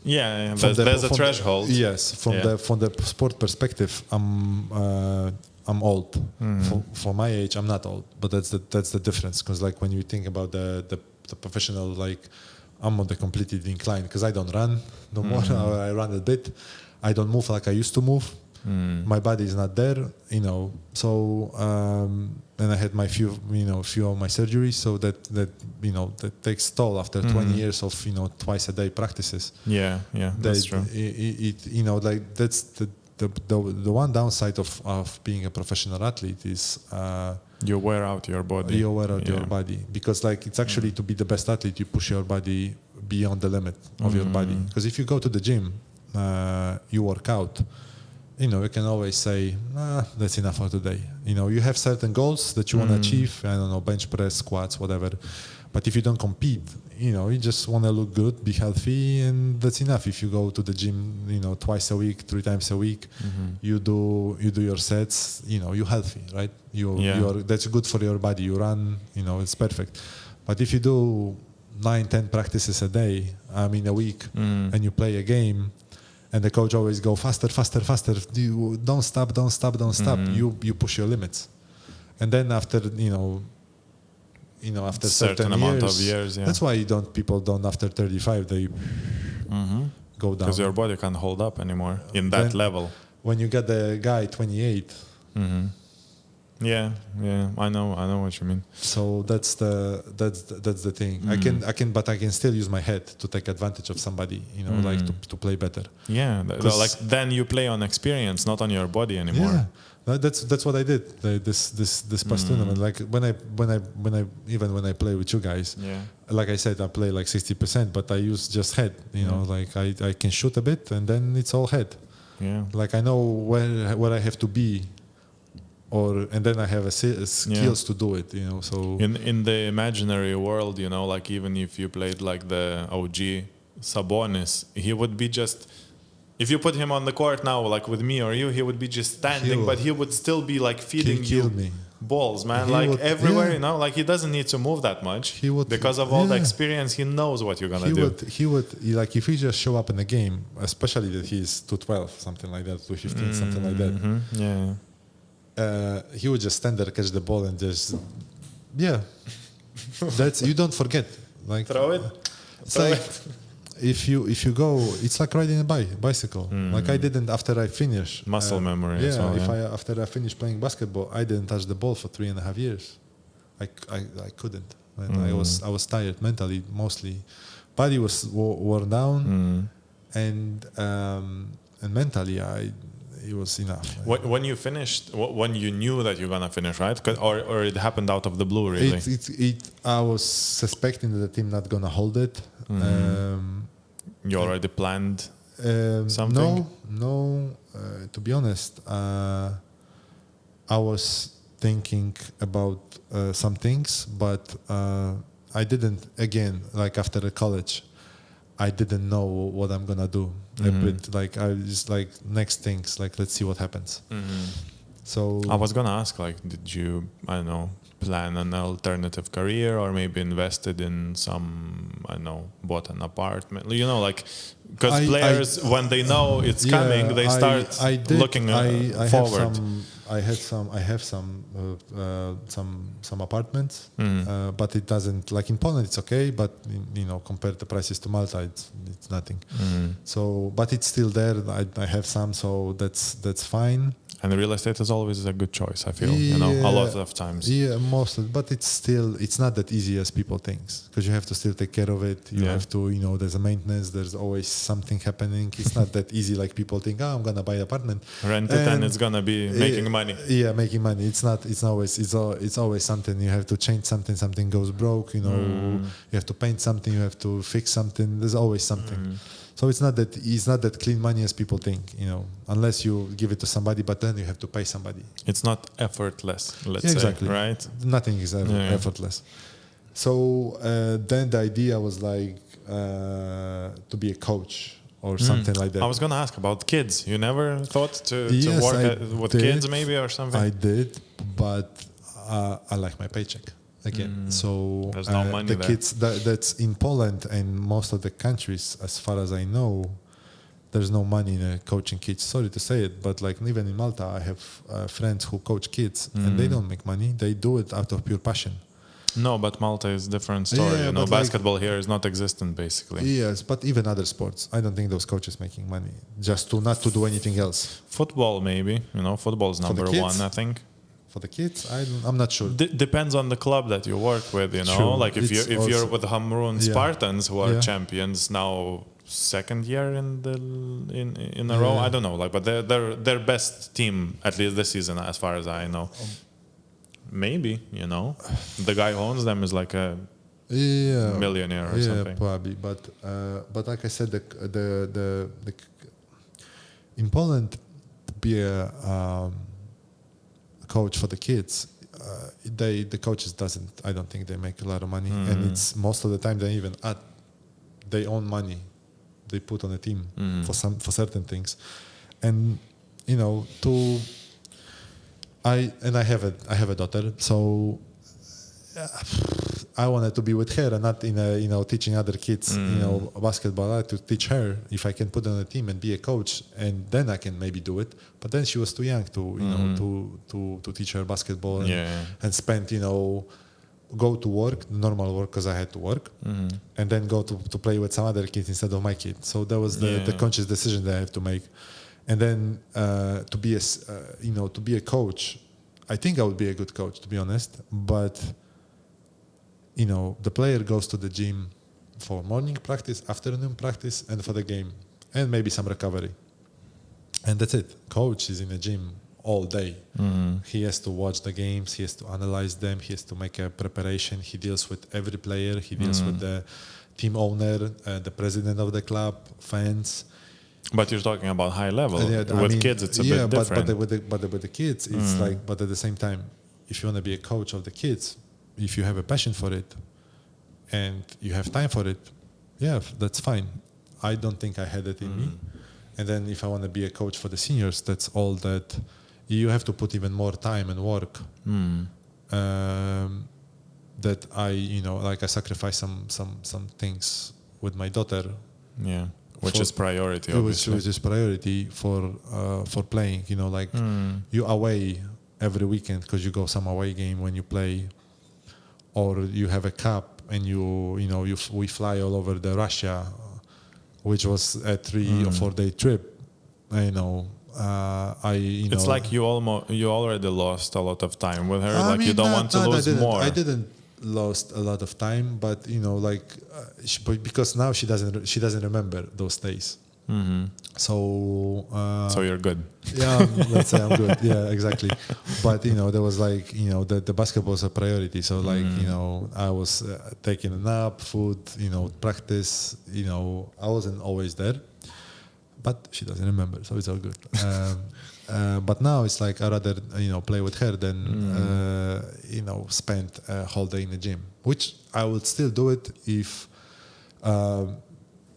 Yeah, there's a threshold. Yes, from the sport perspective, I'm old. For my age, I'm not old, but that's the difference. Because like when you think about the professional, like. I'm on the completely decline because I don't run no more. I run a bit. I don't move like I used to move. My body is not there, So and I had my few of my surgeries, so that takes toll after 20 years of twice a day practices. Yeah, that's true. Like that's the one downside of being a professional athlete is. You wear out your body. You wear out your body because, like, it's actually to be the best athlete, you push your body beyond the limit of your body. Because if you go to the gym, you work out, you can always say, that's enough for today. You have certain goals that you want to achieve. I don't know, bench press, squats, whatever. But if you don't compete, you just want to look good, be healthy, and that's enough. If you go to the gym, twice a week, 3 times a week, you do your sets, you're healthy, right? That's good for your body. You run, it's perfect. But if you do 9-10 practices a day, a week, and you play a game, and the coach always go faster, faster, faster. You don't stop. You push your limits, and then after after certain amount of years, that's why people don't after 35 they go down because your body can't hold up anymore in that level. When you get the guy 28, yeah, I know what you mean. So that's the thing. I can still use my head to take advantage of somebody, like to play better. Yeah, like then you play on experience, not on your body anymore. Yeah. That's what I did this past tournament. Like when I play with you guys, like I said, I play like 60%, but I use just head. Like I can shoot a bit, and then it's all head. Yeah. Like I know where I have to be, and then I have skills to do it. So in the imaginary world, like even if you played like the OG Sabonis, he would be just. If you put him on the court now, like with me or you, he would be just standing, but he would still be like feeding you balls, man. Everywhere, like he doesn't need to move that much. Because of all the experience, he knows what you're gonna do. He would like if he just show up in the game, especially that he's 212, something like that, 215, something like that. He would just stand there, catch the ball, and just that's you don't forget. Like throw it. It's like. If you go, it's like riding a bicycle. Like I didn't after I finished. Muscle memory. After I finished playing basketball, I didn't touch the ball for 3.5 years. I couldn't. I was tired mentally mostly. Body was worn down, and mentally it was enough. When you finished, when you knew that you're gonna finish, right? Or it happened out of the blue, really. I was suspecting that the team not gonna hold it. You already planned something? No. To be honest, I was thinking about some things, but I didn't. Again, like after college, I didn't know what I'm gonna do. I just like next things. Like let's see what happens. So I was gonna ask, like, did you, I don't know, plan an alternative career or maybe invested in some, I don't know, bought an apartment? Like, because players, when they know it's coming, they start looking forward. I have some apartments, but it doesn't, like in Poland it's okay, but compared the prices to Malta, it's nothing. So, but it's still there. I have some, so that's fine. And real estate is always a good choice, I feel, a lot of times. Yeah, but it's not that easy as people think, because you have to still take care of it. You have to, there's a maintenance, there's always something happening. It's not that easy like people think, I'm going to buy an apartment. Rent it and it's going to be making money. Yeah, making money. It's always something. You have to change something goes broke, you have to paint something, you have to fix something. There's always something. So it's not that clean money as people think, unless you give it to somebody, but then you have to pay somebody. It's not effortless, let's say, right? Nothing is effortless. So then the idea was like to be a coach or something like that. I was going to ask about kids. You never thought to work with kids maybe or something? I did, but I like my paycheck. Again, so there's no money the kids that's in Poland and most of the countries, as far as I know, there's no money in coaching kids. Sorry to say it, but like even in Malta, I have friends who coach kids and they don't make money. They do it out of pure passion. No, but Malta is a different story. Basketball here is not existent, basically. Yes, but even other sports, I don't think those coaches making money just not to do anything else. Football, maybe. Football is number one, I think. For the kids, I'm not sure. Depends on the club that you work with, True. Like if you're with Hamrun Spartans, who are champions now, second year in a row. I don't know, but they're their best team at least this season, as far as I know. Maybe the guy who owns them is like a millionaire or something. Yeah, probably. But like I said, the in Poland, to be a coach for the kids, the coaches I don't think they make a lot of money, and it's most of the time they even add their own money they put on a team for certain things, and I have a daughter, so I wanted to be with her and not teaching other kids basketball. I had to teach her if I can put on a team and be a coach, and then I can maybe do it. But then she was too young to teach her basketball and spend go to work, normal work, because I had to work, and then go to play with some other kids instead of my kid. So that was the conscious decision that I have to make. And then to be a coach, I think I would be a good coach, to be honest. But the player goes to the gym for morning practice, afternoon practice, and for the game, and maybe some recovery. And that's it. Coach is in the gym all day. He has to watch the games. He has to analyze them. He has to make a preparation. He deals with every player. He deals with the team owner, the president of the club, fans. But you're talking about high level. With kids, it's a bit different. But with the kids, it's like. But at the same time, if you want to be a coach of the kids, if you have a passion for it, and you have time for it, that's fine. I don't think I had it in me. And then if I want to be a coach for the seniors, that's all that you have to put even more time and work. That I sacrifice some things with my daughter. Yeah. Which is priority, obviously. Which is priority for playing. You away every weekend because you go some away game when you play, or you have a cup and we fly all over the Russia, which was a 3 or 4 day trip. It's like you already lost a lot of time with her. You don't want to lose more. I didn't lost a lot of time, but because now she doesn't remember those days. So you're good. Yeah, let's say I'm good. Yeah, exactly. But there was the basketball was a priority. So I was taking a nap, food, practice. I wasn't always there, but she doesn't remember, so it's all good. But now it's like I'd rather play with her than spend a whole day in the gym, which I would still do it if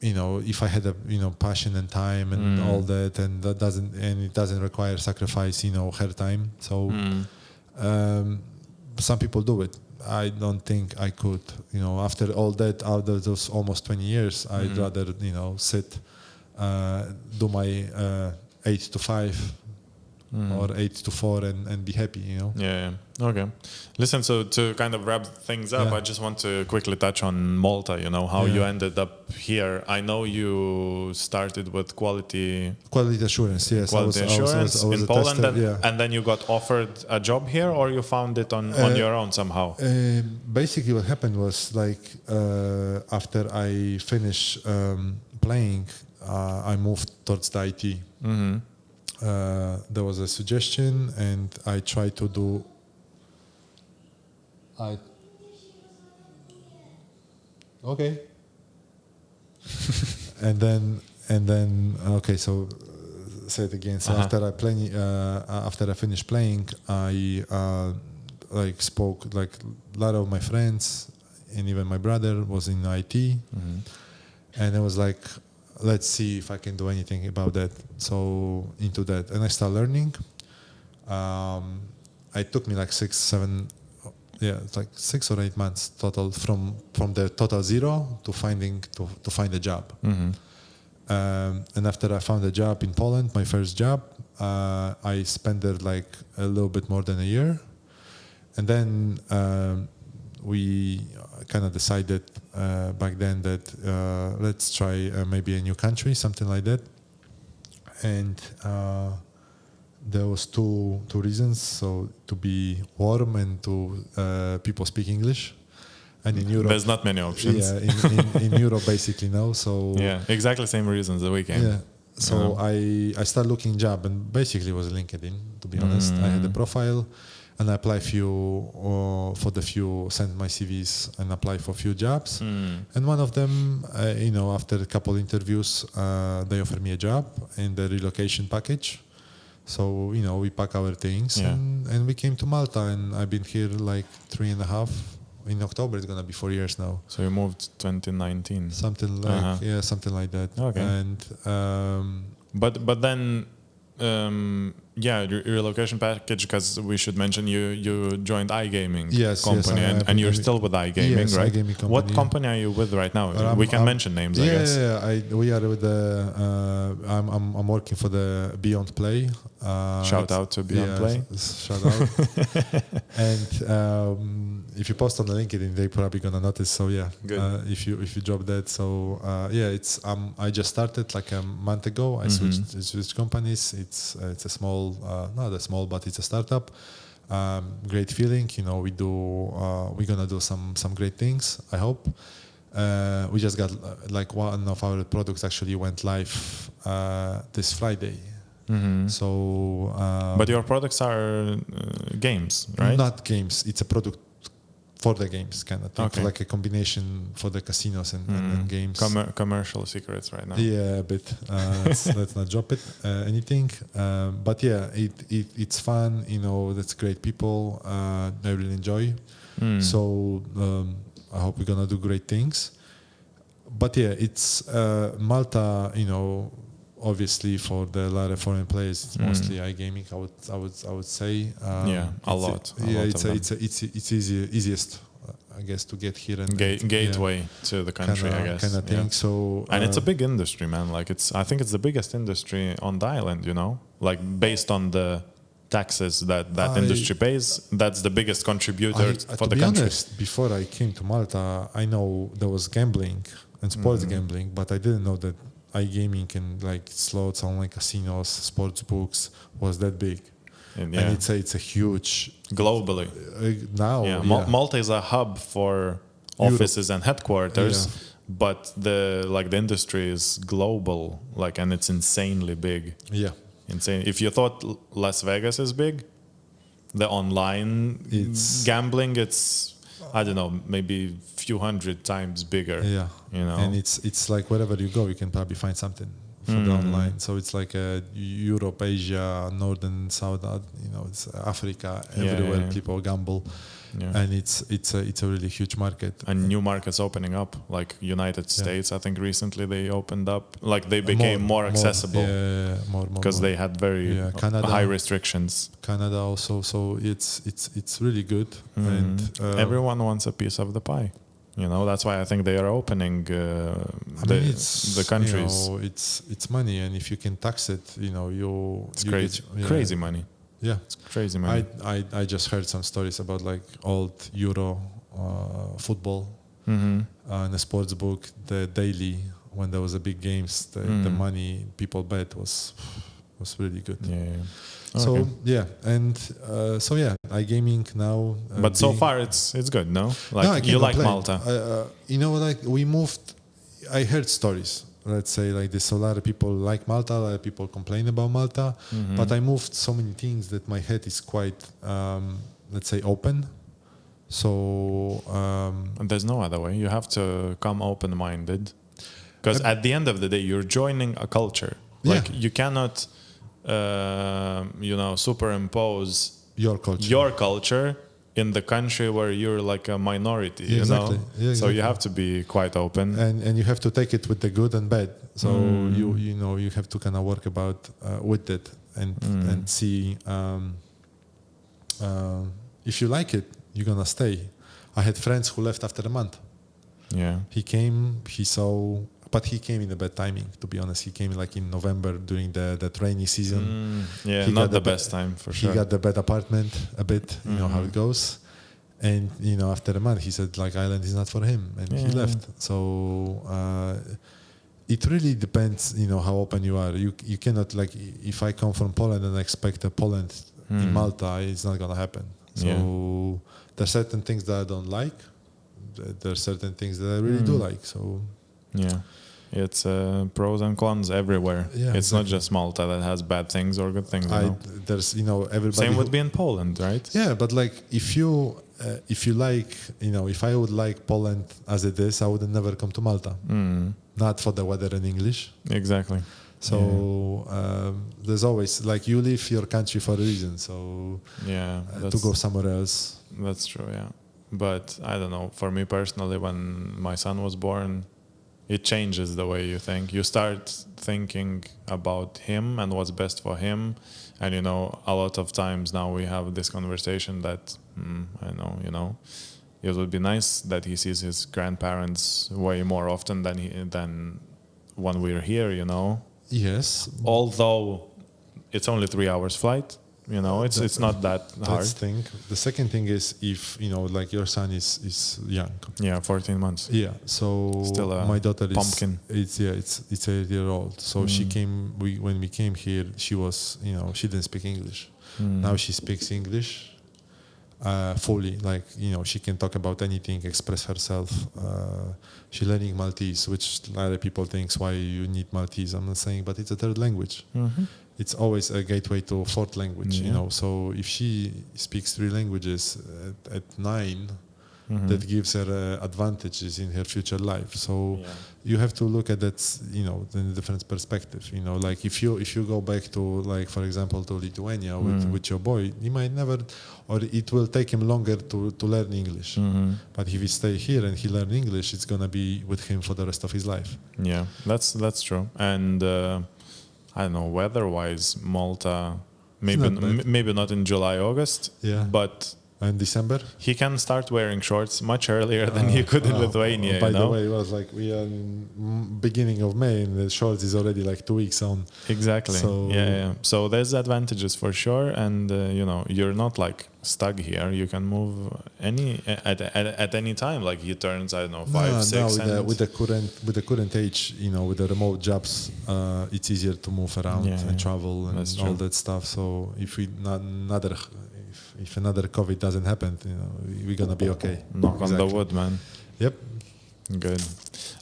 if I had a passion and time and all that, and it doesn't require sacrifice her time. So some people do it. I don't think I could. After all that, after those almost 20 years, I'd rather sit, do my 8 to 5 or 8 to 4 and be happy, you know. Yeah. Okay. Listen, so to kind of wrap things up, I just want to quickly touch on Malta, you know, how you ended up here. I know you started with quality assurance, yes. Quality assurance in Poland, and then you got offered a job here, or you found it on your own somehow? Basically, what happened was after I finished playing, I moved towards the IT. There was a suggestion, and I tried to do. Okay. and then okay. So say it again. So after I finished playing, I spoke a lot of my friends, and even my brother was in IT, and it was like, let's see if I can do anything about that. So into that, and I started learning. It took me 6 or 8 months total from the total zero to find a job. And after I found a job in Poland, my first job, I spent there a little bit more than a year, and then we kind of decided back then that let's try maybe a new country, something like that. And there was two reasons. So to be warm and to people speak English. And in Europe, there's not many options. Yeah, in Europe basically no. So yeah, exactly same reasons that we came. Yeah. So I started looking job, and basically it was LinkedIn. To be honest, I had a profile. And I applied sent my CVs and applied for a few jobs. And one of them, after a couple interviews, they offered me a job in the relocation package. So, we pack our things and we came to Malta, and I've been here 3.5. In October, it's going to be 4 years now. So you moved 2019. Something something like that. Okay. And, but then, relocation package, because we should mention you joined iGaming company, and you're still with iGaming, right? iGaming company, what company are you with right now? We can mention names, I guess. We are with I'm working for the Beyond Play. Shout out to Beyond Play. Shout out. And if you post on the LinkedIn, they're probably gonna notice. So good. If you drop that, so it's I just started a month ago. I switched companies. It's a small, not a small, but it's a startup. Great feeling, we're gonna do some great things, I hope. We just got one of our products actually went live this Friday. So but your products are games, right? Not games, it's a product for the games kind of thing. Okay. Like a combination for the casinos and games. Commercial secrets right now. Yeah, a bit. Let's not drop it. Anything. But it's fun. That's great people. I really enjoy. So I hope we're gonna do great things. But it's Malta. Obviously for the lot of foreign players, it's mostly iGaming. I would say. A lot. It's easiest, I guess, to get here and gateway to the country, I guess. Kind of thing. So and it's a big industry, man. I think it's the biggest industry on the island. Based on the taxes that industry pays, that's the biggest contributor for the country. To be honest, before I came to Malta, I know there was gambling and sports gambling, but I didn't know that iGaming and slots, online casinos, sports books was that big. And it's a huge globally now. Malta is a hub for offices and headquarters, but the industry is global, and it's insanely big. Yeah, insane. If you thought Las Vegas is big, the online gambling, it's I don't know, maybe a few hundred times bigger. Yeah, and it's wherever you go, you can probably find something for the online. So it's Europe, Asia, Northern, South, it's Africa, everywhere people gamble. And it's a really huge market. And new markets opening up, like United States. I think recently they opened up, they became more accessible. More because they had very high restrictions. Canada also, so it's really good. And everyone wants a piece of the pie. That's why I think they are opening the countries. It's money, and if you can tax it, it's crazy, crazy money. Yeah, it's crazy money. I just heard some stories about like old Euro football in the sports book. The daily, when there was a big games, the money people bet was really good. Yeah. So okay. I gaming now. But so far it's good, no? Like you like Malta. We moved. I heard stories. Let's say like this. A lot of people like Malta. A lot of people complain about Malta. But I moved so many things that my head is quite, let's say, open. So and there's no other way. You have to come open-minded, because at the end of the day, you're joining a culture. Like you cannot. Superimpose your culture in the country where you're like a minority. Exactly. So you have to be quite open, and you have to take it with the good and bad. So you have to kind of work about with it and see if you like it, you're gonna stay. I had friends who left after a month. Yeah, he came, he saw. But he came in a bad timing, to be honest. He came like in November during the rainy season. Not the best time for sure. He got the bad apartment a bit, you know how it goes. And, after a month, he said, like, Ireland is not for him. And he left. So it really depends, how open you are. You cannot, like, if I come from Poland and expect a Poland in Malta, it's not going to happen. So there are certain things that I don't like. There are certain things that I really do like. So... Yeah, it's pros and cons everywhere. Yeah, it's not just Malta that has bad things or good things. There's everybody. Same would be in Poland, right? Yeah, but like if you like, if I would like Poland as it is, I would never come to Malta. Not for the weather and English. Exactly. So there's always like you leave your country for a reason. So to go somewhere else. That's true. Yeah, but I don't know. For me personally, when my son was born, it changes the way you think. You start thinking about him and what's best for him. And, a lot of times now we have this conversation that, it would be nice that he sees his grandparents way more often than when we're here, Yes. Although it's only 3 hours flight. It's not that hard. That's thing. The second thing is if like your son is young. Yeah, 14 months. Yeah. So still my daughter is pumpkin. It's 8-year-old. So she came. When we came here, she was she didn't speak English. Now she speaks English fully. Like she can talk about anything, express herself. She's learning Maltese, which a lot of people think why you need Maltese. I'm not saying, but it's a third language. It's always a gateway to a fourth language, So if she speaks 3 languages at 9, that gives her advantages in her future life. So you have to look at that, in a different perspective. Like if you go back to, like, for example, to Lithuania with your boy, he might never, or it will take him longer to learn English. But if he stay here and he learn English, it's gonna be with him for the rest of his life. Yeah, that's true. And I don't know, weather-wise, Malta, maybe not in July, August, but in December he can start wearing shorts much earlier than he could in Lithuania. By the way, it was like we are in beginning of May and the shorts is already like 2 weeks on. Exactly. So So there's advantages for sure, and you're not like stuck here. You can move at any time. Like he turns, I don't know, 5, 6. With the current age, with the remote jobs, it's easier to move around and travel and all that stuff. So if another COVID doesn't happen, we're gonna be okay. Knock on the wood, man. Yep. Good.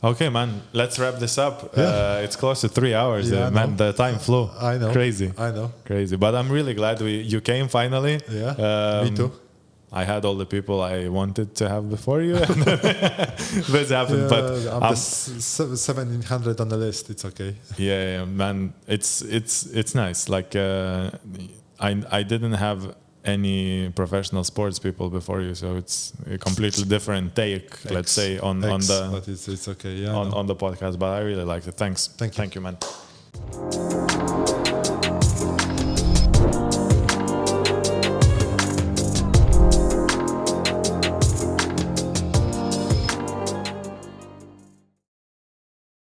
Okay, man. Let's wrap this up. It's close to 3 hours. Man, the time flew. I know. Crazy. I know. Crazy. But I'm really glad you came finally. Yeah. Me too. I had all the people I wanted to have before you. This happened, but I'm the 700 on the list. It's okay. Yeah, man. It's nice. Like I didn't have any professional sports people before you, so it's a completely different take, let's say, on the but it's okay. Yeah, on the podcast. But I really liked it. Thanks. Thank you, man.